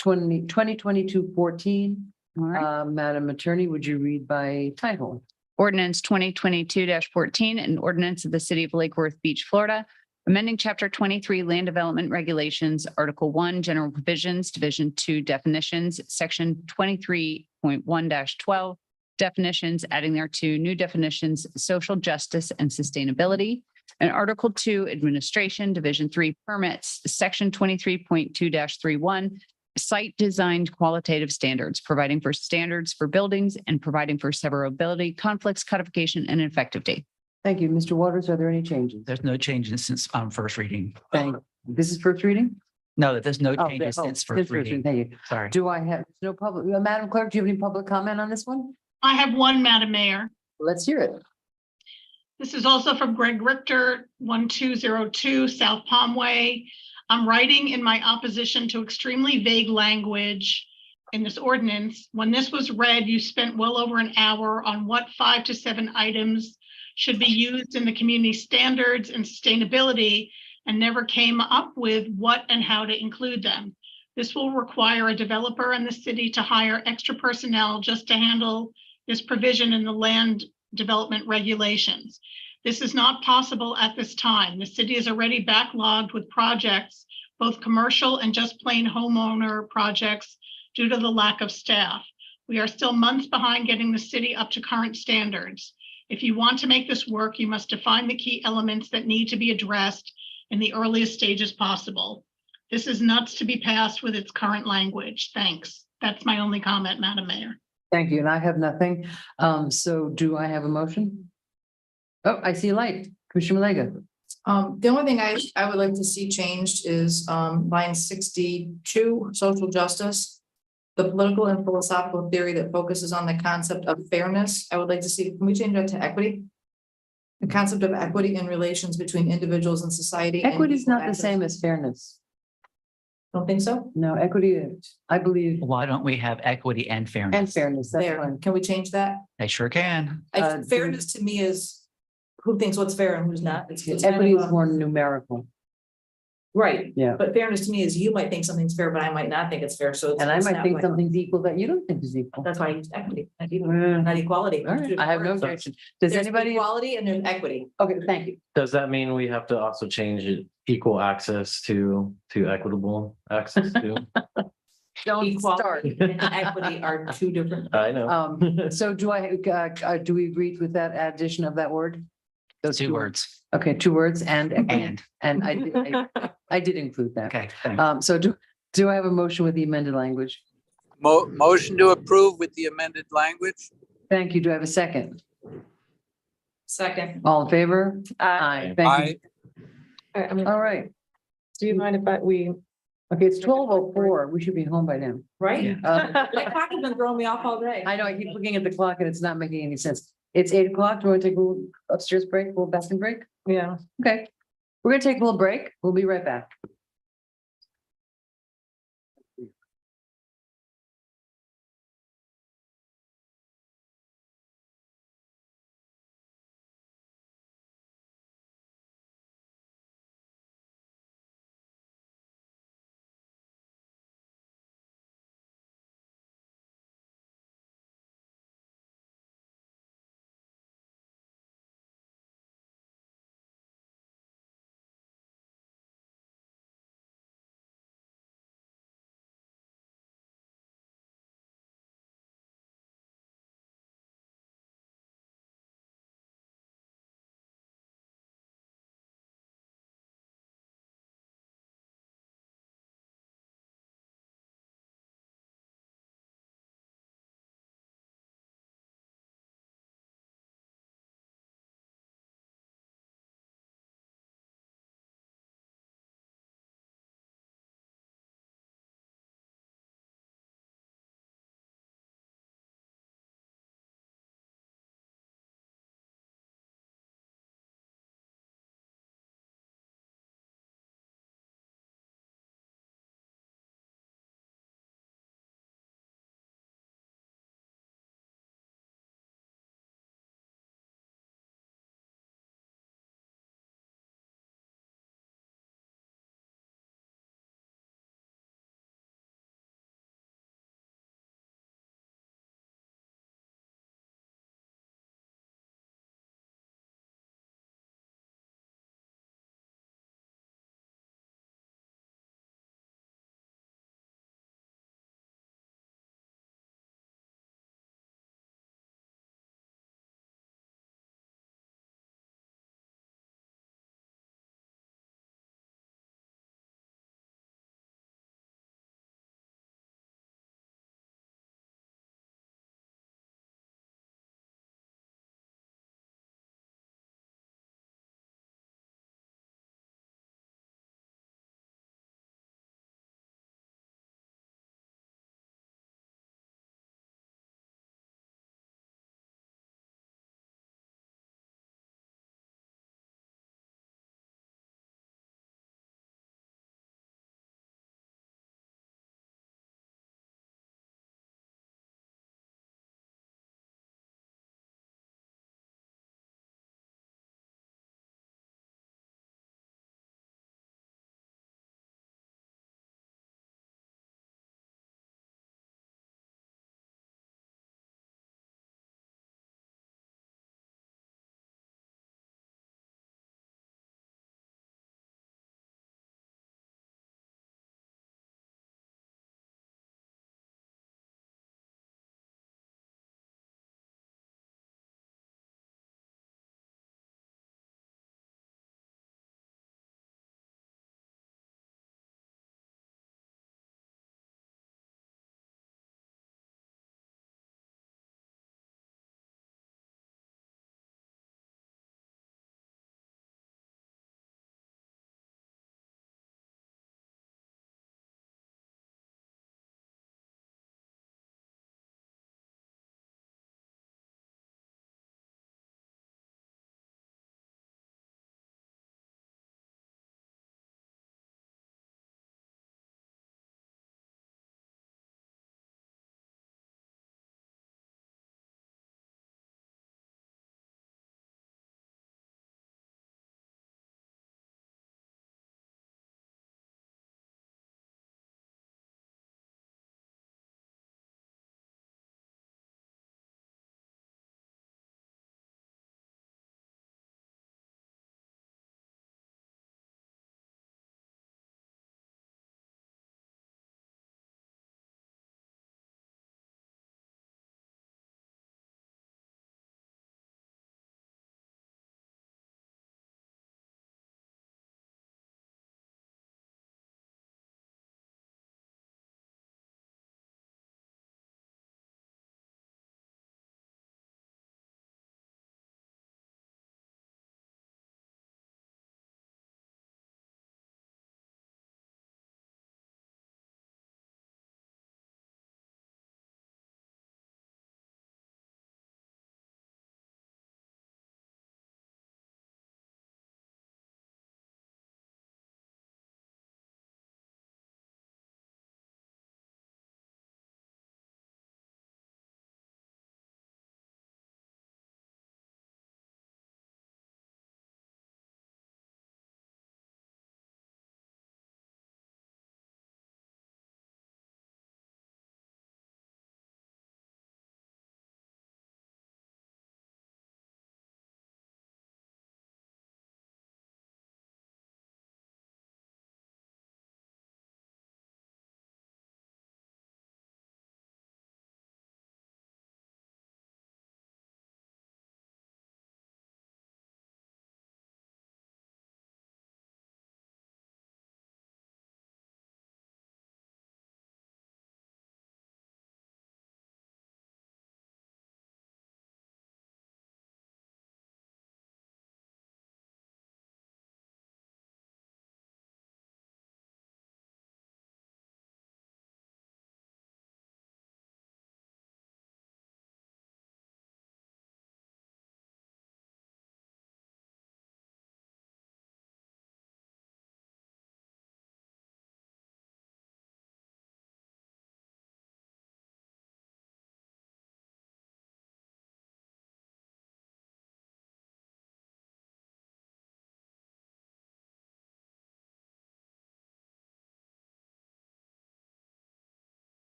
2022-14. All right. Madam Attorney, would you read by title? Ordinance 2022-14, an ordinance of the city of Lake Worth Beach, Florida, amending chapter 23 land development regulations, article 1, general provisions, division 2 definitions, section 23.1-12 definitions, adding thereto new definitions, social justice and sustainability, and article 2 administration, division 3 permits, section 23.2-31 site designed qualitative standards, providing for standards for buildings and providing for severability, conflicts, codification, and effective date. Thank you. Mr. Waters, are there any changes? There's no changes since first reading. This is first reading? No, there's no Oh, changes there- oh, since first reading. Thank you. Sorry. Do I have no public, Madam Clerk, do you have any public comment on this one? I have one, Madam Mayor. Let's hear it. This is also from Greg Richter, 1202 South Palm Way. I'm writing in my opposition to extremely vague language in this ordinance. When this was read, you spent well over an hour on what 5 to 7 items should be used in the community standards and sustainability and never came up with what and how to include them. This will require a developer and the city to hire extra personnel just to handle this provision in the land development regulations. This is not possible at this time. The city is already backlogged with projects, both commercial and just plain homeowner projects, due to the lack of staff. We are still months behind getting the city up to current standards. If you want to make this work, you must define the key elements that need to be addressed in the earliest stages possible. This is nuts to be passed with its current language. Thanks. That's my only comment, Madam Mayor. Thank you. And I have nothing. So do I have a motion? Oh, I see a light. Commissioner Malega. The only thing I would like to see changed is line 62, social justice. The political and philosophical theory that focuses on the concept of fairness. I would like to see, can we change that to equity? The concept of equity in relations between individuals and society. and Equity is equal not the access. same as fairness. Don't think so? No, equity, I believe, Why don't we have equity and fairness? and fairness, that's There, fine. can we change that? They sure can. Fairness to me is who thinks what's fair and who's not. It's kind Equity of is a- more numerical. Right. Yeah. But fairness to me is you might think something's fair, but I might not think it's fair. So. And I it's might not think like- something's equal that you don't think is equal. That's why I use equity, not Mm. equality. All right, I have no objection. Does There's anybody? equality and there's equity. Okay, thank you. Does that mean we have to also change it equal access to equitable access to? Don't start. Equality and equity are two different. I know. So do do we agree with that addition of that word? Those 2 words. Okay, 2 words and. And. And I did include that. Okay. Thanks. So do I have a motion with the amended language? Motion to approve with the amended language? Thank you. Do I have a second? Second. All in favor? Aye. Thank you. All right. Do you mind if we? Okay, it's 12:04. We should be home by now. Right? That clock has been throwing me off all day. I know, I keep looking at the clock and it's not making any sense. It's 8 o'clock. Do you want to take a little upstairs break, a little bathroom break? Yeah. Okay. We're gonna take a little break. We'll be right back.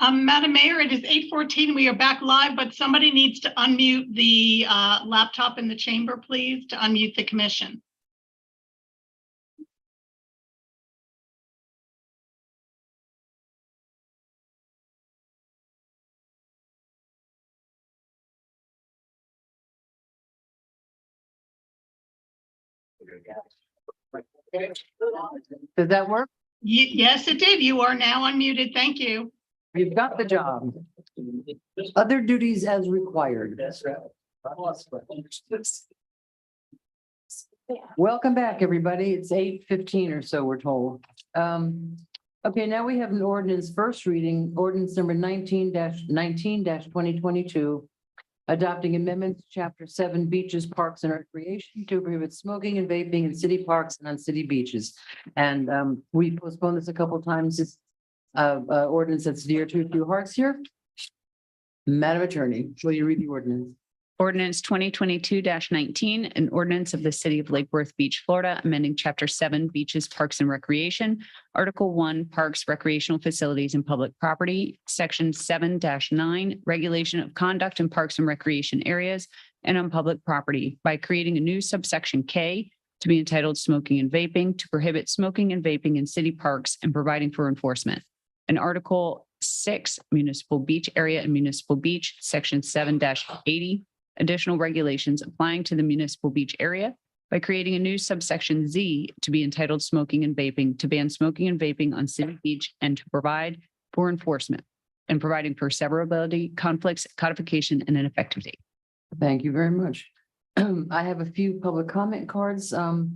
Madam Mayor, it is 8:14. We are back live, but somebody needs to unmute the laptop in the chamber, please, to unmute the commission. Does that work? Yes, it did. You are now unmuted. Thank you. You've got the job. Other duties as required. Welcome back, everybody. It's 8:15 or so, we're told. Okay, now we have an ordinance first reading, ordinance number 19-2022. Adopting amendments to chapter 7 beaches, parks and recreation to prohibit smoking and vaping in city parks and on city beaches. And we postponed this a couple times. It's ordinance that's dear to a few hearts here. Madam Attorney, will you read the ordinance? Ordinance 2022-19, an ordinance of the city of Lake Worth Beach, Florida, amending chapter 7 beaches, parks and recreation, article 1 parks, recreational facilities and public property, section 7-9 regulation of conduct in parks and recreation areas and on public property by creating a new subsection K to be entitled smoking and vaping to prohibit smoking and vaping in city parks and providing for enforcement. And article 6 municipal beach area and municipal beach, section 7-80 additional regulations applying to the municipal beach area by creating a new subsection Z to be entitled smoking and vaping to ban smoking and vaping on city beach and to provide for enforcement and providing for severability, conflicts, codification, and an effective date. Thank you very much. I have a few public comment cards. Do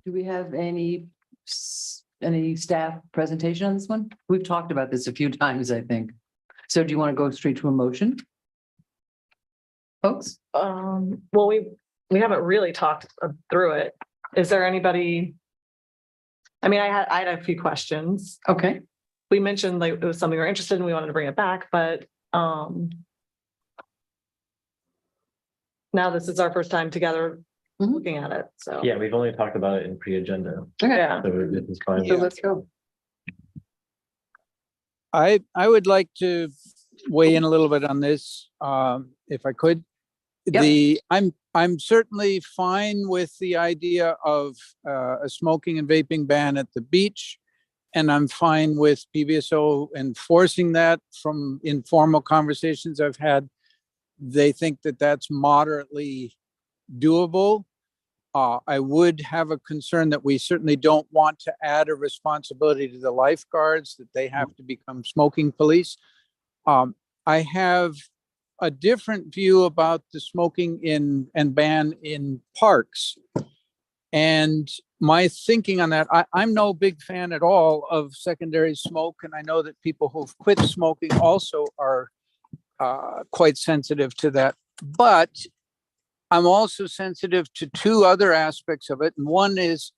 we have any staff presentation on this one? We've talked about this a few times, I think. So do you want to go straight to a motion? Folks? Well, we haven't really talked through it. Is there anybody? I mean, I had a few questions. Okay. We mentioned like it was something we were interested in, we wanted to bring it back, but now this is our first time together looking at it, so. Yeah, we've only talked about it in pre-agenda. Yeah. So it is fine. So let's go. I would like to weigh in a little bit on this, if I could. Yep. I'm certainly fine with the idea of a smoking and vaping ban at the beach. And I'm fine with PBSO enforcing that. From informal conversations I've had, they think that that's moderately doable. I would have a concern that we certainly don't want to add a responsibility to the lifeguards, that they have to become smoking police. I have a different view about the smoking and ban in parks. And my thinking on that, I'm no big fan at all of secondary smoke. And I know that people who've quit smoking also are quite sensitive to that. But I'm also sensitive to two other aspects of it. And one is,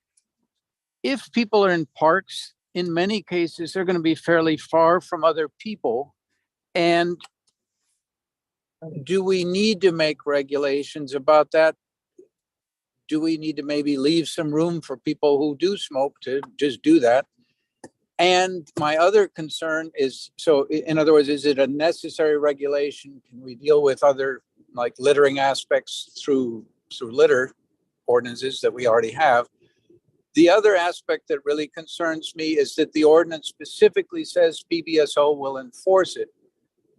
if people are in parks, in many cases, they're going to be fairly far from other people. And do we need to make regulations about that? Do we need to maybe leave some room for people who do smoke to just do that? And my other concern is, so in other words, is it a necessary regulation? Can we deal with other like littering aspects through litter ordinances that we already have? The other aspect that really concerns me is that the ordinance specifically says PBSO will enforce it.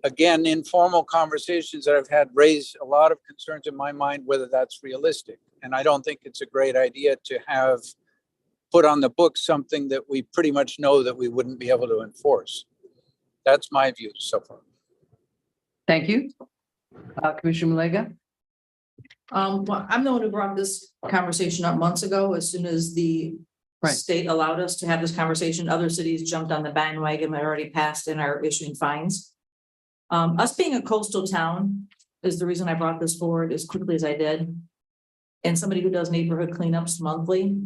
Again, informal conversations that I've had raise a lot of concerns in my mind whether that's realistic. And I don't think it's a great idea to have put on the books something that we pretty much know that we wouldn't be able to enforce. That's my view so far. Thank you. Commissioner Malega? Well, I'm the one who brought this conversation up months ago. As soon as the state allowed us to have this conversation, other cities jumped on the bandwagon that already passed and are issuing fines. Us being a coastal town is the reason I brought this forward as quickly as I did. And somebody who does neighborhood cleanups monthly.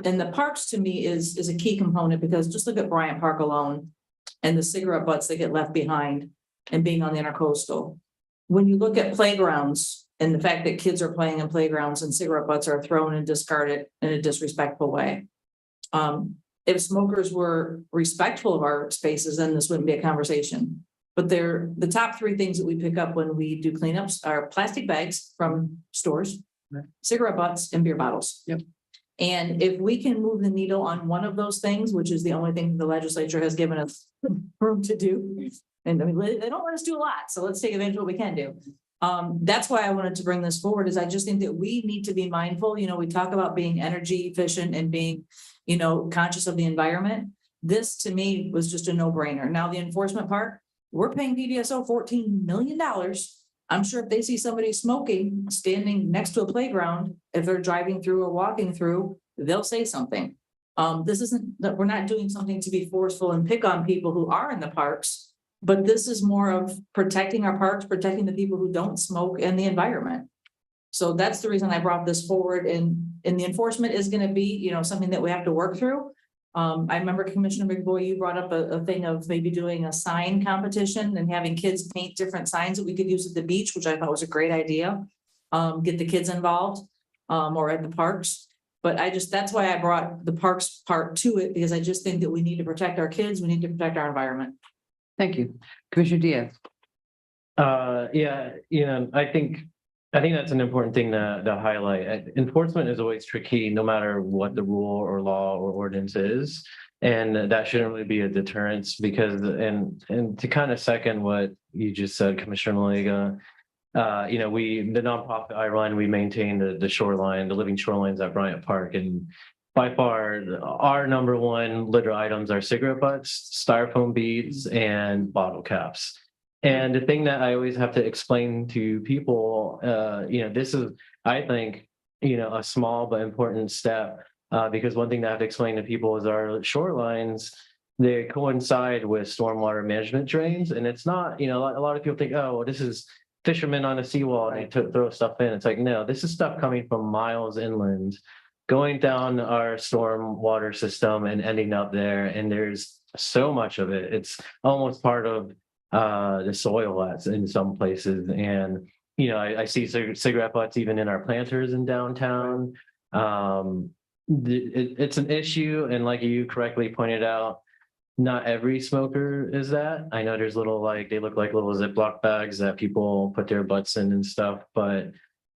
And the parks to me is a key component, because just look at Bryant Park alone and the cigarette butts that get left behind and being on the intercoastal. When you look at playgrounds and the fact that kids are playing in playgrounds and cigarette butts are thrown and discarded in a disrespectful way. if smokers were respectful of our spaces, then this wouldn't be a conversation. But they're, the top three things that we pick up when we do cleanups are plastic bags from stores, cigarette butts, and beer bottles. Yep. And if we can move the needle on one of those things, which is the only thing the legislature has given us room to do. And I mean, they don't let us do a lot, so let's take advantage of what we can do. That's why I wanted to bring this forward, is I just think that we need to be mindful. You know, we talk about being energy efficient and being, you know, conscious of the environment. This to me was just a no-brainer. Now, the enforcement part, we're paying PBSO $14 million. I'm sure if they see somebody smoking, standing next to a playground, if they're driving through or walking through, they'll say something. This isn't that we're not doing something to be forceful and pick on people who are in the parks, but this is more of protecting our parks, protecting the people who don't smoke and the environment. So that's the reason I brought this forward, and the enforcement is going to be, you know, something that we have to work through. I remember Commissioner McBoy, you brought up a thing of maybe doing a sign competition and having kids paint different signs that we could use at the beach, which I thought was a great idea. Get the kids involved, or at the parks. But that's why I brought the parks part to it, because I just think that we need to protect our kids. We need to protect our environment. Thank you. Commissioner Diaz. Yeah, you know, I think that's an important thing to highlight. Enforcement is always tricky, no matter what the rule or law or ordinance is. And that shouldn't really be a deterrence, because, and to kind of second what you just said, Commissioner Malega, you know, the nonprofit Iron, we maintain the shoreline, the living shorelines at Bryant Park. And by far, our number one litter items are cigarette butts, styrofoam beads, and bottle caps. And the thing that I always have to explain to people, you know, this is, I think, you know, a small but important step, because one thing that I have to explain to people is our shorelines, they coincide with stormwater management drains. And it's not, you know, a lot of people think, oh, well, this is fishermen on a seawall and they throw stuff in. It's like, no, this is stuff coming from miles inland, going down our stormwater system and ending up there. And there's so much of it. It's almost part of the soil in some places. And, you know, I see cigarette butts even in our planters in downtown. It's an issue. And like you correctly pointed out, not every smoker is that. I know there's little, like, they look like little Ziploc bags that people put their butts in and stuff, but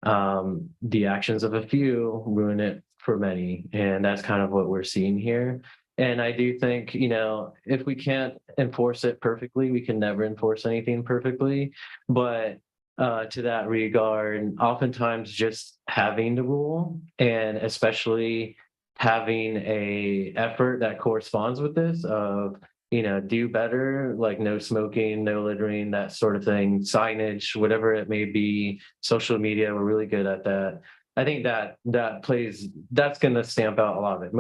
the actions of a few ruin it for many. And that's kind of what we're seeing here. And I do think, you know, if we can't enforce it perfectly, we can never enforce anything perfectly. But to that regard, oftentimes just having the rule, and especially having a effort that corresponds with this of, you know, do better, like no smoking, no littering, that sort of thing, signage, whatever it may be, social media, we're really good at that. I think that's going to stamp out a lot of it.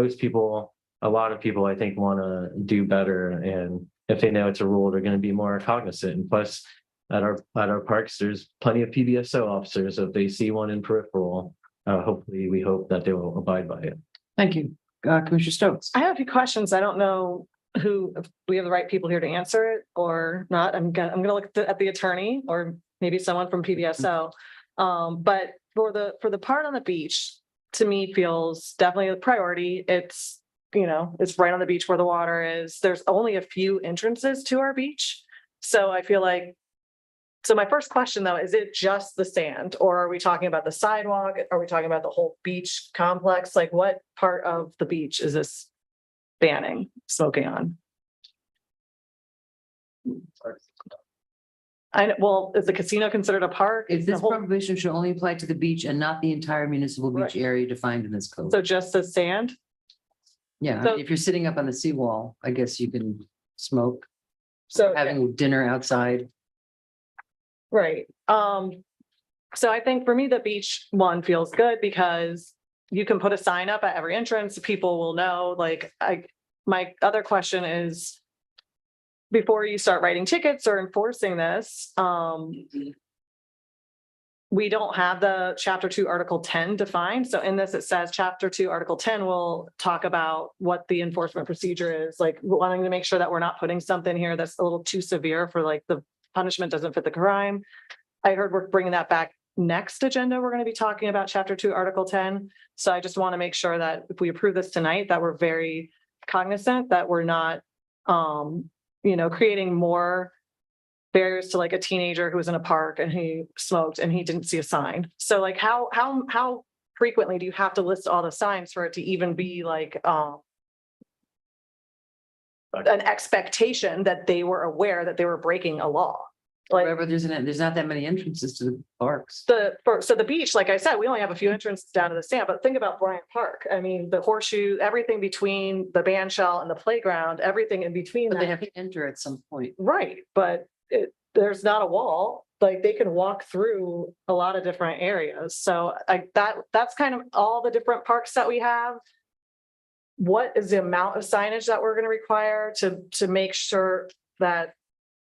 A lot of people, I think, want to do better. And if they know it's a rule, they're going to be more cognizant. And plus, at our parks, there's plenty of PBSO officers. So if they see one in peripheral, hopefully we hope that they will abide by it. Thank you. Commissioner Stokes. I have a few questions. I don't know if we have the right people here to answer it or not. I'm gonna look at the attorney or maybe someone from PBSO. But for the part on the beach, to me feels definitely a priority. It's, you know, it's right on the beach where the water is. There's only a few entrances to our beach. So I feel like, so my first question though, is it just the sand, or are we talking about the sidewalk? Are we talking about the whole beach complex? Like, what part of the beach is this banning smoking on? Well, is the casino considered a park? This prohibition should only apply to the beach and not the entire municipal beach area defined in this code. So just the sand? Yeah, So- if you're sitting up on the seawall, I guess you can smoke. So having dinner outside. Right. So I think for me, the beach one feels good because you can put a sign up at every entrance. People will know. Like, my other question is, before you start writing tickets or enforcing this, we don't have the Chapter 2, Article 10 defined. So in this, it says Chapter 2, Article 10 will talk about what the enforcement procedure is, like wanting to make sure that we're not putting something here that's a little too severe for, like, the punishment doesn't fit the crime. I heard we're bringing that back next agenda. We're going to be talking about Chapter 2, Article 10. So I just want to make sure that if we approve this tonight, that we're very cognizant that we're not, creating more barriers to like a teenager who was in a park and he smoked and he didn't see a sign. So like how frequently do you have to list all the signs for it to even be like an expectation that they were aware that they were breaking a law? Like Wherever there's not that many entrances to the parks. so the beach, like I said, we only have a few entrances down to the sand, but think about Bryant Park. I mean, the horseshoe, everything between the band shell and the playground, everything in between. But they that. have to enter at some point. Right, but there's not a wall, like they can walk through a lot of different areas. So that's kind of all the different parks that we have. What is the amount of signage that we're gonna require to make sure that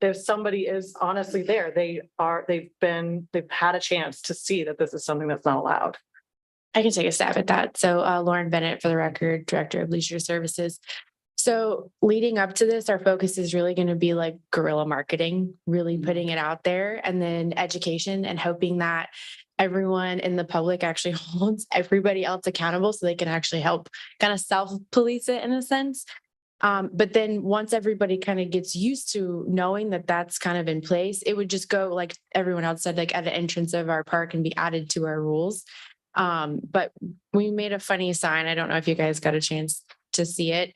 if somebody is honestly there, they've had a chance to see that this is something that's not allowed? I can take a stab at that. So Lauren Bennett, for the record, Director of Leisure Services. So leading up to this, our focus is really going to be like guerrilla marketing, really putting it out there, and then education and hoping that everyone in the public actually holds everybody else accountable so they can actually help kind of self-police it in a sense. But then once everybody kind of gets used to knowing that that's kind of in place, it would just go like everyone else said, like at the entrance of our park and be added to our rules. But we made a funny sign. I don't know if you guys got a chance to see it.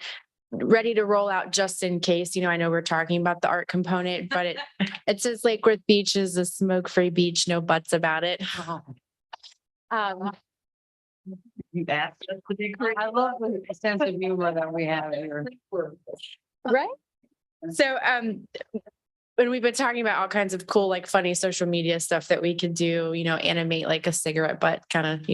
Ready to roll out just in case. I know we're talking about the art component, but it says Lake Worth Beach is a smoke-free beach, no buts about it. You asked us to be great. I love the sense of humor that we have here. Right? So when we've been talking about all kinds of cool, like funny social media stuff that we could do, animate like a cigarette butt kind of,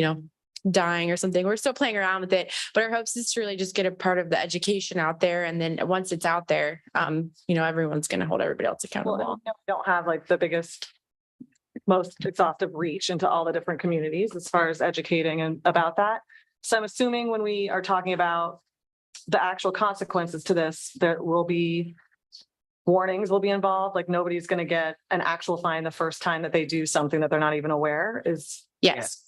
dying or something. We're still playing around with it, but our hopes is to really just get a part of the education out there. And then once it's out there, everyone's going to hold everybody else accountable. Well, we don't have like the biggest, most exhaustive reach into all the different communities as far as educating and about that. So I'm assuming when we are talking about the actual consequences to this, there will be warnings will be involved. Like nobody's going to get an actual fine the first time that they do something that they're not even aware is. Yes.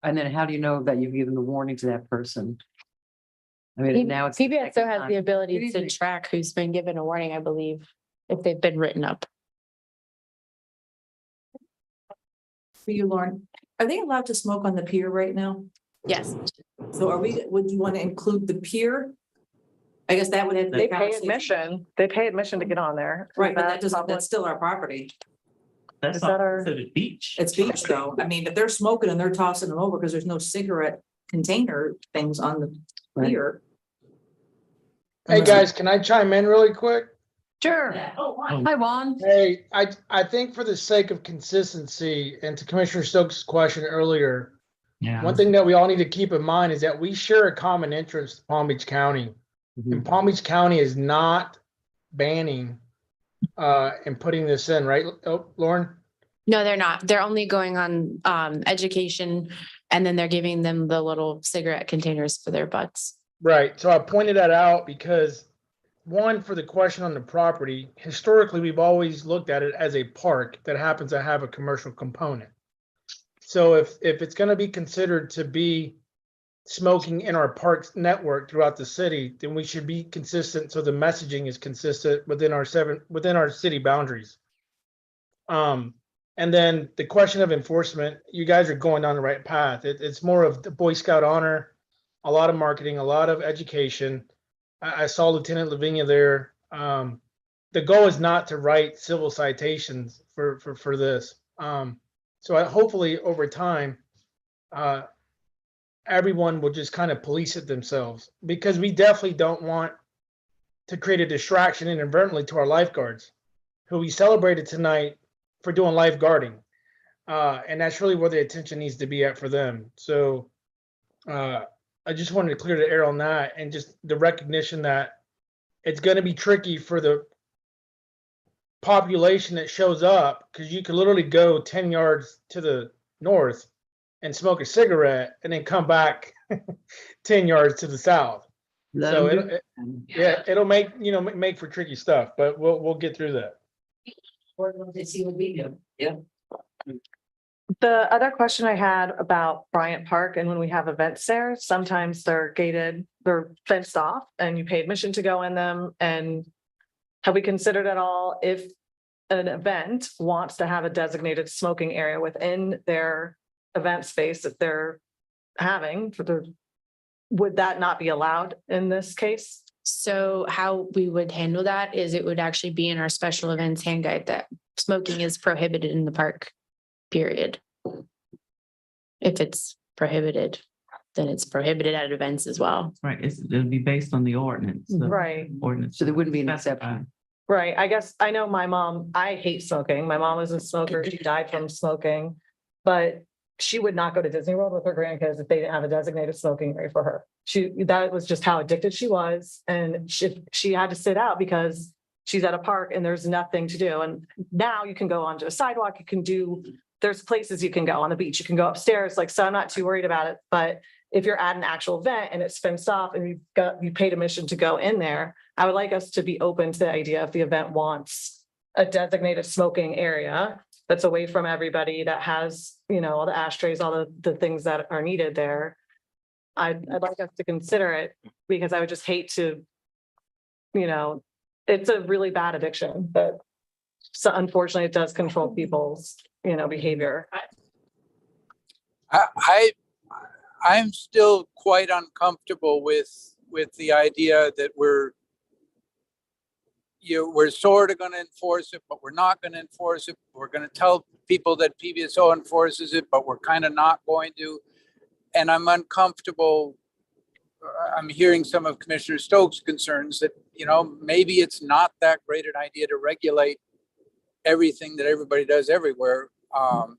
And then how do you know that you've given the warning to that person? I mean, now it's. PBSO has the ability to track who's been given a warning, I believe, if they've been written up. For you, Lauren, are they allowed to smoke on the pier right now? Yes. So would you want to include the pier? I guess that would have. They pay admission. They pay admission to get on there. Right, but that's still our property. That's Is that our- considered beach. It's beach though. I mean, if they're smoking and they're tossing them over because there's no cigarette container things on the pier. Hey, guys, can I chime in really quick? Sure. Hi, Juan. Hey, I think for the sake of consistency and to Commissioner Stokes' question earlier, one thing that we all need to keep in mind is that we share a common interest with Palm Beach County. And Palm Beach County is not banning and putting this in, right, Lauren? No, they're not. They're only going on education, and then they're giving them the little cigarette containers for their butts. Right. So I pointed that out because one, for the question on the property, historically, we've always looked at it as a park that happens to have a commercial component. So if it's going to be considered to be smoking in our parks network throughout the city, then we should be consistent. So the messaging is consistent within our city boundaries. And then the question of enforcement, you guys are going down the right path. It's more of the Boy Scout honor, a lot of marketing, a lot of education. I saw Lieutenant Lavinia there. The goal is not to write civil citations for this. So hopefully over time, everyone will just kind of police it themselves, because we definitely don't want to create a distraction inadvertently to our lifeguards who we celebrated tonight for doing lifeguarding. And that's really where the attention needs to be at for them. So I just wanted to clear the air on that, and just the recognition that it's going to be tricky for the population that shows up, because you could literally go 10 yards to the north and smoke a cigarette and then come back 10 yards to the south. So it'll make for tricky stuff, but we'll get through that. See what we do. Yeah. The other question I had about Bryant Park and when we have events there, sometimes they're gated, they're fenced off and you pay admission to go in them. And have we considered at all if an event wants to have a designated smoking area within their event space that they're having for the, would that not be allowed in this case? So how we would handle that is it would actually be in our special events hand guide that smoking is prohibited in the park, period. If it's prohibited, then it's prohibited at events as well. Right, it'll be based on the ordinance. the Right. Ordinance. So there wouldn't be an exception. Right. I guess I know my mom, I hate smoking. My mom was a smoker. She died from smoking. But she would not go to Disney World with her grandkids if they didn't have a designated smoking area for her. That was just how addicted she was. And she had to sit out because she's at a park and there's nothing to do. And now you can go onto a sidewalk, there's places you can go on the beach, you can go upstairs. Like, so I'm not too worried about it. But if you're at an actual event and it's fenced off and you paid admission to go in there, I would like us to be open to the idea if the event wants a designated smoking area that's away from everybody, that has, all the ashtrays, all the things that are needed there. I'd like us to consider it because I would just hate to, it's a really bad addiction, but so unfortunately it does control people's, behavior. I'm still quite uncomfortable with the idea that we're sort of going to enforce it, but we're not going to enforce it. We're going to tell people that PBSO enforces it, but we're kind of not going to. And I'm uncomfortable. I'm hearing some of Commissioner Stokes' concerns that, maybe it's not that great an idea to regulate everything that everybody does everywhere. I'm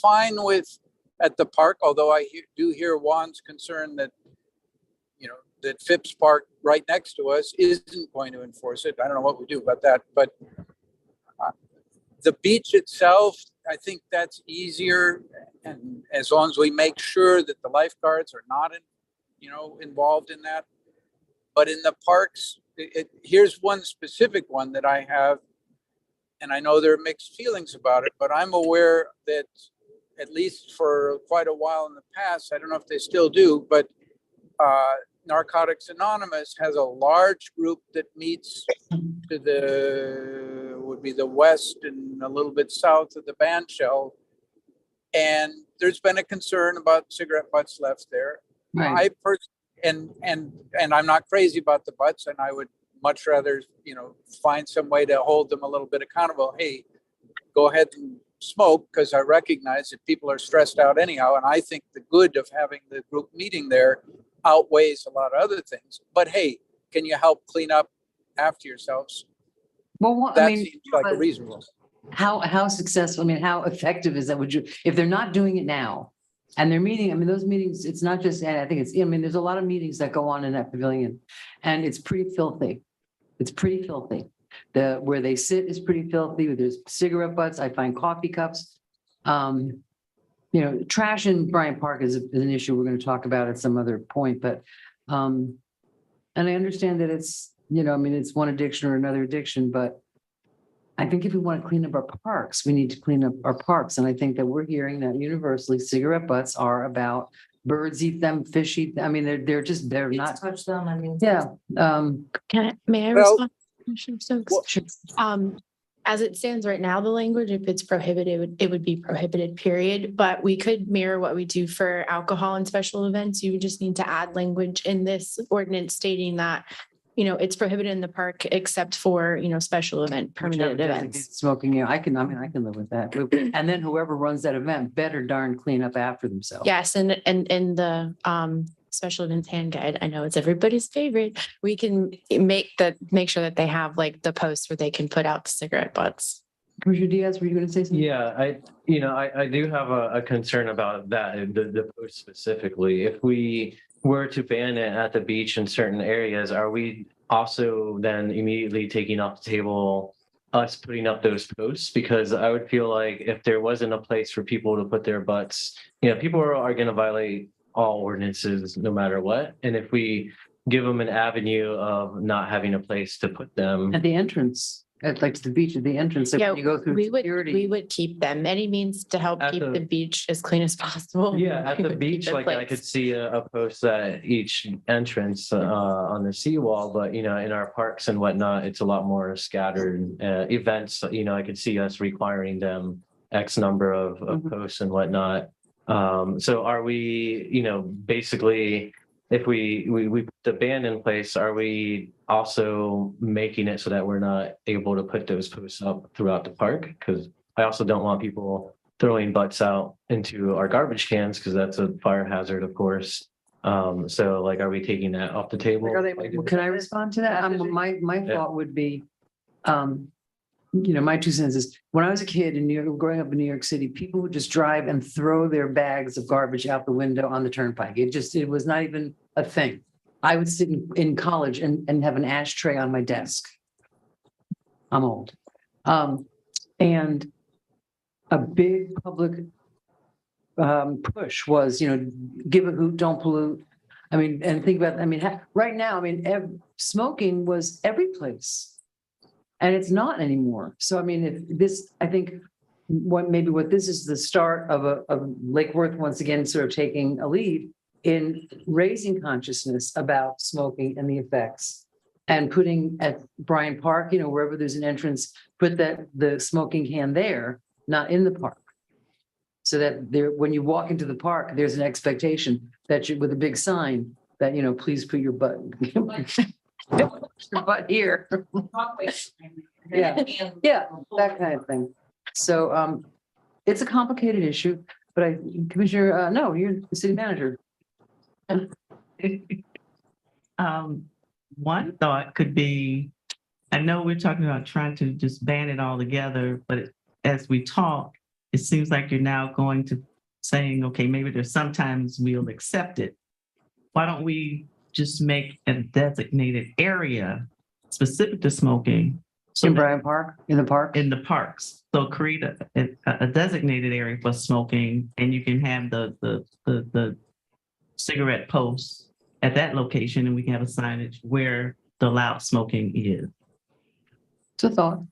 fine with at the park, although I do hear Juan's concern that, that Phipps Park right next to us isn't going to enforce it. I don't know what we do about that, but the beach itself, I think that's easier. And as long as we make sure that the lifeguards are not, involved in that. But in the parks, here's one specific one that I have, and I know there are mixed feelings about it, but I'm aware that at least for quite a while in the past, I don't know if they still do, but Narcotics Anonymous has a large group that meets to would be the west and a little bit south of the band shell. And there's been a concern about cigarette butts left there. Right. And I'm not crazy about the butts, and I would much rather, find some way to hold them a little bit accountable. Hey, go ahead and smoke, because I recognize that people are stressed out anyhow. And I think the good of having the group meeting there outweighs a lot of other things. But hey, can you help clean up after yourselves? Well, That seems like a reasonable. How successful, how effective is that? If they're not doing it now and they're meeting, those meetings, it's not just, and I think there's a lot of meetings that go on in that pavilion and it's pretty filthy. It's pretty filthy. Where they sit is pretty filthy. There's cigarette butts. I find coffee cups. Trash in Bryant Park is an issue we're going to talk about at some other point, but, and I understand that it's, it's one addiction or another addiction, but I think if we want to clean up our parks, we need to clean up our parks. And I think that we're hearing that universally cigarette butts are about birds eat them, fish eat them. They're not. Touch them, Yeah. May I Well- respond? Commissioner Stokes? As it stands right now, the language, if it's prohibited, it would be prohibited, period. But we could mirror what we do for alcohol and special events. You would just need to add language in this ordinance stating that, it's prohibited in the park except for, special event permitted events. Smoking, I can live with that. And then whoever runs that event better darn clean up after themselves. Yes, and in the special events hand guide, I know it's everybody's favorite. We can make sure that they have like the posts where they can put out the cigarette butts. Commissioner Diaz, were you going to say something? Yeah, I do have a concern about that, the post specifically. If we were to ban it at the beach in certain areas, are we also then immediately taking off the table us putting up those posts? Because I would feel like if there wasn't a place for people to put their butts, people are going to violate all ordinances no matter what. And if we give them an avenue of not having a place to put them At the entrance. at like to the beach at the entrance. So Yeah, when you go through we security. would keep them. Any means to help At keep the- the beach as clean as possible. Yeah, at we the would keep beach, in like I place. could see a post at each entrance on the seawall, but you know, in our parks and whatnot, it's a lot more scattered events. You know, I could see us requiring them X number of posts and whatnot. So are we, you know, basically, if we put the ban in place, are we also making it so that we're not able to put those posts up throughout the park? Because I also don't want people throwing butts out into our garbage cans because that's a fire hazard, of course. So like, are we taking that off the table? Well, can I respond to that? My thought would be, you know, my 2 cents is when I was a kid in New York, growing up in New York City, people would just drive and throw their bags of garbage out the window on the turnpike. It was not even a thing. I would sit in college and have an ashtray on my desk. I'm old. And a big public push was, you know, give a hoot, don't pollute. I mean, and think about, I mean, right now, I mean, smoking was every place. And it's not anymore. So, I mean, if this, I think what this is the start of Lake Worth once again, sort of taking a lead in raising consciousness about smoking and the effects and putting at Bryant Park, you know, wherever there's an entrance, put the smoking can there, not in the park. So that there, when you walk into the park, there's an expectation that with a big sign that, you know, please put your butt here. Yeah, yeah, that kind of thing. So it's a complicated issue, but Commissioner, no, you're the city manager. One thought could be, I know we're talking about trying to just ban it all together, but as we talk, it seems like you're now going to saying, okay, maybe there's sometimes we'll accept it. Why don't we just make a designated area specific to smoking? So in Bryant Park, in the park? In the parks. So create a designated area for smoking, and you can have the cigarette posts at that location, and we can have a signage where the allowed smoking is. It's a thought.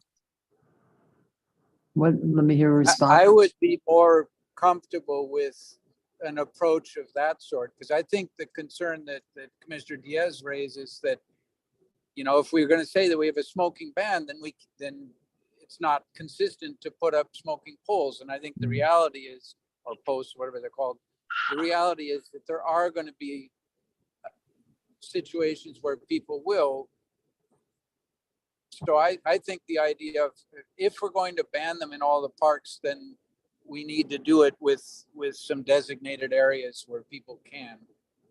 Let me hear a response. I would be more comfortable with an approach of that sort, because I think the concern that Commissioner Diaz raises that, you know, if we're going to say that we have a smoking ban, then it's not consistent to put up smoking poles. And I think the reality is, or posts, whatever they're called, the reality is that there are going to be situations where people will. So I think the idea of, if we're going to ban them in all the parks, then we need to do it with some designated areas where people can, and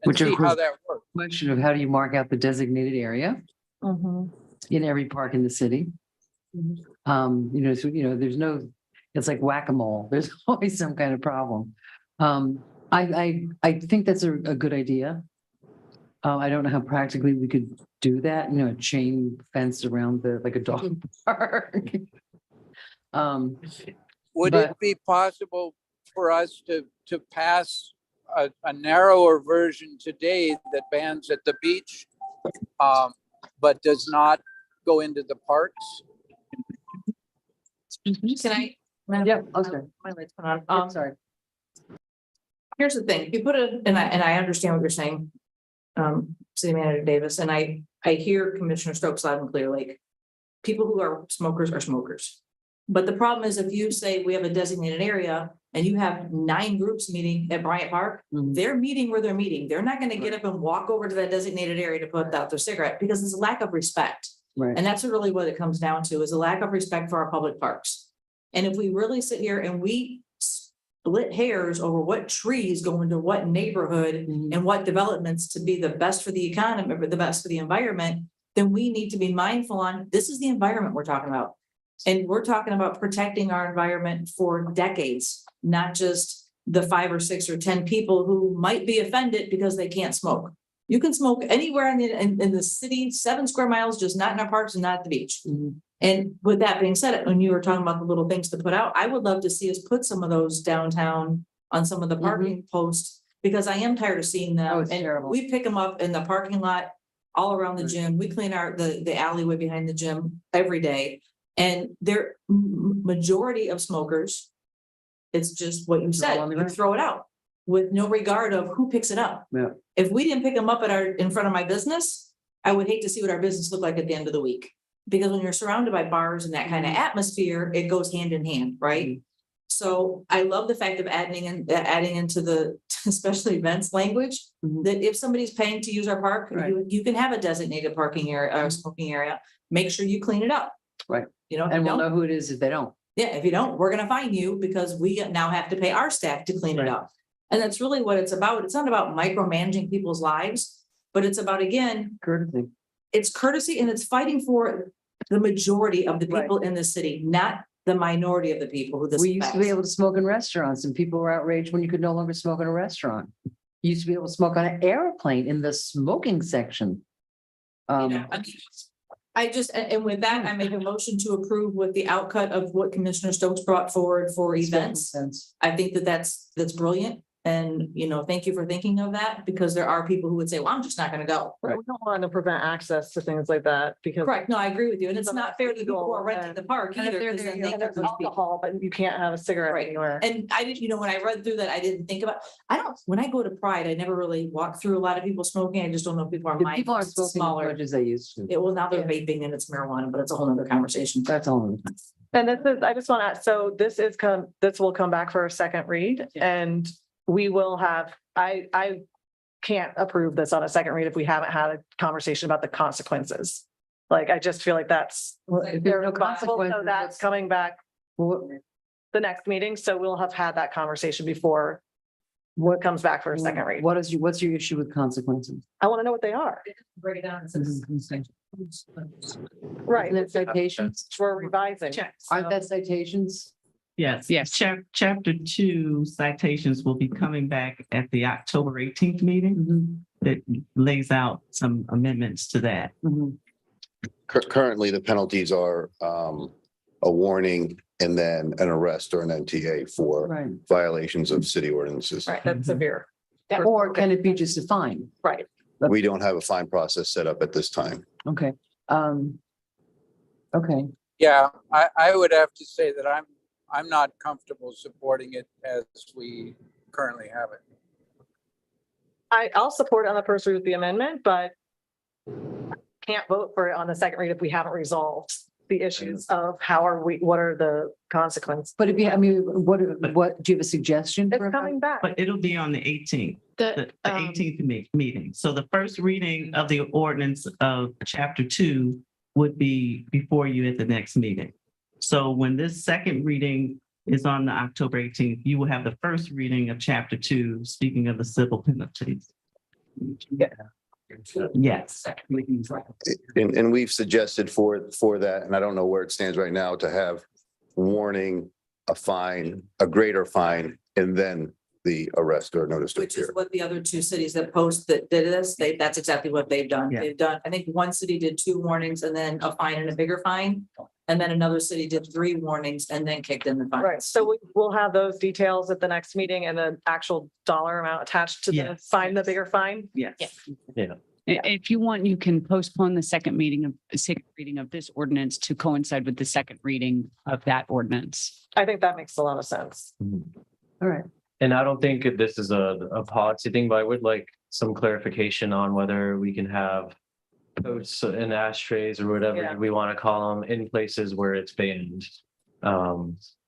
Which of see how course- that works. Question of how do you mark out the designated area in every park in the city? You know, so, you know, it's like whack-a-mole. There's always some kind of problem. I think that's a good idea. I don't know how practically we could do that, you know, a chain fence around like a dog park. Would but- it be possible for us to pass a narrower version today that bans at the beach, but does not go into the parks? Can I? Yeah, I'm sorry. My light's on. I'm sorry. Here's the thing, if you put it, and I understand what you're saying, City Manager Davis, and I hear Commissioner Stokes loud and clear, like, people who are smokers are smokers. But the problem is if you say we have a designated area and you have 9 groups meeting at Bryant Park, they're meeting where they're meeting. They're not gonna get up and walk over to that designated area to put out their cigarette because it's a lack of respect. Right. And that's really what it comes down to, is a lack of respect for our public parks. And if we really sit here and we split hairs over what trees go into what neighborhood and what developments to be the best for the economy, or the best for the environment, then we need to be mindful on, this is the environment we're talking about. And we're talking about protecting our environment for decades, not just the 5 or 6 or 10 people who might be offended because they can't smoke. You can smoke anywhere in the city, 7 square miles, just not in our parks and not at the beach. And with that being said, when you were talking about the little things to put out, I would love to see us put some of those downtown on some of the parking posts, because I am tired of seeing them. it's And terrible. we pick them up in the parking lot all around the gym. We clean the alleyway behind the gym every day. And majority of smokers, it's just what you said, on the you ground. throw it out with no regard of who picks it up. Yeah. If we didn't pick them up in front of my business, I would hate to see what our business looked like at the end of the week. Because when you're surrounded by bars and that kind of atmosphere, it goes hand in hand, right? So I love the fact of adding into the special events language, that if somebody's paying to use our park, you can have a designated parking area or smoking area. Make sure you clean it up. Right. You know, if And you we'll don't- know who it is if they don't. yeah, if you don't, we're gonna fine you because we now have to pay our staff to clean it up. And that's really what it's about. It's not about micromanaging people's lives, but it's about, again, Courtesy. it's courtesy and it's fighting for the majority of the people in the city, not the minority of the people who this We used to be affects. able to smoke in restaurants and people were outraged when you could no longer smoke in a restaurant. You used to be able to smoke on an airplane in the smoking section. I just, and with that, I make a motion to approve with the outcut of what Commissioner Stokes brought forward for events. I think that's brilliant. And, you know, thank you for thinking of that, because there are people who would say, well, I'm just not gonna go. We don't want to prevent access to things like that because. Correct. No, I agree with you. And it's not fair to the people who are renting the park And if either. they're 'Cause then there, they there's could be- alcohol, but you can't have a cigarette Right. anywhere. And I didn't, you know, when I read through that, I didn't think about, when I go to Pride, I never really walk through a lot of people smoking. I just don't know if people are The mindful. people aren't It's smoking as smaller. much as they used to. Yeah, well, now they're vaping and it's marijuana, but it's a whole nother conversation. That's all. And this is, I just want to, so this will come back for a second read and we will have, I can't approve this on a second read if we haven't had a conversation about the consequences. Like, I just feel like that's. Well, if there's no irresponsible, so consequences, that's coming back the next meeting, so we'll have had that conversation before what comes back for a second read. What's your issue with consequences? I want to know what they are. Break it down. Right. Isn't it citations? We're revising. Aren't that citations? Yes. Yes. Chapter 2 citations will be coming back at the October 18th meeting that lays out some amendments to that. Currently, the penalties are a warning and then an arrest or an NTA for Right. violations of city ordinances. Right, that's severe. Or can it be just a fine? Right. We don't have a fine process set up at this time. Okay. Okay. Yeah, I would have to say that I'm not comfortable supporting it as we currently have it. I'll support it on the first read with the amendment, but can't vote for it on the second read if we haven't resolved the issues of what are the consequences? But if you, I mean, what do you have a suggestion? It's coming back. But it'll be on the 18th. The The, 18th meeting. So the first reading of the ordinance of chapter 2 would be before you at the next meeting. So when this second reading is on the October 18th, you will have the first reading of chapter 2, speaking of the civil penalties. Yes. And we've suggested for that, and I don't know where it stands right now, to have warning, a fine, a greater fine, and then the arrest or notice to Which is appear. what the other two cities that did this, that's exactly what they've done. Yeah. They've done, I think one city did 2 warnings and then a fine and a bigger fine. And then another city did 3 warnings and then kicked in the fine. Right, so we'll have those details at the next meeting and the actual dollar amount attached to the Yes. fine, the bigger fine. Yes. Yeah. If you want, you can postpone the second reading of this ordinance to coincide with the second reading of that ordinance. I think that makes a lot of sense. All right. And I don't think this is a policy thing, but I would like some clarification on whether we can have posts and ashtrays or whatever Yeah. we want to call them in places where it's banned.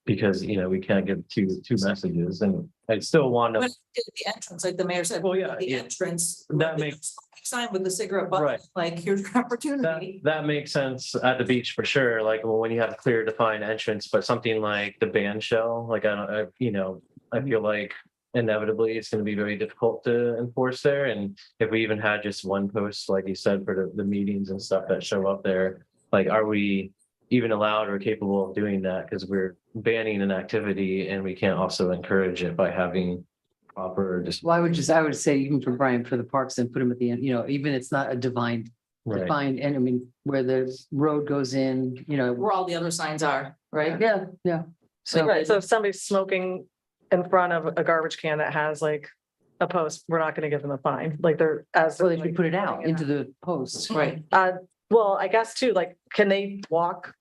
Because, we can't give two messages, and I still want But to. at the entrance, like the mayor said, Well, yeah, the yeah. entrance. That makes- Sign with the cigarette butt, Right. like here's your opportunity. That makes sense at the beach for sure, like when you have clear defined entrance, but something like the band shell, like I feel like inevitably it's gonna be very difficult to enforce there, and if we even had just one post, like you said, for the meetings and stuff that show up there, like are we even allowed or capable of doing that? Because we're banning an activity and we can't also encourage it by having proper just. Well, I would say even for Brian, for the parks, and put them at the end, even it's not a defined, Right. and I mean, where the road goes in, Where all the other signs are, right? yeah. So, Right, so if somebody's smoking in front of a garbage can that has like a post, we're not gonna give them a fine, like they're as. so they should put it out into the posts. Right. Well, I guess too, like, can they walk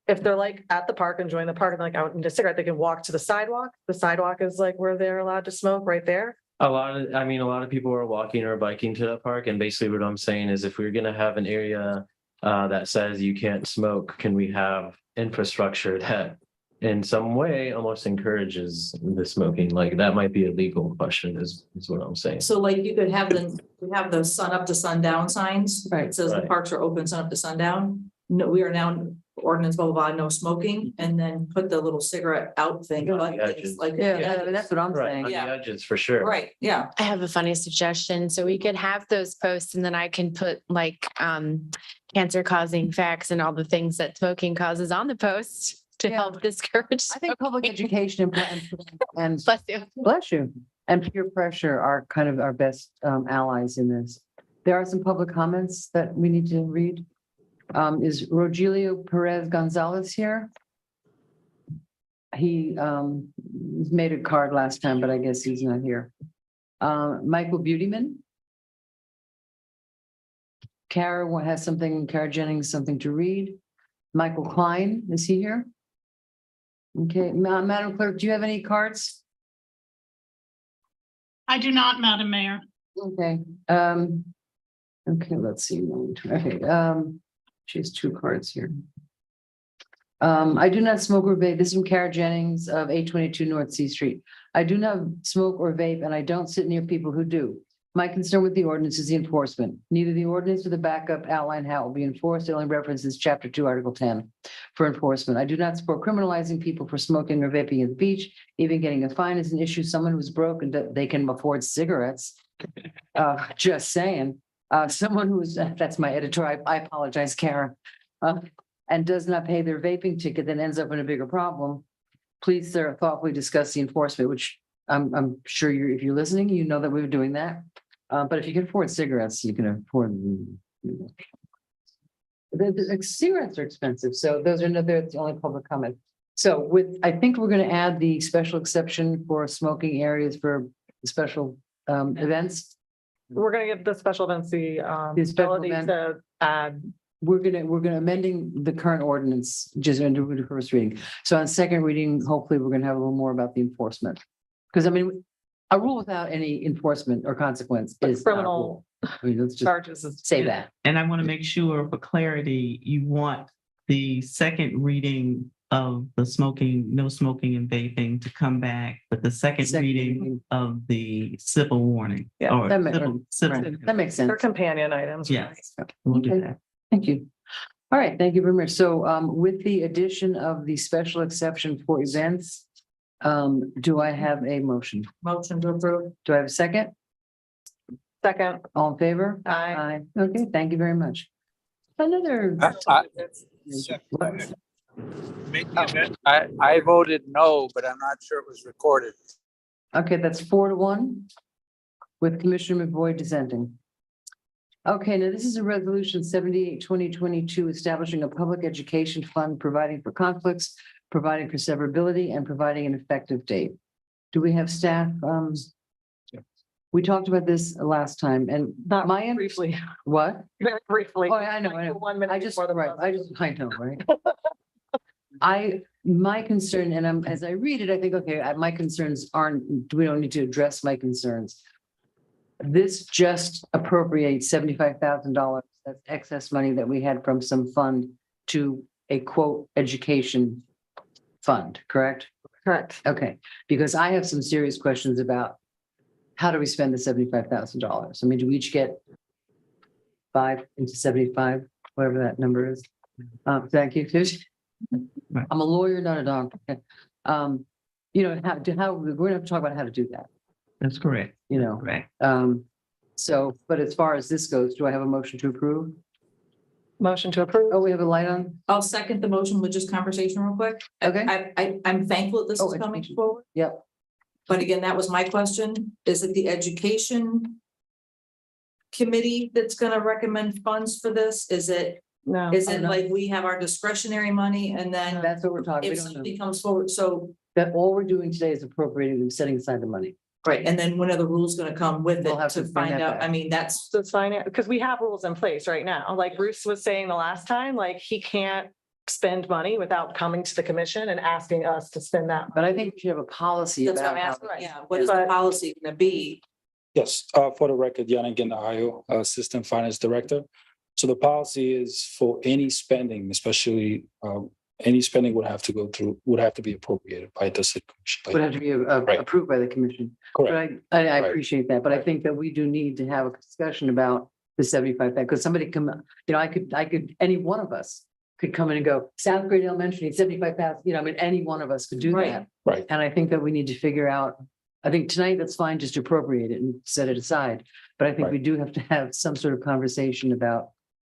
if they're like at the park, enjoying the park and like out in a cigarette, they can walk to the sidewalk. The sidewalk is like where they're allowed to smoke right there. A lot of people are walking or biking to that park, and basically what I'm saying is if we're gonna have an area that says you can't smoke, can we have infrastructure that in some way almost encourages the smoking? Like that might be a legal question is what I'm saying. So like you could have the sun up to sundown signs. Right. It says the Right. parks are open sun up to sundown. No, we are now ordinance, blah, blah, blah, no smoking, and then put the little cigarette out thing. Yeah, Like, the it's edges. like. Yeah, that's what I'm Right, saying. on the Yeah. edges for sure. Right, yeah. I have a funny suggestion. So we could have those posts and then I can put like cancer causing facts and all the things that smoking causes on the post to Yeah. help discourage. I think public education and Bless you. bless you, and peer pressure are kind of our best allies in this. There are some public comments that we need to read. Is Rogelio Perez Gonzalez here? He made a card last time, but I guess he's not here. Michael Beautyman. Kara Jennings, something to read. Michael Klein, is he here? Okay, Madam Clerk, do you have any cards? I do not, Madam Mayor. Okay, okay, let's see. Okay, she has two cards here. I do not smoke or vape. This is from Kara Jennings of 822 North C Street. I do not smoke or vape, and I don't sit near people who do. My concern with the ordinance is the enforcement. Neither the ordinance or the backup outline how it will be enforced. It only references Chapter 2, Article 10 for enforcement. I do not support criminalizing people for smoking or vaping at the beach. Even getting a fine is an issue. Someone who's broke and they can afford cigarettes. Just saying. Someone who's, that's my editor. I apologize, Kara. And does not pay their vaping ticket, then ends up in a bigger problem. Please, sir, thoughtfully discuss the enforcement, which I'm sure if you're listening, you know that we were doing that. But if you can afford cigarettes, you can afford. Cigarettes are expensive, so those are the only public comment. So I think we're going to add the special exception for smoking areas for special events. We're gonna give the special events the special ability event. to add. We're gonna amending the current ordinance, just under the first reading. So on second reading, hopefully, we're gonna have a little more about the enforcement. Because I mean, a rule without any enforcement or consequence is not a rule. I mean, let's just Charges. say that. And I want to make sure for clarity, you want the second reading of the smoking, no smoking and vaping to come back, but the second reading of the civil warning. Yeah, or that makes- civil- right, that makes sense. They're companion items. Yes, we'll do Okay. that. Thank you. All right, thank you very much. So with the addition of the special exception for events, do I have a motion? Motion to approve. Do I have a second? Second. All in favor? Aye. Okay, thank you very much. Another. Make the event. I voted no, but I'm not sure it was recorded. Okay, that's 4-1 with Commissioner McVoy dissenting. Okay, now this is a resolution 78, 2022, establishing a public education fund, providing for conflicts, providing for severability, and providing an effective date. Do we have staff? We talked about this last time and Not my briefly, what? very briefly. Oh, I know, I know. 1 minute I just, before the right, buzzer. I know, right? My concern, and as I read it, I think, okay, my concerns we don't need to address my concerns. This just appropriates $75,000. That's excess money that we had from some fund to a quote, education fund, correct? Correct. Okay, because I have some serious questions about how do we spend the $75,000? I mean, do we each get 5 into 75, whatever that number is? Thank you. I'm a lawyer, not a doctor. You know, how we're going to have to talk about how to do that, That's correct. you know? Correct. So, but as far as this goes, do I have a motion to approve? Motion to approve. Oh, we have a light on? I'll second the motion with just conversation real quick. Okay. I'm thankful that this Oh, is coming education. forward. Yep. But again, that was my question. Is it the education committee that's gonna recommend funds for this? Is it No. like we have our discretionary money and then That's what we're talking. We if don't know. something comes forward, so, That all we're doing today is appropriating and setting aside the money. right, and then when are the rules gonna come with We'll it have to to bring find that out? back. I mean, that's, That's fine, because we have rules in place right now. Like Bruce was saying the last time, like he can't spend money without coming to the commission and asking us to spend that. But I think we should have a policy That's what about I'm how. asking. Yeah, what is the policy gonna be? Yes, for the record, Yalon Ohio, Assistant Finance Director. So the policy is for any spending, especially any spending would have to be appropriated by the city commission. Would have to be approved by the commission. Correct. But I appreciate that, but I think that we do need to have a discussion about the 75, because somebody I could, any one of us could come in and go, South Grade Elementary needs 75,000, I mean, any one of us could do that. Right. And I think that we need to figure out, I think tonight that's fine, just appropriate it and set it aside. But I think Right. we do have to have some sort of conversation about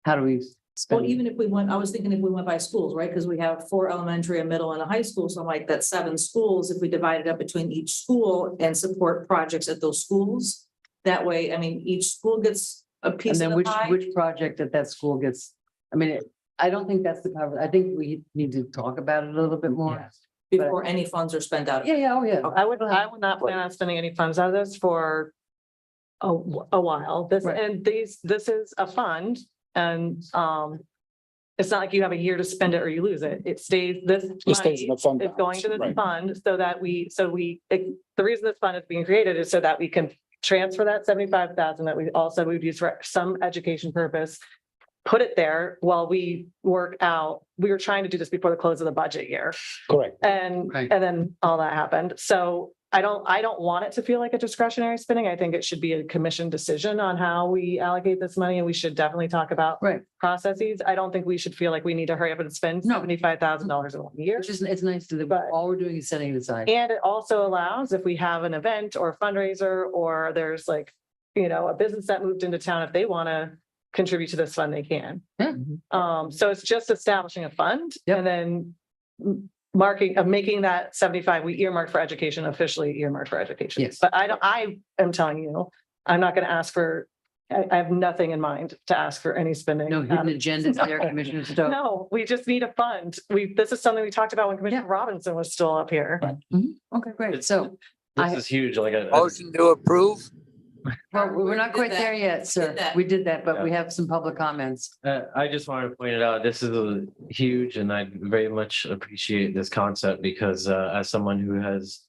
how do we Well, spend. even if we went, I was thinking if we went by schools, right? Because we have 4 elementary, a middle and a high school. So I'm like, that's 7 schools. If we divide it up between each school and support projects at those schools. That way, I mean, each school gets a And piece then of the pie. which project at that school gets, I mean, I don't think that's the cover. I think we need to talk about it a little bit more. Before any funds are spent out. Yeah, yeah, oh, yeah. I would not plan on spending any funds out of this for a while. This is a fund and, it's not like you have a year to spend it or you lose it. It stays, this It stays in money the fund is going to this balance, fund so that the reason this fund is being created is so that we can transfer that 75,000 that we also would use for some education purpose. Put it there while we work out. We were trying to do this before the close of the budget year. Correct. And then all that happened. So I don't want it to feel like a discretionary spending. I think it should be a commission decision on how we allocate this money, and we should definitely talk about processes. I don't think we should feel like we need to hurry up and spend $75,000 in 1 year. It's nice that all we're doing is setting it aside. And it also allows, if we have an event or fundraiser, or there's like, a business that moved into town, if they want to contribute to this fund, they can. So it's just establishing a fund and then making that 75 we earmarked for education, officially earmarked for education. Yes. But I am telling you, I'm not going to ask for, I have nothing in mind to ask for any spending. No hidden agendas there, Commissioner Stokes. No, we just need a fund. This is something we talked about when Commissioner Robinson was still up here. Okay, great. So This is huge, like a. Motion to approve? well, we're not quite there yet, sir. We did that, but we have some public comments. I just wanted to point it out, this is a huge, and I very much appreciate this concept because as someone who has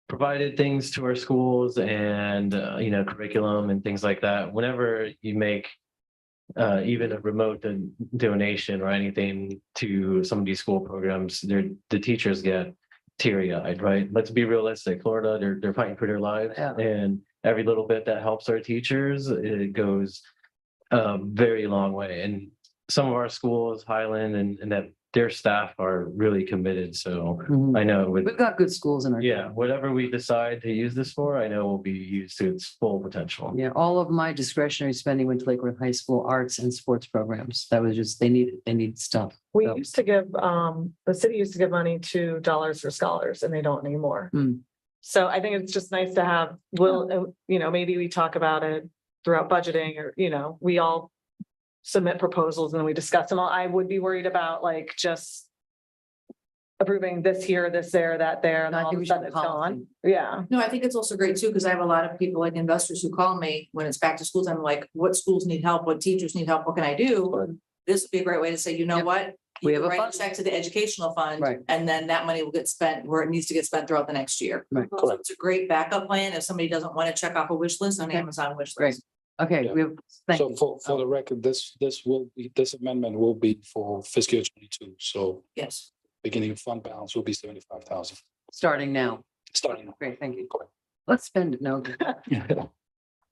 provided things to our schools and, curriculum and things like that, whenever you make even a remote donation or anything to some of these school programs, the teachers get teary-eyed, right? Let's be realistic. Florida, they're fighting for their lives, and every little bit that helps our teachers, it goes a very long way. And some of our schools, Highland and that their staff are really committed. So I know We've got good schools in our. whatever we decide to use this for, I know will be used to its full potential. Yeah, all of my discretionary spending went to Lake Worth High School arts and sports programs. That was just, they need stuff. We used to give, the city used to give money to Dollars for Scholars, and they don't anymore. So I think it's just nice to have, maybe we talk about it throughout budgeting, or, we all submit proposals and we discuss them all. I would be worried about just approving this here, this there, that there, and all of a sudden it's gone. Yeah. No, I think it's also great too, because I have a lot of people, like investors, who call me when it's back to schools. I'm like, what schools need help? What teachers need help? What can I do? This would be a great way to say, you know what? We You have a write fund. a check to the educational fund, Right. and then that money will get spent where it needs to get spent throughout the next year. Right. So it's a great backup plan if somebody doesn't want to check off a wish list on Amazon wish Great. list. Okay, we have, thank So you. for the record, this amendment will be for fiscal year 22. So Yes. beginning fund balance will be 75,000. Starting now. Starting. Great, thank you. Let's spend it now.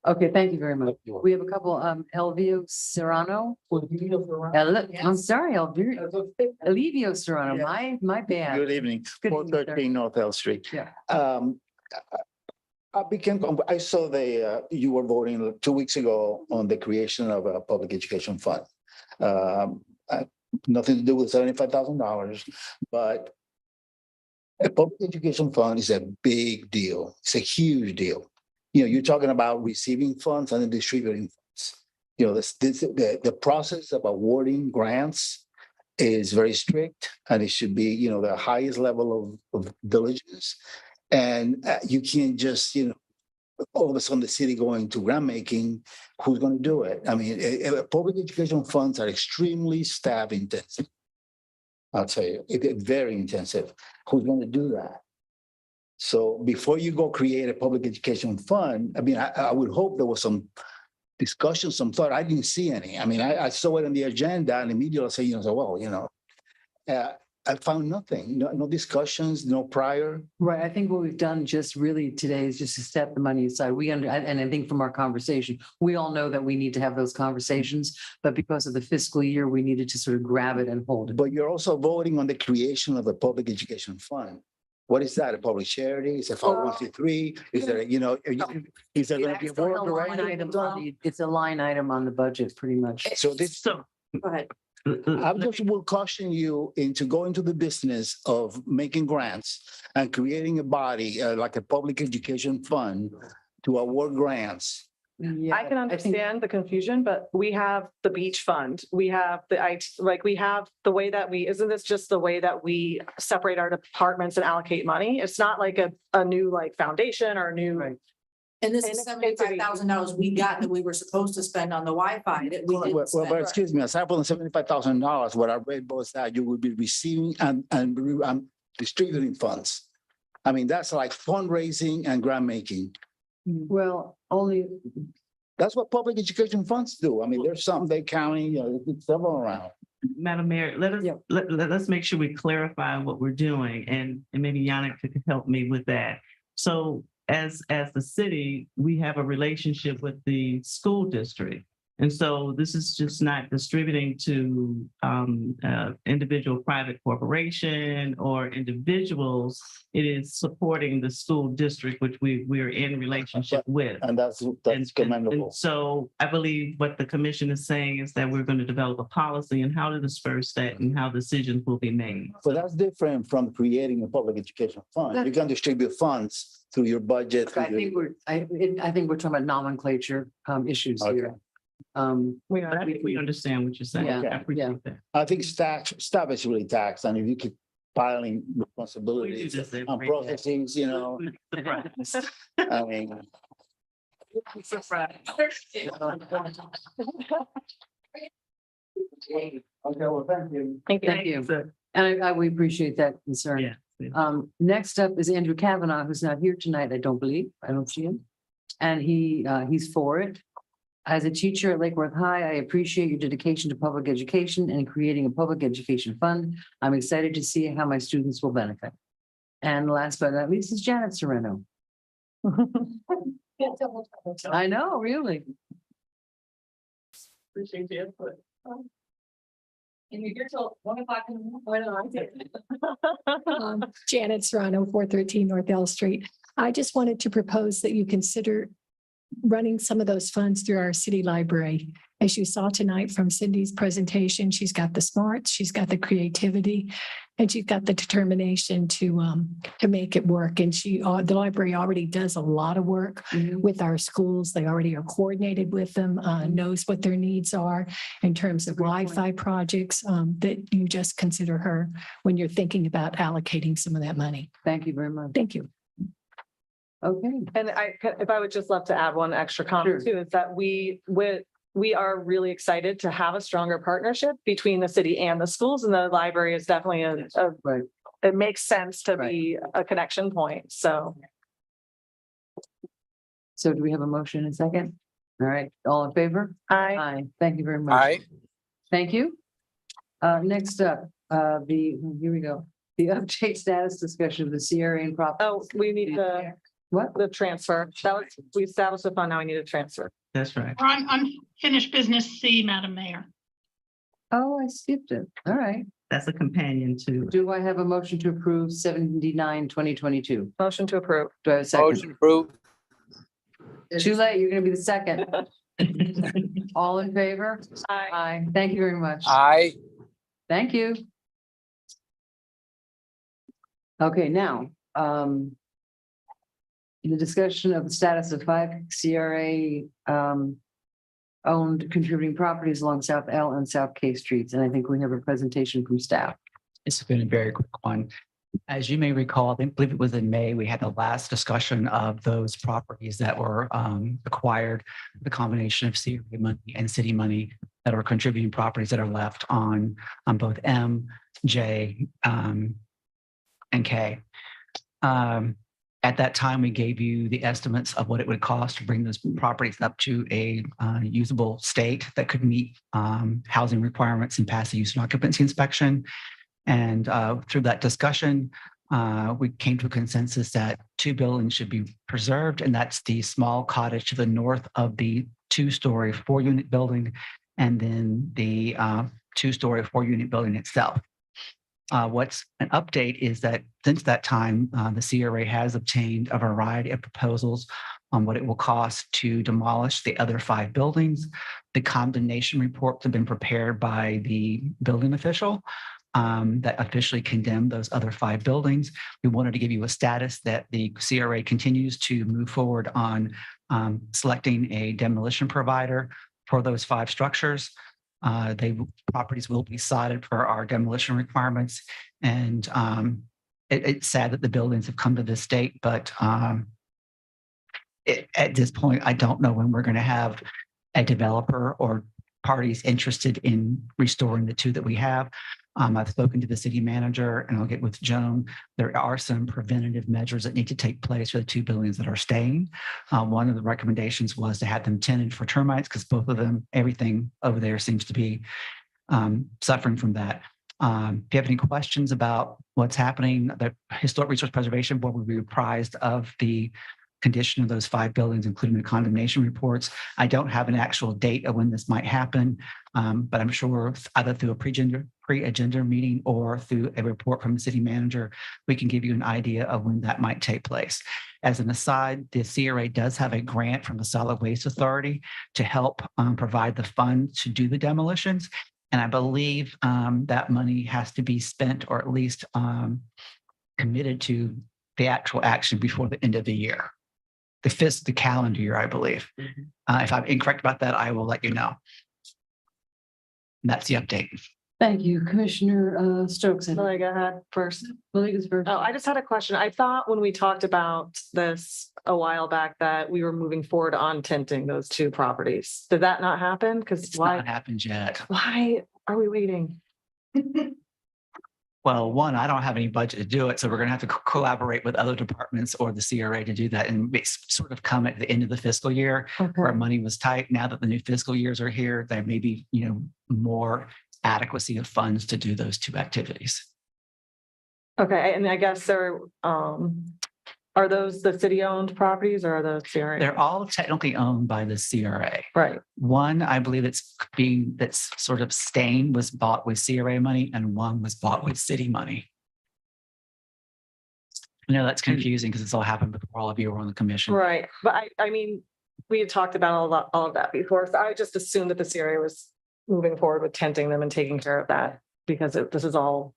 Okay, thank you very much. We have a couple, Elvio Serrano. I'm sorry, Elvio Serrano, my bad. Good evening, Good four evening, sir. 13 North L Street. Yeah. I saw you were voting 2 weeks ago on the creation of a public education fund. Nothing to do with $75,000, but a public education fund is a big deal. It's a huge deal. You're talking about receiving funds and then distributing funds. The process of awarding grants is very strict, and it should be, the highest level of diligence. And you can't just, all of a sudden the city going to grant making, who's going to do it? I mean, public education funds are extremely staff intensive. I'll tell you, it's very intensive. Who's going to do that? So before you go create a public education fund, I mean, I would hope there was some discussion, some thought. I didn't see any. I mean, I saw it on the agenda and immediately I say, well, I found nothing, no discussions, no prior. Right. I think what we've done just really today is just to step the money aside. And I think from our conversation, we all know that we need to have those conversations, but because of the fiscal year, we needed to sort of grab it and hold it. But you're also voting on the creation of a public education fund. What is that? A public charity? Is it 501c3? Is there, is there going to be a board of directors? It's a line item on the budget, pretty much. So Go ahead. I just will caution you into going to the business of making grants and creating a body like a public education fund to award grants. Yeah, I can understand the confusion, but we have the beach fund. We have we have the way that isn't this just the way that we separate our departments and allocate money? It's not like a new foundation or a new. Right. And this is $75,000 we got that we were supposed to spend on the Wi-Fi that we didn't Well, spend. excuse me, aside from the $75,000, what I read was that you would be receiving and distributing funds. I mean, that's like fundraising and grant making. Well, That's what public education funds do. I mean, there's something they counting, there's several around. Madam Mayor, let's make sure we clarify what we're doing, and maybe Yannick could help me with that. So as the city, we have a relationship with the school district. And so this is just not distributing to individual private corporation or individuals. It is supporting the school district, which we're in relationship with. And that's commendable. And so I believe what the commission is saying is that we're going to develop a policy and how to disperse that and how decisions will be made. So that's different from creating a public education fund. You can distribute funds through your budget. I think we're talking about nomenclature issues here. I think we understand what you're saying. Yeah, I appreciate that. I think staff is really taxed, and if you keep piling responsibilities on processes, I mean. Okay, well, thank you. Thank you. And we appreciate that concern. Next up is Andrew Kavanaugh, who's not here tonight, I don't believe. I don't see him. And he's for it. As a teacher at Lake Worth High, I appreciate your dedication to public education and creating a public education fund. I'm excited to see how my students will benefit. And last but not least is Janet Sereno. I know, really. Appreciate the input. And you're till 1 o'clock in the morning. Janet Serrano, 413 North L Street. I just wanted to propose that you consider running some of those funds through our city library. As you saw tonight from Cindy's presentation, she's got the smarts, she's got the creativity, and she's got the determination to make it work. And the library already does a lot of work with our schools. They already are coordinated with them, knows what their needs are in terms of Wi-Fi projects, that you just consider her when you're thinking about allocating some of that money. Thank you very much. Thank you. Okay. And if I would just love to add one extra comment too, is that we are really excited to have a stronger partnership between the city and the schools, and the library is definitely it makes sense to be a connection point. So do we have a motion in a second? All right, all in favor? Aye. Aye. Thank you very much. Aye. Thank you. Next up, here we go. The update status discussion of the CRA and prop. Oh, we need the transfer. We established a fund, now we need a transfer. That's right. We're on unfinished business C, Madam Mayor. Oh, I skipped it. All right. That's a companion to. Do I have a motion to approve 79-2022? Motion to approve. Do I have a second? Motion approved. Too late. You're going to be the second. All in favor? Aye. Aye. Thank you very much. Aye. Thank you. Okay, now, the discussion of the status of 5 CRA owned contributing properties along South L and South K streets. And I think we have a presentation from staff. It's been a very quick one. As you may recall, I believe it was in May, we had the last discussion of those properties that were acquired, the combination of CRA money and city money that are contributing properties that are left on both M J, and K. At that time, we gave you the estimates of what it would cost to bring those properties up to a usable state that could meet housing requirements and pass the use and occupancy inspection. And through that discussion, we came to a consensus that 2 buildings should be preserved, and that's the small cottage to the north of the 2-story 4-unit building, and then the 2-story 4-unit building itself. What's an update is that since that time, the CRA has obtained a variety of proposals on what it will cost to demolish the other 5 buildings. The condemnation reports have been prepared by the building official that officially condemned those other 5 buildings. We wanted to give you a status that the CRA continues to move forward on selecting a demolition provider for those 5 structures. Properties will be cited for our demolition requirements. And it's sad that the buildings have come to this state, but at this point, I don't know when we're going to have a developer or parties interested in restoring the 2 that we have. I've spoken to the city manager, and I'll get with Joan. There are some preventative measures that need to take place for the 2 buildings that are staying. One of the recommendations was to have them tenanted for termites, because both of them, everything over there seems to be suffering from that. If you have any questions about what's happening, the Historic Resource Preservation Board will be apprised of the condition of those 5 buildings, including the condemnation reports. I don't have an actual date of when this might happen, but I'm sure either through a pre-agenda meeting or through a report from the city manager, we can give you an idea of when that might take place. As an aside, the CRA does have a grant from the Solid Waste Authority to help provide the funds to do the demolitions. And I believe that money has to be spent, or at least committed to the actual action before the end of the year. The calendar year, I believe. If I'm incorrect about that, I will let you know. And that's the update. Thank you, Commissioner Stokes. Like I had first. Maliga's first. Oh, I just had a question. I thought when we talked about this a while back that we were moving forward on tinting those 2 properties. Did that not happen? Because It's not happened yet. why are we waiting? Well, one, I don't have any budget to do it, so we're going to have to collaborate with other departments or the CRA to do that, and it's sort of come at the end of the fiscal year where money was tight. Now that the new fiscal years are here, there may be, more adequacy of funds to do those 2 activities. Okay, and I guess are those the city-owned properties or are those CRA? They're all technically owned by the CRA. Right. One, I believe that's sort of staying was bought with CRA money, and one was bought with city money. I know that's confusing because it's all happened before all of you were on the commission. Right, but I mean, we had talked about all of that before, so I just assumed that the CRA was moving forward with tenting them and taking care of that because this is all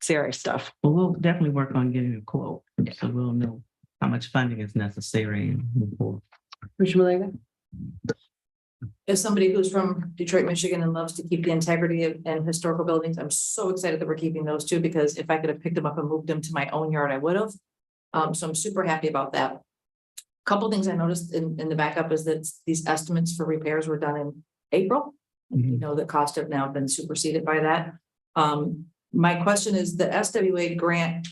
CRA stuff. Well, we'll definitely work on getting a quote, so we'll know how much funding is necessary and move forward. Commissioner Malaga? As somebody who's from Detroit, Michigan and loves to keep the integrity and historical buildings, I'm so excited that we're keeping those 2, because if I could have picked them up and moved them to my own yard, I would have. So I'm super happy about that. Couple things I noticed in the backup is that these estimates for repairs were done in April. You know, the cost have now been superseded by that. My question is the SWA grant,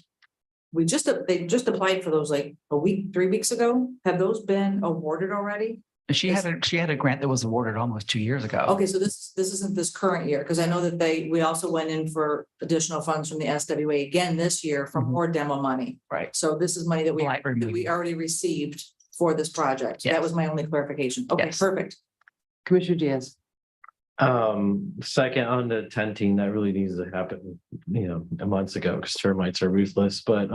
they just applied for those like 3 weeks ago. Have those been awarded already? She had a grant that was awarded almost 2 years ago. Okay, so this isn't this current year, because I know that we also went in for additional funds from the SWA again this year for more demo money. Right. So this is money that we already received for this project. That was my only clarification. Okay, perfect. Commissioner Diaz. Second on the tenting, that really needs to happen, months ago, because termites are ruthless, but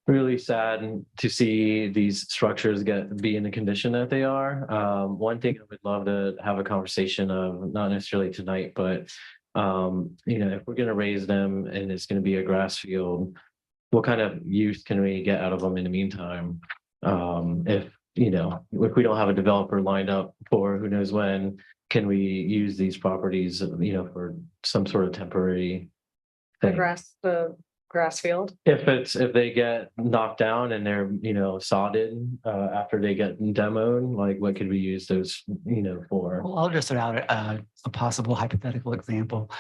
really sad to see these structures be in the condition that they are. One thing I would love to have a conversation of, not necessarily tonight, but if we're going to raise them and it's going to be a grass field, what kind of use can we get out of them in the meantime? If we don't have a developer lined up for who knows when, can we use these properties, for some sort of temporary thing? The grass field. If they get knocked down and they're, sodded after they get demoed, like what could we use those, for? Well, I'll just throw out a possible hypothetical example.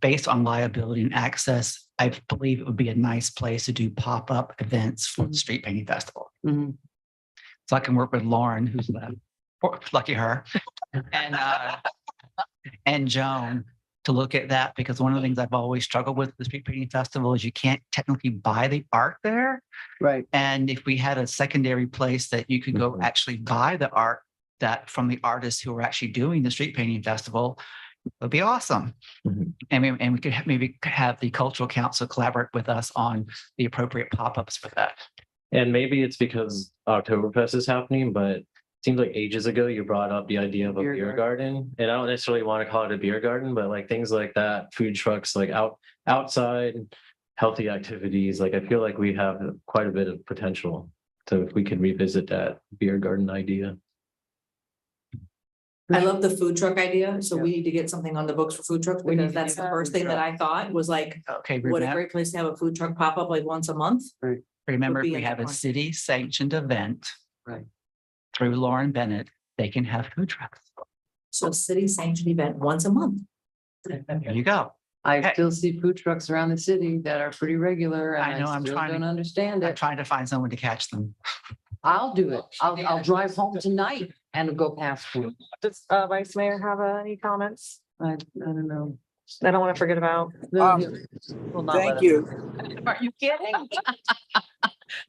based on liability and access, I believe it would be a nice place to do pop-up events for the Street Painting Festival. Mhm. So I can work with Lauren, who's left, lucky her, and Joan to look at that, because one of the things I've always struggled with the Street Painting Festival is you can't technically buy the art there. Right. And if we had a secondary place that you could go actually buy the art that from the artists who are actually doing the Street Painting Festival, it would be awesome. And we could maybe have the Cultural Council collaborate with us on the appropriate pop-ups for that. And maybe it's because Oktoberfest is happening, but it seems like ages ago you brought up the idea of a beer garden. And I don't necessarily want to call it a beer garden, but like things like that, food trucks, like outside healthy activities. Like I feel like we have quite a bit of potential. So if we can revisit that beer garden idea. I love the food truck idea, so we need to get something on the books for food trucks, We need because to that's do the first thing that I thought was like, Okay, what a great place to have a food truck pop up like once a month. remember, if be we in have that a one. city sanctioned event Right. through Lauren Bennett, they can have food trucks. So city sanctioned event once a month. There you go. I still see food trucks around the city that are pretty regular, and I know, I'm still trying don't to- understand I'm it. trying to find someone to catch them. I'll do it. I'll drive home tonight and go past food. Does Vice Mayor have any comments? I don't know. I don't want to forget about. Will not let Thank us- you. Are you kidding?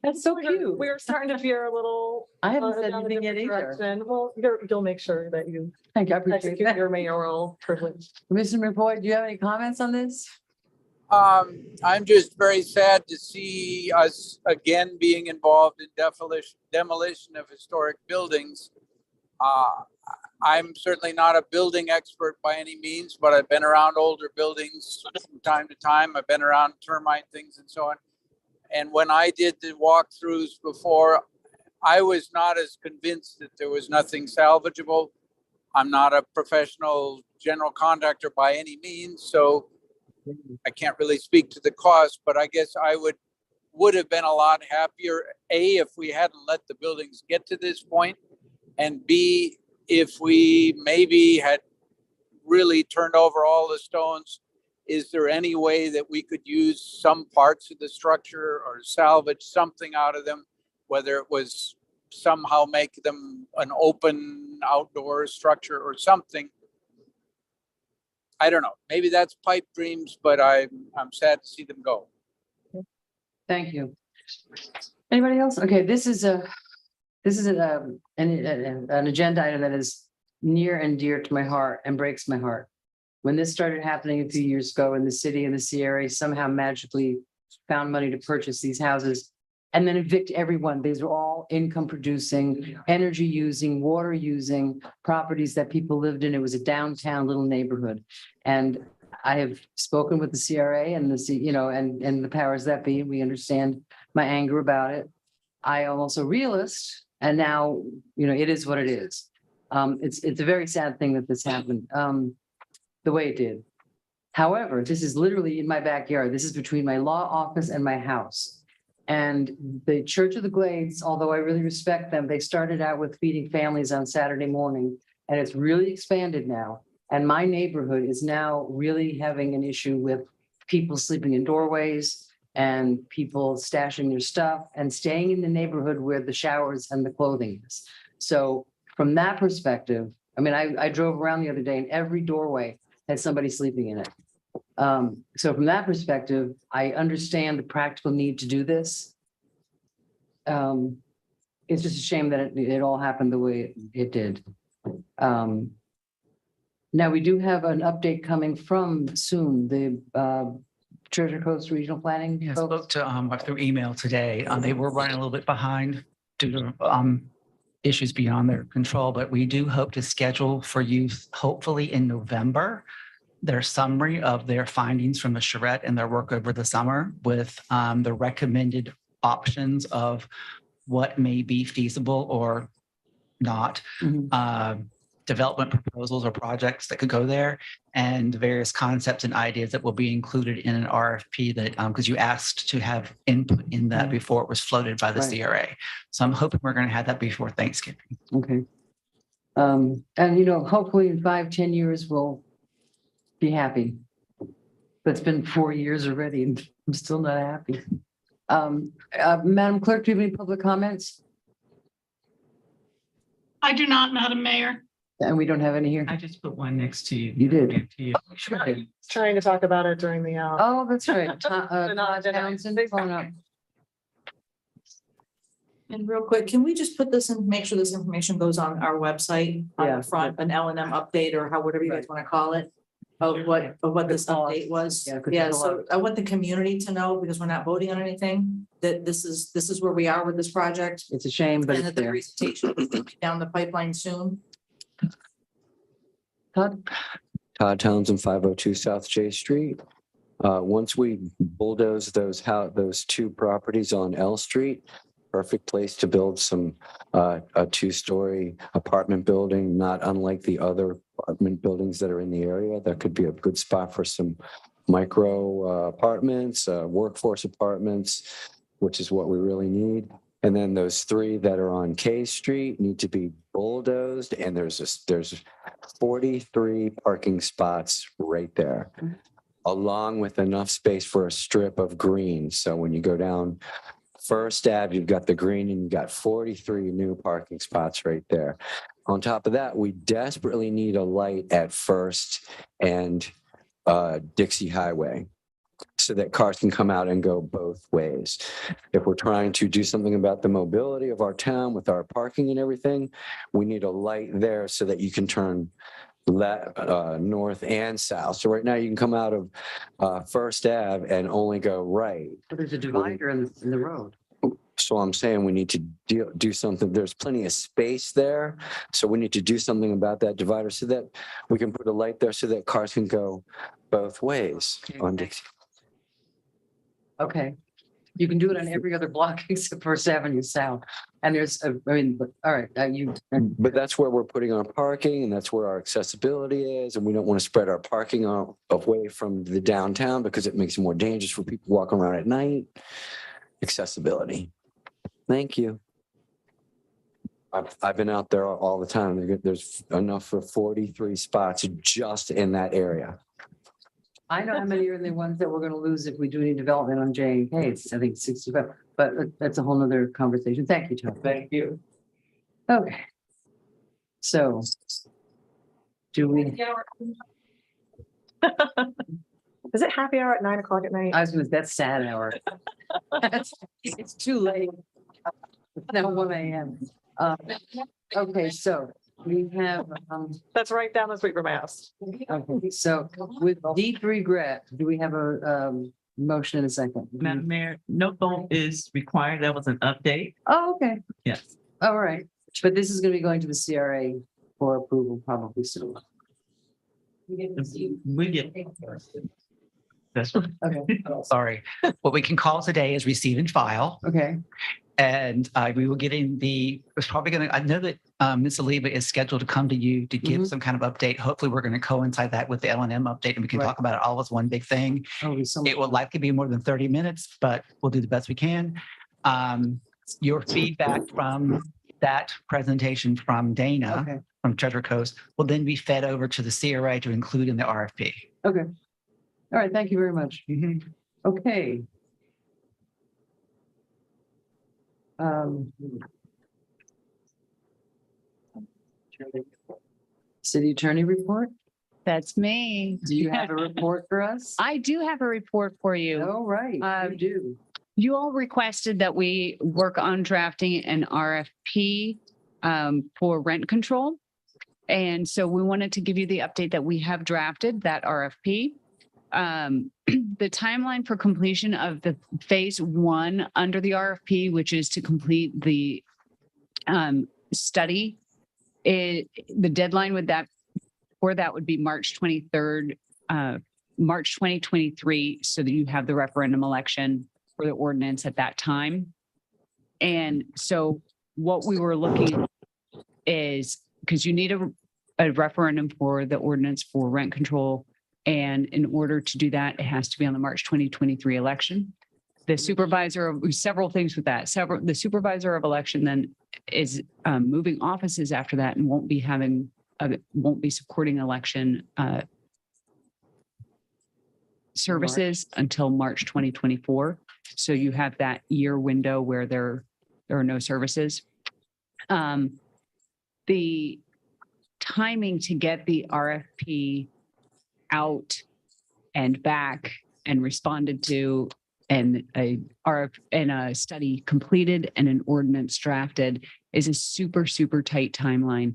That's so cute. We're starting to veer a little. I haven't said down a anything yet different either. direction. Well, you'll make sure that you Thank you. I appreciate execute that. your mayoral privilege. Commissioner McCoy, do you have any comments on this? I'm just very sad to see us again being involved in demolition of historic buildings. I'm certainly not a building expert by any means, but I've been around older buildings from time to time. I've been around termite things and so on. And when I did the walkthroughs before, I was not as convinced that there was nothing salvageable. I'm not a professional general contractor by any means, so I can't really speak to the cost, but I guess I would have been a lot happier, A, if we hadn't let the buildings get to this point, and B, if we maybe had really turned over all the stones. Is there any way that we could use some parts of the structure or salvage something out of them, whether it was somehow make them an open outdoor structure or something? I don't know. Maybe that's pipe dreams, but I'm sad to see them go. Thank you. Anybody else? Okay, this is an agenda item that is near and dear to my heart and breaks my heart. When this started happening a few years ago in the city and the CRA somehow magically found money to purchase these houses and then evict everyone. These are all income producing, energy using, water using properties that people lived in. It was a downtown little neighborhood. And I have spoken with the CRA and and the powers that be. We understand my anger about it. I am also a realist, and now, it is what it is. It's a very sad thing that this happened, the way it did. However, this is literally in my backyard. This is between my law office and my house. And the Church of the Glades, although I really respect them, they started out with feeding families on Saturday morning, and it's really expanded now. And my neighborhood is now really having an issue with people sleeping in doorways and people stashing their stuff and staying in the neighborhood where the showers and the clothing is. So from that perspective, I drove around the other day and every doorway had somebody sleeping in it. So from that perspective, I understand the practical need to do this. It's just a shame that it all happened the way it did. Now, we do have an update coming from soon, the Treasure Coast Regional Planning. Yeah, I folks. spoke to through email today. They were running a little bit behind due to issues beyond their control, but we do hope to schedule for you, hopefully in November, their summary of their findings from the charrette and their work over the summer with the recommended options of what may be feasible or not. Development proposals or projects that could go there, and various concepts and ideas that will be included in an RFP that, because you asked to have input in that before it was floated by the CRA. So I'm hoping we're going to have that before Thanksgiving. Okay. And hopefully in 5-10 years, we'll be happy. But it's been 4 years already and I'm still not happy. Madam Clerk, do you have any public comments? I do not, Madam Mayor. And we don't have any here. I just put one next to you. You did. To you. Oh, sure did. Trying to talk about it during the. Oh, that's right. Not- Townsend, phone up. And real quick, can we just put this in, make sure this information goes on our website on Yeah. the front, an L&M update or how, whatever you guys want to call it? Of what this update was? Yeah, 'cause Yeah, there's a lot so I want the community to know, because we're not voting on anything, that this is where we are with this project. It's a shame, but And it's that the there. presentation is gonna be down the pipeline soon. Todd? Todd Townsend, 502 South J Street. Once we bulldoze those two properties on L Street, perfect place to build some, a two-story apartment building, not unlike the other apartment buildings that are in the area. That could be a good spot for some micro apartments, workforce apartments, which is what we really need. And then those three that are on K Street need to be bulldozed, and there's 43 parking spots right there, along with enough space for a strip of green. So when you go down First Ave, you've got the green and you've got 43 new parking spots right there. On top of that, we desperately need a light at First and Dixie Highway, so that cars can come out and go both ways. If we're trying to do something about the mobility of our town with our parking and everything, we need a light there so that you can turn north and south. So right now you can come out of First Ave and only go right. But there's a divider in the road. So I'm saying we need to do something. There's plenty of space there. So we need to do something about that divider so that we can put a light there so that cars can go both ways on Dixie. Okay. You can do it on every other block except First Avenue South. And there's, all right, But that's where we're putting our parking and that's where our accessibility is. And we don't want to spread our parking away from the downtown because it makes it more dangerous for people walking around at night. Accessibility. Thank you. I've been out there all the time. There's enough for 43 spots just in that area. I know how many are the ones that we're going to lose if we do any development on J and K. It's, I think, 65, but that's a whole nother conversation. Thank you, Tom. Thank you. Okay. So do we, Is it happy hour at 9 o'clock at night? I was going to, that's sad hour. It's too late. It's now 1 a.m. Okay, so we have, That's right down the street from my house. okay, so with deep regret, do we have a motion in a second? Madam Mayor, no vote is required. That was an update. Oh, okay. Yes. All right. But this is going to be going to the CRA for approval probably soon. We get. That's right. Okay. Sorry. What we can call today is receive and file. Okay. And we will get in it's probably going to, I know that Ms. Aliba is scheduled to come to you to give some kind of update. Hopefully we're going to coincide that with the L&M update and we can talk about it all as one big thing. It will likely be more than 30 minutes, but we'll do the best we can. Your feedback from that presentation from Dana, from Treasure Coast, will then be fed over to the CRA to include in the RFP. Okay. All right. Thank you very much. Okay. City Attorney report? That's me. Do you have a report for us? I do have a report for you. All right, you do. You all requested that we work on drafting an RFP for rent control. And so we wanted to give you the update that we have drafted that RFP. The timeline for completion of the phase 1 under the RFP, which is to complete the study, the deadline with that for that would be March 23rd, March 2023, so that you have the referendum election for the ordinance at that time. And so what we were looking is, because you need a referendum for the ordinance for rent control. And in order to do that, it has to be on the March 2023 election. The supervisor, several things with that. The supervisor of election then is moving offices after that and won't be supporting election services until March 2024. So you have that year window where there are no services. The timing to get the RFP out and back and responded to, and a study completed and an ordinance drafted is a super, super tight timeline.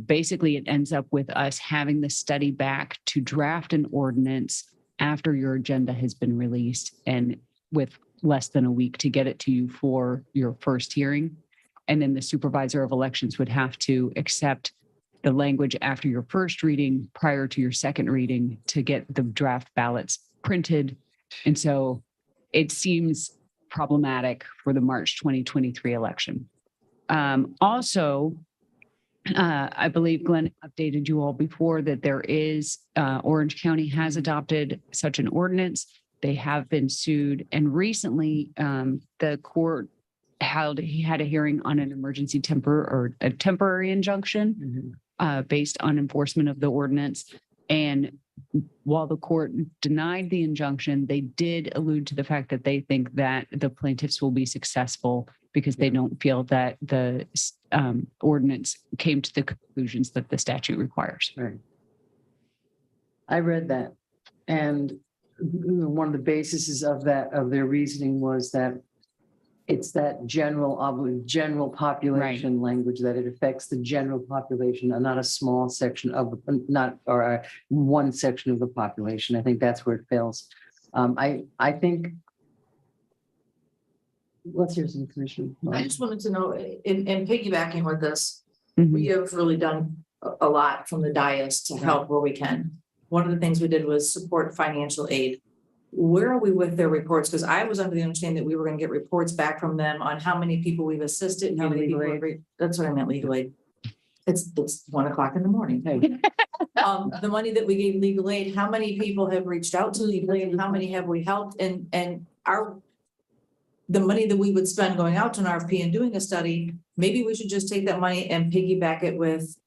Basically, it ends up with us having the study back to draft an ordinance after your agenda has been released and with less than a week to get it to you for your first hearing. And then the supervisor of elections would have to accept the language after your first reading prior to your second reading to get the draft ballots printed. And so it seems problematic for the March 2023 election. Also, I believe Glenn updated you all before that there is, Orange County has adopted such an ordinance. They have been sued. And recently, the court had a hearing on an emergency temporary injunction based on enforcement of the ordinance. And while the court denied the injunction, they did allude to the fact that they think that the plaintiffs will be successful because they don't feel that the ordinance came to the conclusions that the statute requires. Right. I read that. And one of the bases of their reasoning was that it's that general population language, that it affects the general population and not a small section of, one section of the population. I think that's where it fails. I think, let's hear some commission. I just wanted to know, in piggybacking with this, we have really done a lot from the dais to help where we can. One of the things we did was support financial aid. Where are we with their reports? Because I was under the understanding that we were going to get reports back from them on how many people we've assisted, how many people. That's what I meant, legal aid. It's 1 o'clock in the morning. The money that we gave legal aid, how many people have reached out to legal aid? How many have we helped? And the money that we would spend going out to an RFP and doing a study, maybe we should just take that money and piggyback it with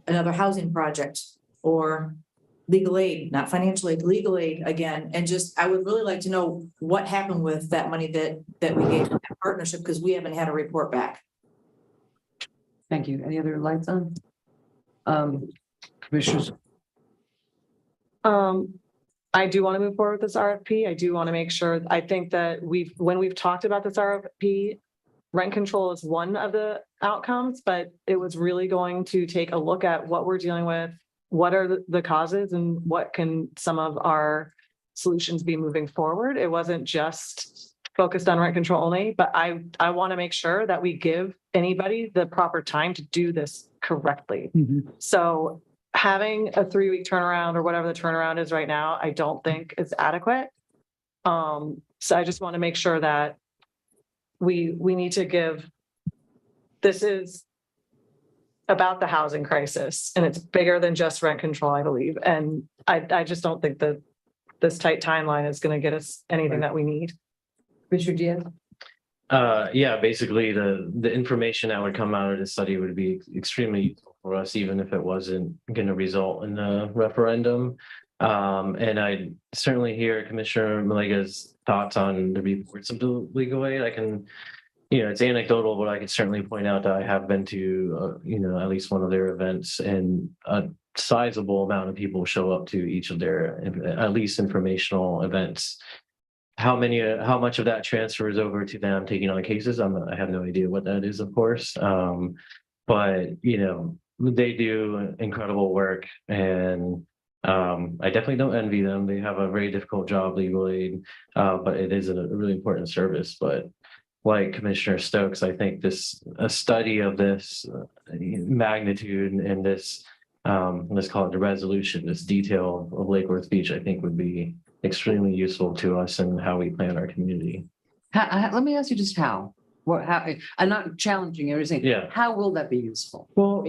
another housing project or legal aid, not financial aid, legal aid again. And just, I would really like to know what happened with that money that we gave in that partnership, because we haven't had a report back. Thank you. Any other lights on? Commissioners? I do want to move forward with this RFP. I do want to make sure, I think that when we've talked about this RFP, rent control is one of the outcomes, but it was really going to take a look at what we're dealing with, what are the causes, and what can some of our solutions be moving forward. It wasn't just focused on rent control only, but I want to make sure that we give anybody the proper time to do this correctly. So having a 3-week turnaround or whatever the turnaround is right now, I don't think is adequate. So I just want to make sure that we need to give, this is about the housing crisis, and it's bigger than just rent control, I believe. And I just don't think that this tight timeline is going to get us anything that we need. Commissioner Diaz? Yeah, basically the information that would come out of this study would be extremely useful for us, even if it wasn't going to result in a referendum. And I certainly hear Commissioner Malega's thoughts on the reports of the legal aid. I can, it's anecdotal, but I can certainly point out that I have been to, at least one of their events, and a sizable amount of people show up to each of their at least informational events. How much of that transfers over to them taking on cases? I have no idea what that is, of course. But they do incredible work, and I definitely don't envy them. They have a very difficult job, legal aid, but it is a really important service. But like Commissioner Stokes, I think a study of this magnitude and this, let's call it the resolution, this detail of Lake Worth Beach, I think would be extremely useful to us and how we plan our community. Let me ask you just how. How? I'm not challenging you. I'm saying, how will that be useful? Well,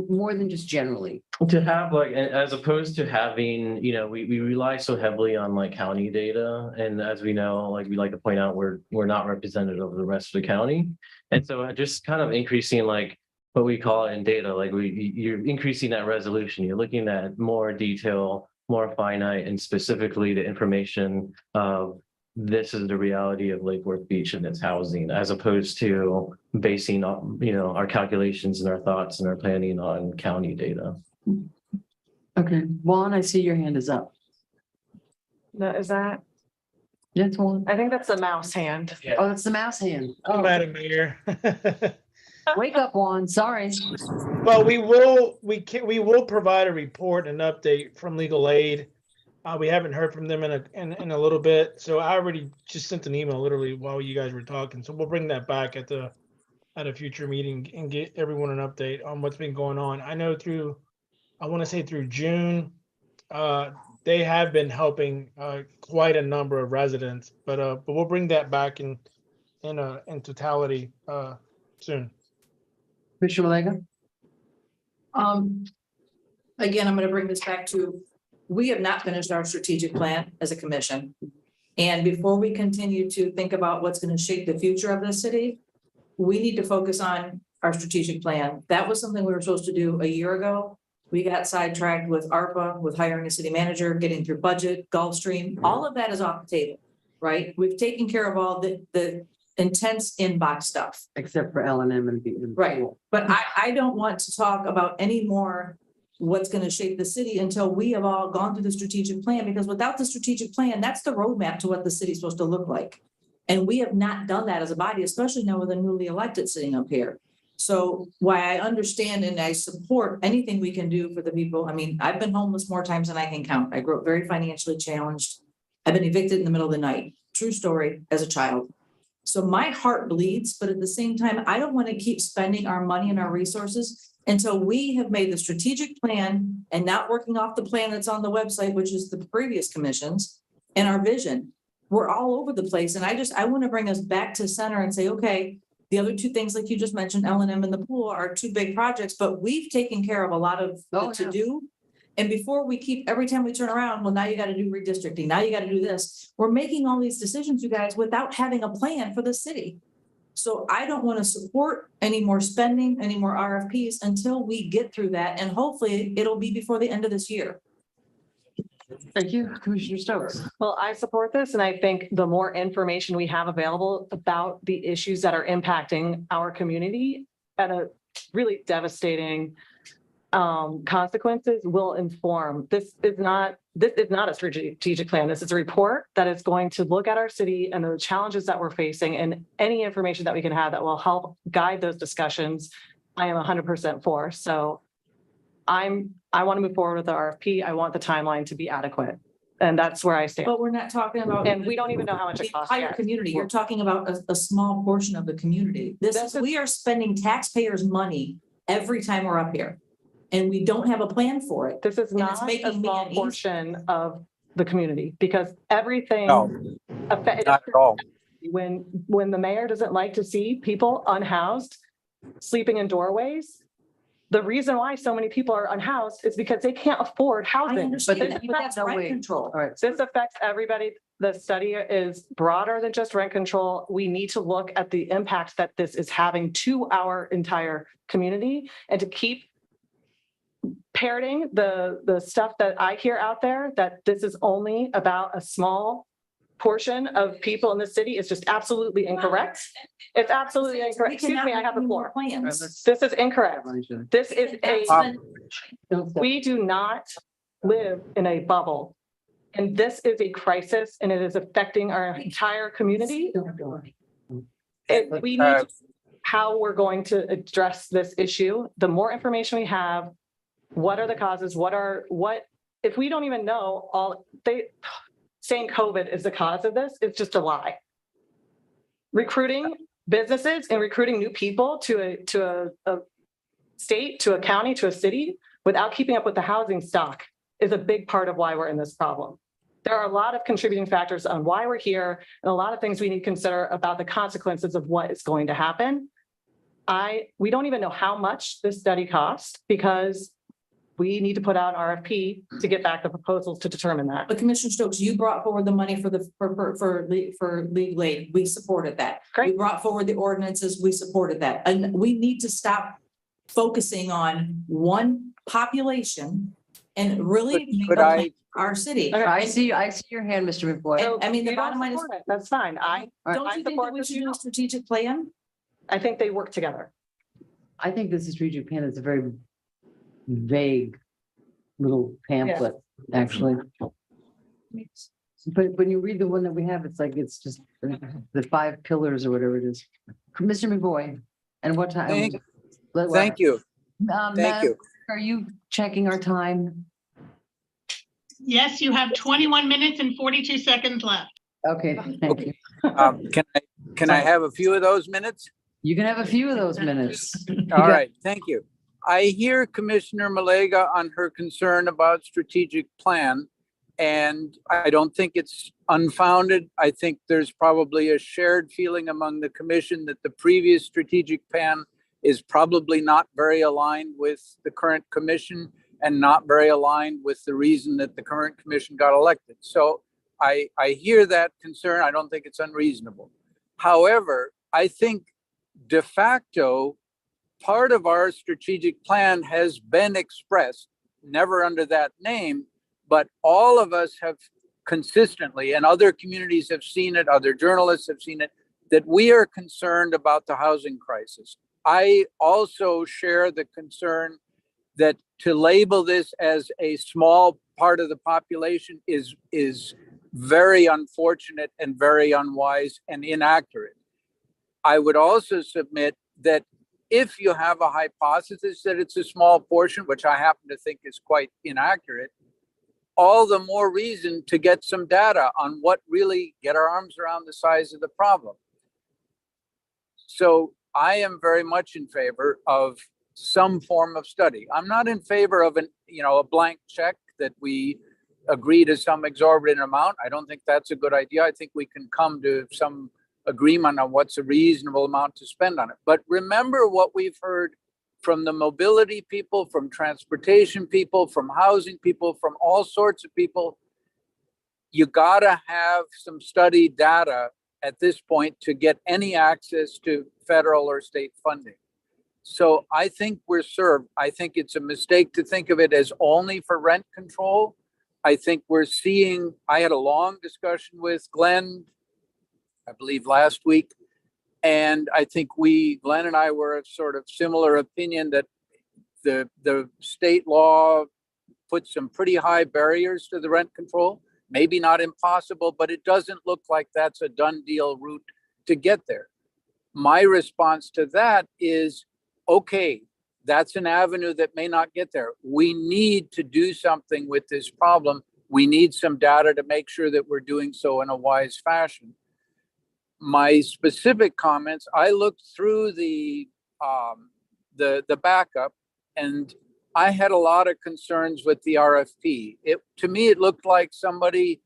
more than just generally. To have as opposed to having, we rely so heavily on county data, and as we know, we like to point out, we're not representative of the rest of the county, and so just kind of increasing what we call it in data, you're increasing that resolution. You're looking at more detail more finite and specifically the information of this is the reality of Lake Worth Beach and its housing, as opposed to basing on, our calculations and our thoughts and our planning on county data. Okay, Juan, I see your hand is up. Is that? Yes, Juan. I think that's the mouse hand. Oh, it's the mouse hand. Oh, Madam Mayor. wake up, Juan. Sorry. Well, we will provide a report and update from legal aid. We haven't heard from them in a little bit, so I already just sent an email literally while you guys were talking. So we'll bring that back at a future meeting and get everyone an update on what's been going on. I know I want to say through June, they have been helping quite a number of residents, but we'll bring that back in totality soon. Commissioner Malega? Again, I'm going to bring this back to, we have not finished our strategic plan as a commission. And before we continue to think about what's going to shape the future of this city, we need to focus on our strategic plan. That was something we were supposed to do a year ago. We got sidetracked with ARPA, with hiring a city manager, getting through budget, Gulfstream, all of that is off the table, right? We've taken care of all the intense inbox stuff. Except for L&M and B. Right, but I don't want to talk about any more what's going to shape the city until we have all gone through the strategic plan, because without the strategic plan, that's the roadmap to what the city's supposed to look like. And we have not done that as a body, especially now with a newly elected sitting up here. So while I understand and I support anything we can do for the people, I mean, I've been homeless more times than I can count. I grew up very financially challenged. I've been evicted in the middle of the night. True story, as a child. So my heart bleeds, but at the same time, I don't want to keep spending our money and our resources until we have made the strategic plan and not working off the plan that's on the website, which is the previous commissions, and our vision. We're all over the place. And I want to bring us back to center and say, okay, the other two things, like you just mentioned, L&M and the pool, are two big projects, but we've taken care of a lot of to do. And before we keep, every time we turn around, well, now you got to do redistricting. Now you got to do this. We're making all these decisions, you guys, without having a plan for the city. So I don't want to support any more spending, any more RFPs until we get through that. And hopefully it'll be before the end of this year. Thank you, Commissioner Stokes. Well, I support this, and I think the more information we have available about the issues that are impacting our community at a really devastating consequences will inform. This is not a strategic plan. This is a report that is going to look at our city and the challenges that we're facing, and any information that we can have that will help guide those discussions. I am 100% for. So I want to move forward with the RFP. I want the timeline to be adequate. And that's where I stand. But we're not talking about. And we don't even know how much the it costs. entire yet. community. You're talking about a small portion of the community. We are spending taxpayers' money every time we're up here. And we don't have a plan for it. This is And not it's a making me small uneasy. portion of the community, because everything. No, not at all. When the mayor doesn't like to see people unhoused, sleeping in doorways, the reason why so many people are unhoused is because they can't afford I housing. understand This that, but affects that's rent way. control. All right. This affects everybody. The study is broader than just rent control. We need to look at the impact that this is having to our entire community, and to keep parroting the stuff that I hear out there, that this is only about a small portion of people in the city, is just absolutely incorrect. It's absolutely incorrect. Excuse me, I have the floor. Plans. This is incorrect. This is we do not live in a bubble. And this is a crisis, and it is affecting our entire community. We need how we're going to address this issue. The more information we have, what are the causes? If we don't even know saying COVID is the cause of this, it's just a lie. Recruiting businesses and recruiting new people to a state, to a county, to a city without keeping up with the housing stock is a big part of why we're in this problem. There are a lot of contributing factors on why we're here, and a lot of things we need to consider about the consequences of what is going to happen. We don't even know how much this study costs, because we need to put out an RFP to get back the proposals to determine that. But Commissioner Stokes, you brought forward the money for legal aid. We supported that. Great. We brought forward the ordinances. We supported that. And we need to stop focusing on one population and really make But a I- plan for our city. I see your hand, Mr. McBoy. And I mean, the You don't bottom line is, support it, that's fine. don't I you think that support we this, should you do a know. strategic plan? I think they work together. I think this strategic plan is a very vague little pamphlet, actually. But when you read the one that we have, it's like, it's just the 5 pillars or whatever it is. Mr. McBoy, and what time? Thank you. Thank Madam, you. are you checking our time? Yes, you have 21 minutes and 42 seconds left. Okay, thank you. Can I have a few of those minutes? You can have a few of those minutes. All right, thank you. I hear Commissioner Malega on her concern about strategic plan, and I don't think it's unfounded. I think there's probably a shared feeling among the commission that the previous strategic plan is probably not very aligned with the current commission and not very aligned with the reason that the current commission got elected. So I hear that concern. I don't think it's unreasonable. However, I think de facto, part of our strategic plan has been expressed, never under that name, but all of us have consistently, and other communities have seen it, other journalists have seen it, that we are concerned about the housing crisis. I also share the concern that to label this as a small part of the population is very unfortunate and very unwise and inaccurate. I would also submit that if you have a hypothesis that it's a small portion, which I happen to think is quite inaccurate, all the more reason to get some data on what really get our arms around the size of the problem. So I am very much in favor of some form of study. I'm not in favor of a blank check that we agree to some exorbitant amount. I don't think that's a good idea. I think we can come to some agreement on what's a reasonable amount to spend on it. But remember what we've heard from the mobility people, from transportation people, from housing people, from all sorts of people. You gotta have some study data at this point to get any access to federal or state funding. So I think we're served. I think it's a mistake to think of it as only for rent control. I think we're seeing, I had a long discussion with Glenn, I believe last week. And I think Glenn and I were of sort of similar opinion that the state law puts some pretty high barriers to the rent control. Maybe not impossible, but it doesn't look like that's a done deal route to get there. My response to that is, okay, that's an avenue that may not get there. We need to do something with this problem. We need some data to make sure that we're doing so in a wise fashion. My specific comments, I looked through the backup, and I had a lot of concerns with the RFP. To me, it looked like somebody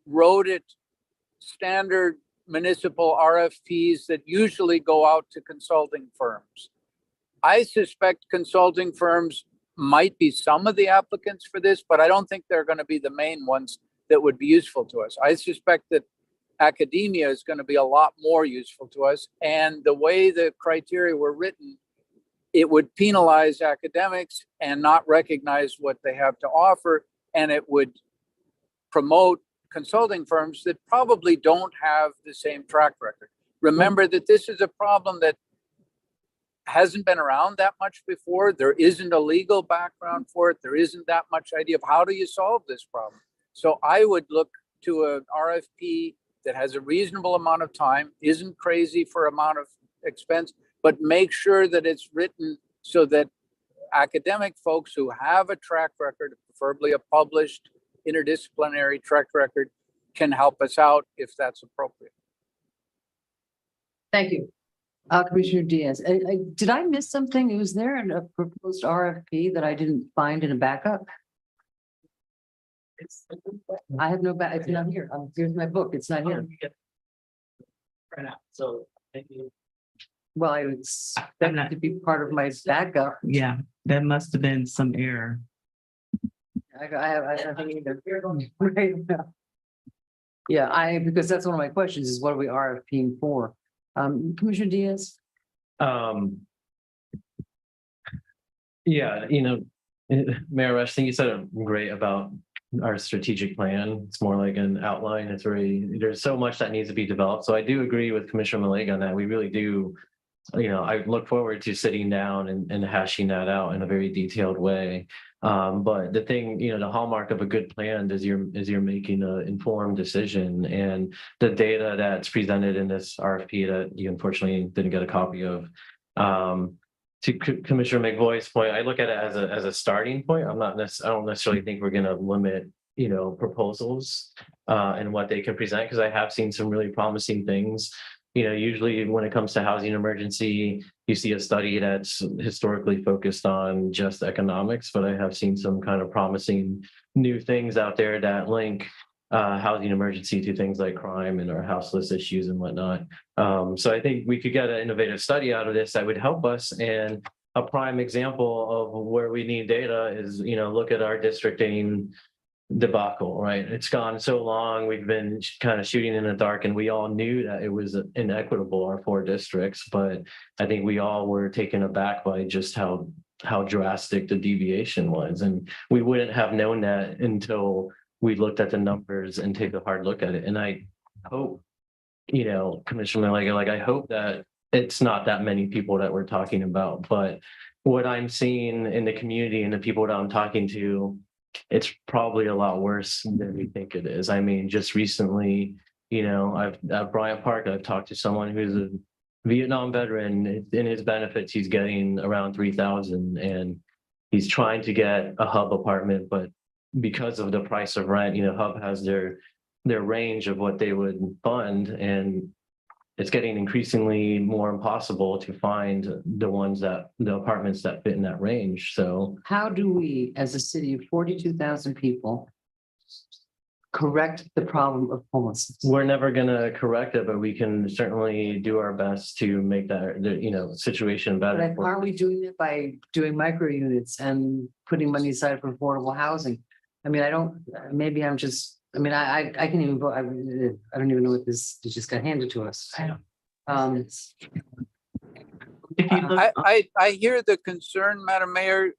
wrote it standard municipal RFPs that usually go out to consulting firms. I suspect consulting firms might be some of the applicants for this, but I don't think they're going to be the main ones that would be useful to us. I suspect that academia is going to be a lot more useful to us. And the way the criteria were written, it would penalize academics and not recognize what they have to offer. And it would promote consulting firms that probably don't have the same track record. Remember that this is a problem that hasn't been around that much before. There isn't a legal background for it. There isn't that much idea of how do you solve this problem. So I would look to an RFP that has a reasonable amount of time, isn't crazy for amount of expense, but make sure that it's written so that academic folks who have a track record, preferably a published interdisciplinary track record, can help us out if that's appropriate. Thank you. Commissioner Diaz, did I miss something? Was there a proposed RFP that I didn't find in a backup? I have no back. It's not here. Here's my book. It's not here. Right now, so thank you. Well, I would expect it to be part of my backup. Yeah, that must have been some error. I have either. Right now. Yeah, because that's one of my questions is what are we RFPing for? Commissioner Diaz? Yeah, Mayor Rush, I think you said it great about our strategic plan. It's more like an outline. It's there's so much that needs to be developed. So I do agree with Commissioner Malega on that. We really do, I look forward to sitting down and hashing that out in a very detailed way. But the thing, the hallmark of a good plan is you're making an informed decision, and the data that's presented in this RFP that you unfortunately didn't get a copy of. To Commissioner McVoy's point, I look at it as a starting point. I don't necessarily think we're going to limit, proposals and what they can present, because I have seen some really promising things. Usually when it comes to housing emergency, you see a study that's historically focused on just economics, but I have seen some kind of promising new things out there that link housing emergency to things like crime and our houseless issues and whatnot. So I think we could get an innovative study out of this that would help us. And a prime example of where we need data is, look at our districting debacle, right? It's gone so long. We've been kind of shooting in the dark, and we all knew that it was inequitable, our 4 districts, but I think we all were taken aback by just how drastic the deviation was. And we wouldn't have known that until we looked at the numbers and take a hard look at it. And I hope, Commissioner Malega, I hope that it's not that many people that we're talking about, but what I'm seeing in the community and the people that I'm talking to, it's probably a lot worse than we think it is. I mean, just recently, I've at Bryant Park, I've talked to someone who's a Vietnam veteran. In his benefits, he's getting around $3,000, and he's trying to get a hub apartment, but because of the price of rent, Hub has their range of what they would fund, and it's getting increasingly more impossible to find the apartments that fit in that range. So How do we, as a city of 42,000 people, correct the problem of homelessness? we're never going to correct it, but we can certainly do our best to make that, situation better. But aren't we doing it by doing micro units and putting money aside for affordable housing? I mean, I can even vote. I don't even know what this just got handed to us. I hear the concern, Madam Mayor,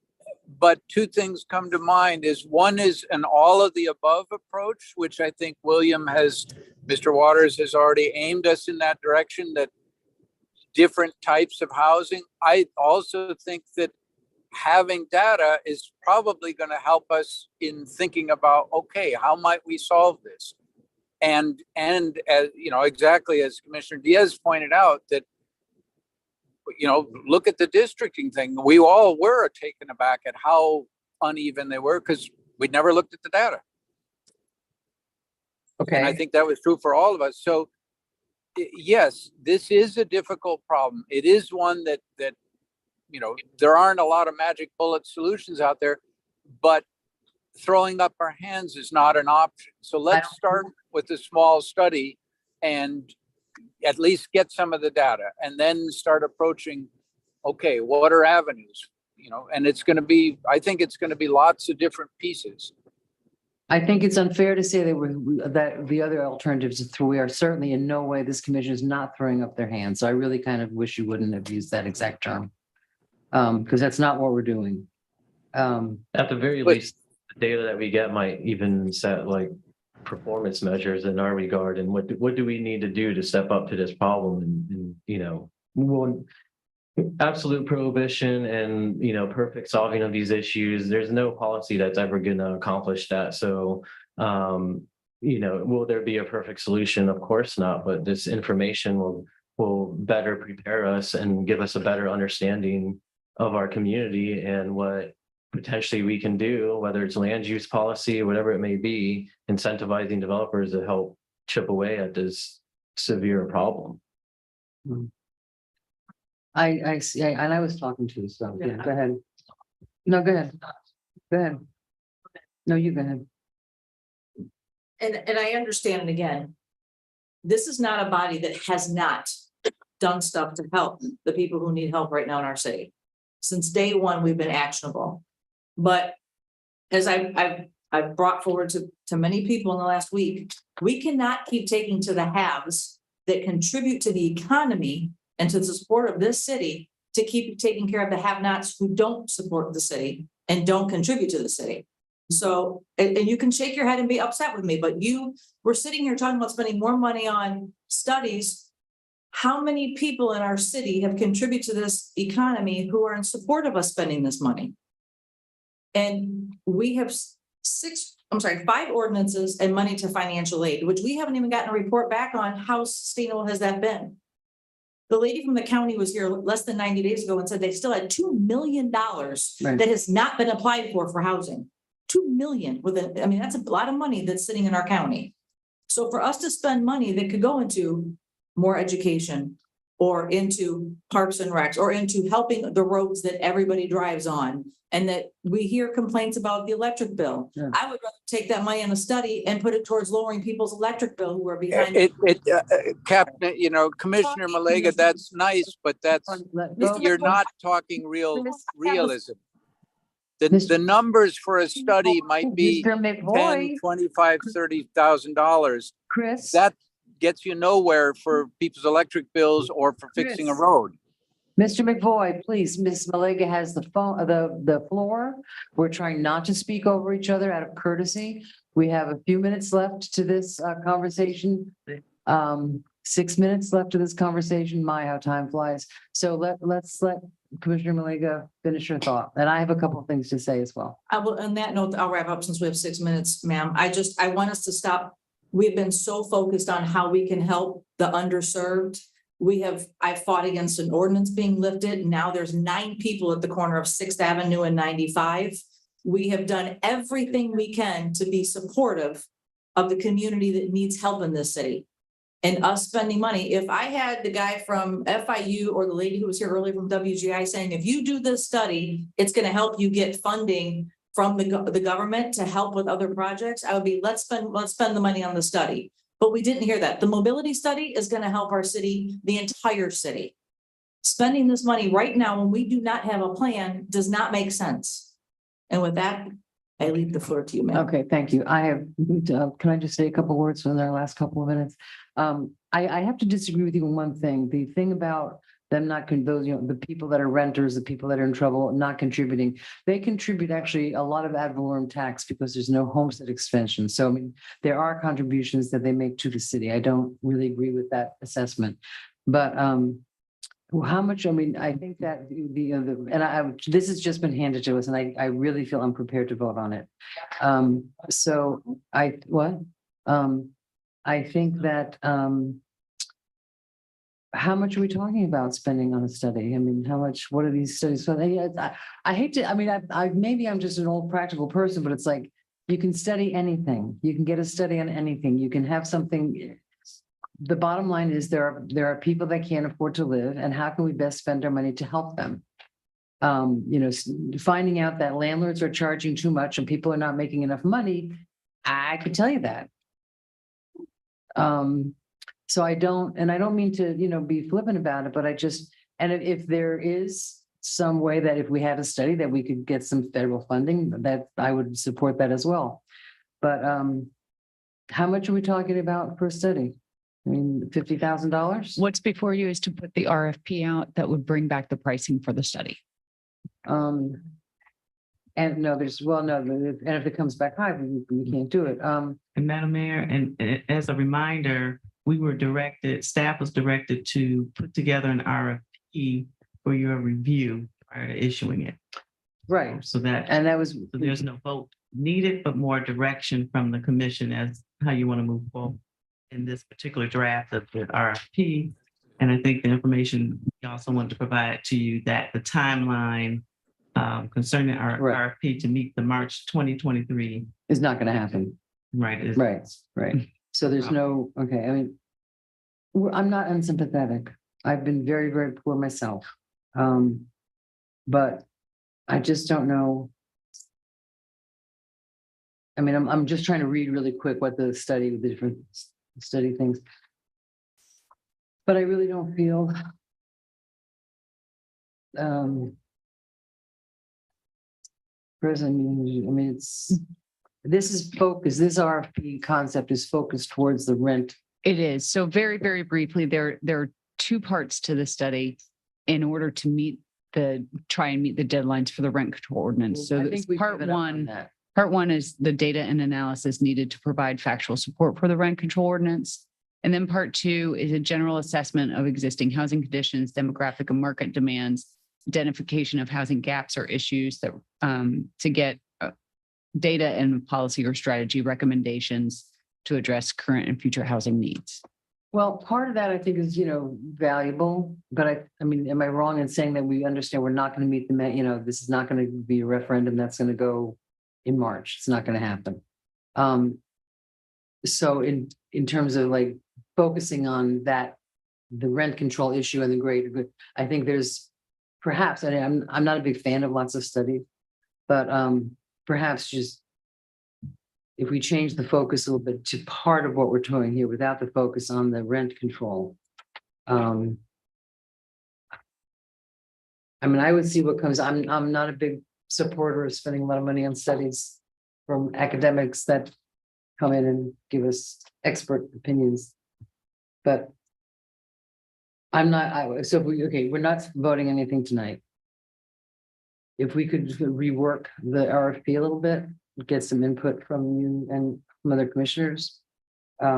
but 2 things come to mind. One is an all of the above approach, which I think Mr. Waters has already aimed us in that direction, that different types of housing. I also think that having data is probably going to help us in thinking about, okay, how might we solve this? And as exactly as Commissioner Diaz pointed out, that look at the districting thing. We all were taken aback at how uneven they were because we'd never looked at the data. Okay. And I think that was true for all of us. So yes, this is a difficult problem. It is one that there aren't a lot of magic bullet solutions out there, but throwing up our hands is not an option. So let's start with a small study and at least get some of the data, and then start approaching, okay, what are avenues? And I think it's going to be lots of different pieces. I think it's unfair to say that the other alternatives, we are certainly in no way, this commission is not throwing up their hands. So I really kind of wish you wouldn't have used that exact term. Because that's not what we're doing. At the very least, the data that we get might even set performance measures in our regard, and what do we need to do to step up to this problem? And absolute prohibition and perfect solving of these issues, there's no policy that's ever going to accomplish that. So will there be a perfect solution? Of course not, but this information will better prepare us and give us a better understanding of our community and what potentially we can do, whether it's land use policy, whatever it may be, incentivizing developers to help chip away at this severe problem. I see, and I was talking to you, so yeah, go ahead. No, go ahead. Go ahead. No, you go ahead. And I understand, and again, this is not a body that has not done stuff to help the people who need help right now in our city. Since day one, we've been actionable. But as I've brought forward to many people in the last week, we cannot keep taking to the haves that contribute to the economy and to the support of this city to keep taking care of the have-nots who don't support the city and don't contribute to the city. So, and you can shake your head and be upset with me, but we're sitting here talking about spending more money on studies. How many people in our city have contributed to this economy who are in support of us spending this money? And we have 5 ordinances and money to financial aid, which we haven't even gotten a report back on. How sustainable has that been? The lady from the county was here less than 90 days ago and said they still had $2 million that has not been applied for housing. 2 million that's a lot of money that's sitting in our county. So for us to spend money that could go into more education or into parks and recs or into helping the roads that everybody drives on, and that we hear complaints about the electric bill. Yeah. I would rather take that money in a study and put it towards lowering people's electric bill who are behind. Captain, Commissioner Malega, that's nice, but you're not talking realism. The numbers for a study might be $10, $25, $30,000. Chris, that gets you nowhere for people's electric bills or for fixing a road. Mr. McVoy, please, Ms. Malega has the floor. We're trying not to speak over each other out of courtesy. We have a few minutes left to this conversation. 6 minutes left to this conversation. My, how time flies. So let's let Commissioner Malega finish her thought. And I have a couple of things to say as well. I will, on that note, I'll wrap up since we have 6 minutes, ma'am. I want us to stop. We've been so focused on how we can help the underserved. I fought against an ordinance being lifted. Now there's 9 people at the corner of 6th Avenue and 95. We have done everything we can to be supportive of the community that needs help in this city. And us spending money. If I had the guy from FIU or the lady who was here earlier from WGI saying, if you do this study, it's going to help you get funding from the government to help with other projects, I would be, let's spend the money on the study. But we didn't hear that. The mobility study is going to help our city, the entire city. Spending this money right now when we do not have a plan does not make sense. And with that, I leave the floor to you, ma'am. Okay, thank you. Can I just say a couple of words in our last couple of minutes? I have to disagree with you on one thing. The thing about them the people that are renters, the people that are in trouble, not contributing, they contribute actually a lot of ad valorem tax because there's no homestead extension. So, there are contributions that they make to the city. I don't really agree with that assessment, but, how much, I think that this has just been handed to us and I really feel unprepared to vote on it. I think that, how much are we talking about spending on a study? What are these studies? I hate to, maybe I'm just an old practical person, but it's like, you can study anything. You can get a study on anything. You can have something. The bottom line is there are people that can't afford to live, and how can we best spend our money to help them? Finding out that landlords are charging too much and people are not making enough money, I could tell you that. So I don't mean to, be flippant about it, but if there is some way that if we had a study that we could get some federal funding, that I would support that as well. But how much are we talking about per study? $50,000? What's before you is to put the RFP out that would bring back the pricing for the study. And if it comes back high, we can't do it. And Madam Mayor, and as a reminder, staff was directed to put together an RFP for your review prior to issuing it. Right. So there's no vote needed, but more direction from the commission as how you want to move forward in this particular draft of the RFP. And I think the information we also wanted to provide to you that the timeline concerning our RFP to meet the March 2023 is not going to happen. Right. Right. So there's I'm not unsympathetic. I've been very, very poor myself. But I just don't know. I'm just trying to read really quick what the different study things. But I really don't feel present. This RFP concept is focused towards the rent. It is. So very, very briefly, there are 2 parts to the study in order to meet try and meet the deadlines for the rent control ordinance. So I that's think we've part given up on one. that. Part one is the data and analysis needed to provide factual support for the rent control ordinance. And then part two is a general assessment of existing housing conditions, demographic and market demands, identification of housing gaps or issues that to get data and policy or strategy recommendations to address current and future housing needs. Well, part of that I think is, valuable, but I mean, am I wrong in saying that we understand we're not going to meet this is not going to be a referendum that's going to go in March. It's not going to happen. So in terms of like focusing on that, the rent control issue and the greater good, I think there's perhaps, and I'm not a big fan of lots of studies, but perhaps just if we change the focus a little bit to part of what we're doing here without the focus on the rent control. I mean, I would see what comes. I'm not a big supporter of spending a lot of money on studies from academics that come in and give us expert opinions. But I'm not, so if we're not voting anything tonight. If we could rework the RFP a little bit, get some input from you and from other commissioners. I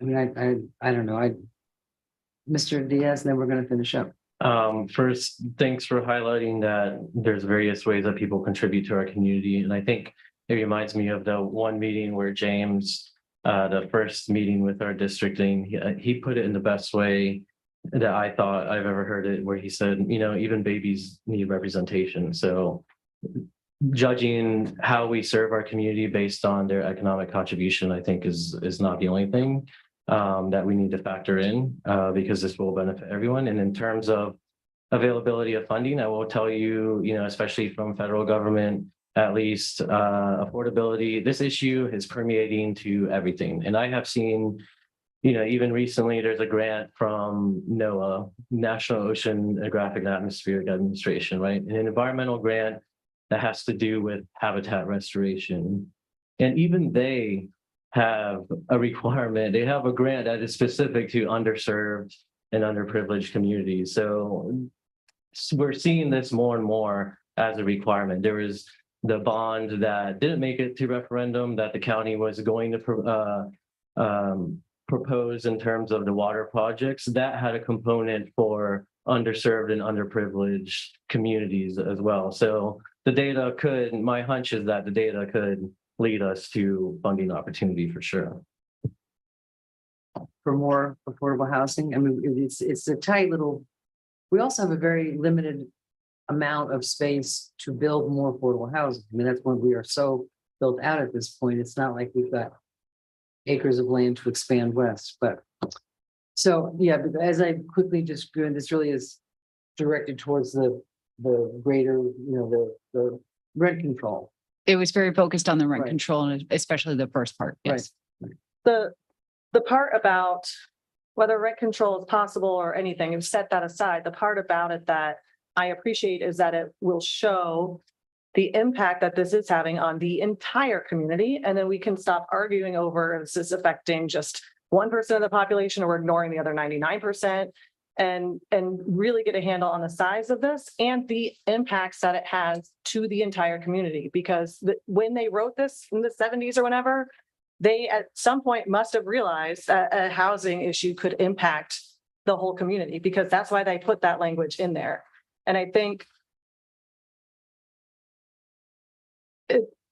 mean, I don't know. Mr. Diaz, and then we're going to finish up. First, thanks for highlighting that there's various ways that people contribute to our community. And I think it reminds me of the one meeting where James, the first meeting with our districting, he put it in the best way that I thought I've ever heard it, where he said, even babies need representation. So judging how we serve our community based on their economic contribution, I think is not the only thing that we need to factor in because this will benefit everyone. And in terms of availability of funding, I will tell you, especially from federal government, at least affordability, this issue is permeating to everything. And I have seen, even recently, there's a grant from NOAA, National Oceanographic and Atmospheric Administration, right? An environmental grant that has to do with habitat restoration. And even they have a requirement. They have a grant that is specific to underserved and underprivileged communities. So we're seeing this more and more as a requirement. There is the bond that didn't make it to referendum that the county was going to propose in terms of the water projects that had a component for underserved and underprivileged communities as well. So the data my hunch is that the data could lead us to funding opportunity for sure. For more affordable housing. I mean, it's a tight little, we also have a very limited amount of space to build more affordable housing. I mean, that's when we are so built out at this point. It's not like we've got acres of land to expand west, but so yeah, but as I quickly just grew, and this really is directed towards the greater, the rent control. It was very focused on the rent control and especially the first part. Yes. The part about whether rent control is possible or anything, you've set that aside. The part about it that I appreciate is that it will show the impact that this is having on the entire community. And then we can stop arguing over if this is affecting just 1% of the population or we're ignoring the other 99%. And really get a handle on the size of this and the impacts that it has to the entire community. Because when they wrote this in the 70s or whenever, they at some point must have realized that a housing issue could impact the whole community, because that's why they put that language in there. And I think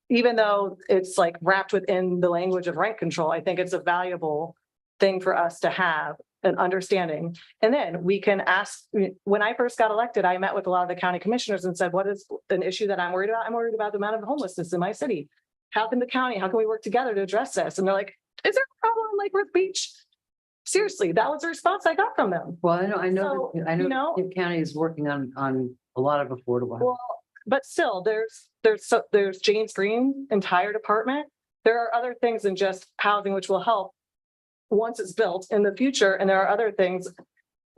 even though it's like wrapped within the language of rent control, I think it's a valuable thing for us to have an understanding. And then we can ask, when I first got elected, I met with a lot of the county commissioners and said, what is an issue that I'm worried about? I'm worried about the amount of homelessness in my city. How can we work together to address this? And they're like, is there a problem in Lake Worth Beach? Seriously, that was the response I got from them. Well, I know the county is working on a lot of affordable housing. Well, but still, there's James Green's entire department. There are other things than just housing, which will help once it's built in the future. And there are other things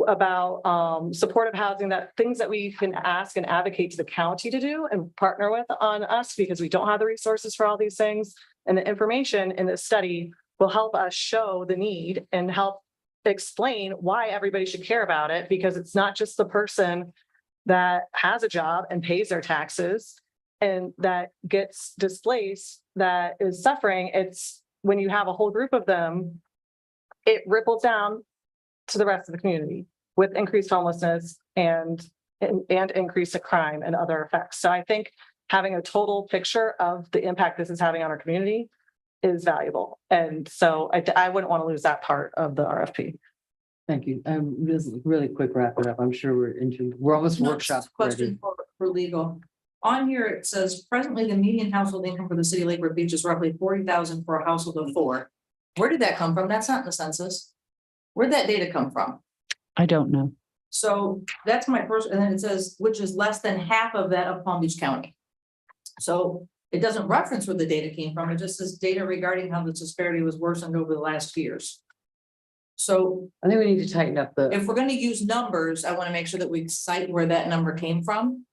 about supportive housing, things that we can ask and advocate to the county to do and partner with on us, because we don't have the resources for all these things. And the information in this study will help us show the need and help explain why everybody should care about it, because it's not just the person that has a job and pays their taxes and that gets displaced that is suffering. It's when you have a whole group of them, it ripples down to the rest of the community with increased homelessness and increase of crime and other effects. So I think having a total picture of the impact this is having on our community is valuable. And so I wouldn't want to lose that part of the RFP. Thank you. Just really quick wrap it up. I'm sure we're almost No, workshop just a question ready. for legal. On here, it says presently the median household income for the city of Lake Worth Beach is roughly 40,000 for a household of 4. Where did that come from? That's not in the census. Where'd that data come from? I don't know. So that's my first, and then it says, which is less than half of that of Palm Beach County. So it doesn't reference where the data came from. It just says data regarding how the disparity was worsened over the last years. So I think we need to tighten up the. if we're going to use numbers, I want to make sure that we cite where that number came from.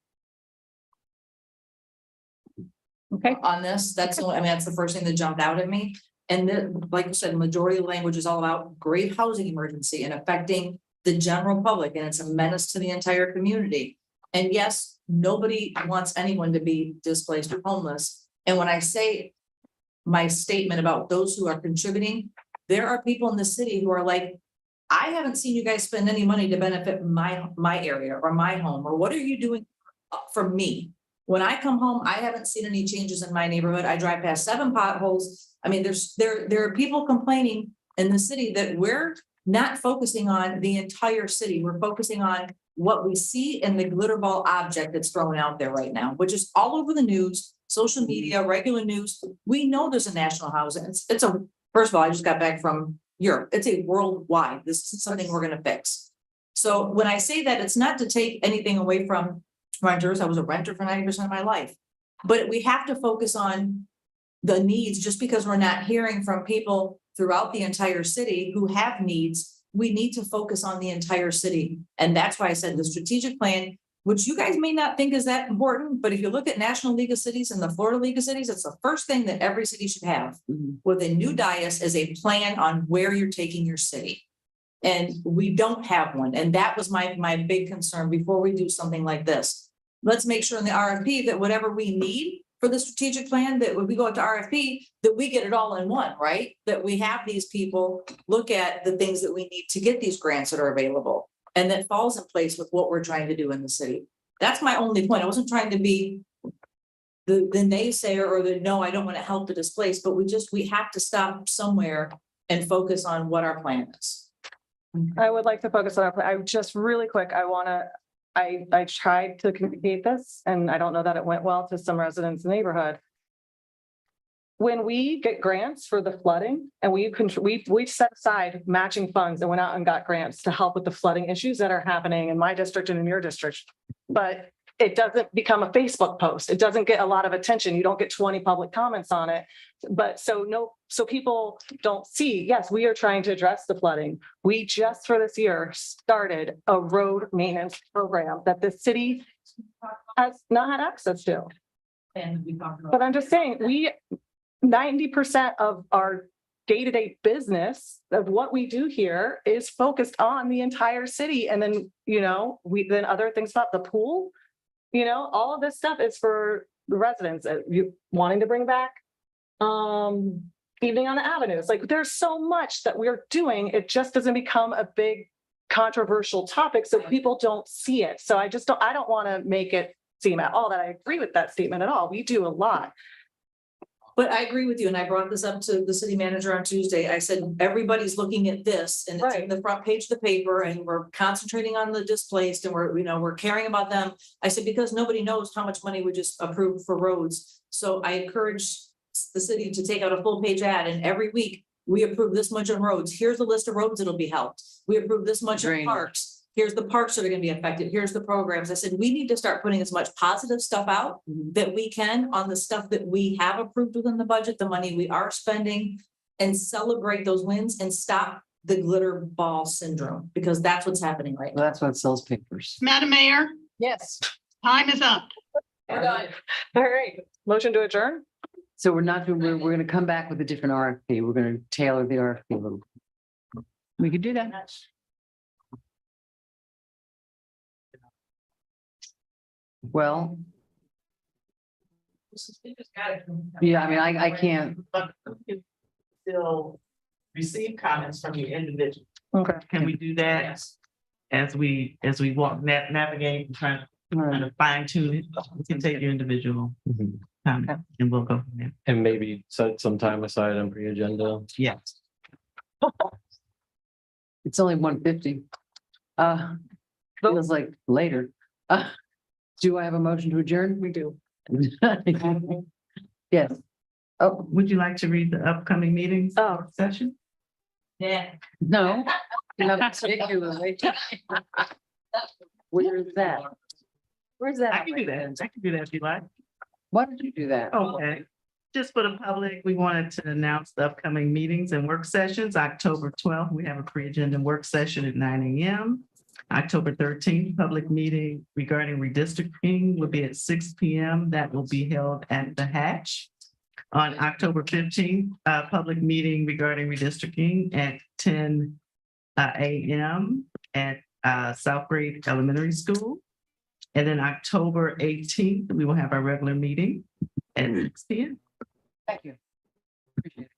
Okay. On this, that's, I mean, that's the first thing that jumped out at me. And then, like I said, the majority of the language is all about great housing emergency and affecting the general public, and it's a menace to the entire community. And yes, nobody wants anyone to be displaced or homeless. And when I say my statement about those who are contributing, there are people in the city who are like, I haven't seen you guys spend any money to benefit my area or my home, or what are you doing for me? When I come home, I haven't seen any changes in my neighborhood. I drive past 7 potholes. I mean, there are people complaining in the city that we're not focusing on the entire city. We're focusing on what we see in the glitter ball object that's thrown out there right now, which is all over the news, social media, regular news. We know there's a national housing. It's a, first of all, I just got back from Europe. It's a worldwide. This is something we're going to fix. So when I say that, it's not to take anything away from renters. I was a renter for 90% of my life, but we have to focus on the needs. Just because we're not hearing from people throughout the entire city who have needs, we need to focus on the entire city. And that's why I said the strategic plan, which you guys may not think is that important, but if you look at National League of Cities and the Florida League of Cities, it's the first thing that every city should have with a new dais is a plan on where you're taking your city. And we don't have one. And that was my big concern before we do something like this. Let's make sure in the RFP that whatever we need for the strategic plan, that when we go to RFP, that we get it all in one, right? That we have these people look at the things that we need to get these grants that are available, and that falls in place with what we're trying to do in the city. That's my only point. I wasn't trying to be the naysayer or the no, I don't want to help the displaced, but we have to stop somewhere and focus on what our plan is. I would like to focus on our plan. I just really quick, I tried to communicate this, and I don't know that it went well to some residents in the neighborhood. When we get grants for the flooding, and we set aside matching funds and went out and got grants to help with the flooding issues that are happening in my district and in your district, but it doesn't become a Facebook post. It doesn't get a lot of attention. You don't get 20 public comments on it. But so people don't see, yes, we are trying to address the flooding. We just for this year started a road maintenance program that the city has not had access to. But I'm just saying, 90% of our day-to-day business of what we do here is focused on the entire city. And then, then other things about the pool, all of this stuff is for the residents. You wanting to bring back evening on the avenues. Like there's so much that we're doing. It just doesn't become a big controversial topic so people don't see it. So I don't want to make it seem at all that I agree with that statement at all. We do a lot. But I agree with you. And I brought this up to the city manager on Tuesday. I said, everybody's looking at this and it's in the front page of the paper and we're concentrating on the displaced and we're caring about them. I said, because nobody knows how much money we just approved for roads. So I encourage the city to take out a full page ad, and every week we approve this much on roads. Here's the list of roads that'll be helped. We approve this much in parks. Here's the parks that are going to be affected. Here's the programs. I said, we need to start putting as much positive stuff out that we can on the stuff that we have approved within the budget, the money we are spending, and celebrate those wins and stop the glitter ball syndrome, because that's what's happening right now. That's what sells papers. Madam Mayor, Yes. time is up. We're done. All right, motion to adjourn. So we're going to come back with a different RFP. We're going to tailor the RFP a little. We could do that. Well, yeah, I mean, I can't. Still receive comments from your individual. Okay. Can we do that as we walk, navigate, and try to fine tune it? We can take your individual comment and we'll go from there. And maybe set some time aside on pre-agenda. Yes. It's only 1:50. Feels like later. Do I have a motion to adjourn? We do. Yes. Oh, Would you like to read the upcoming meetings? Session? yeah. No. Not particularly. Where is that? Where's that? I can do that. I can do that if you like. Why did you do that? Okay. Just for the public, we wanted to announce the upcoming meetings and work sessions. October 12th, we have a pre-agenda work session at 9 a.m. October 13th, public meeting regarding redistricting will be at 6 p.m. That will be held at the Hatch. On October 15th, public meeting regarding redistricting at 10 a.m. at South Grade Elementary School. And then October 18th, we will have our regular meeting at 6 p.m. Thank you. Appreciate it.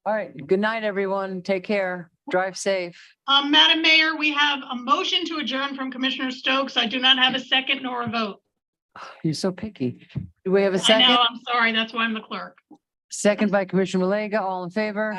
All right. Good night, everyone. Take care. Drive safe. Madam Mayor, we have a motion to adjourn from Commissioner Stokes. I do not have a second nor a vote. You're so picky. Do we have a I second? know, I'm sorry. That's why I'm the clerk. Second by Commissioner Malega. All in favor?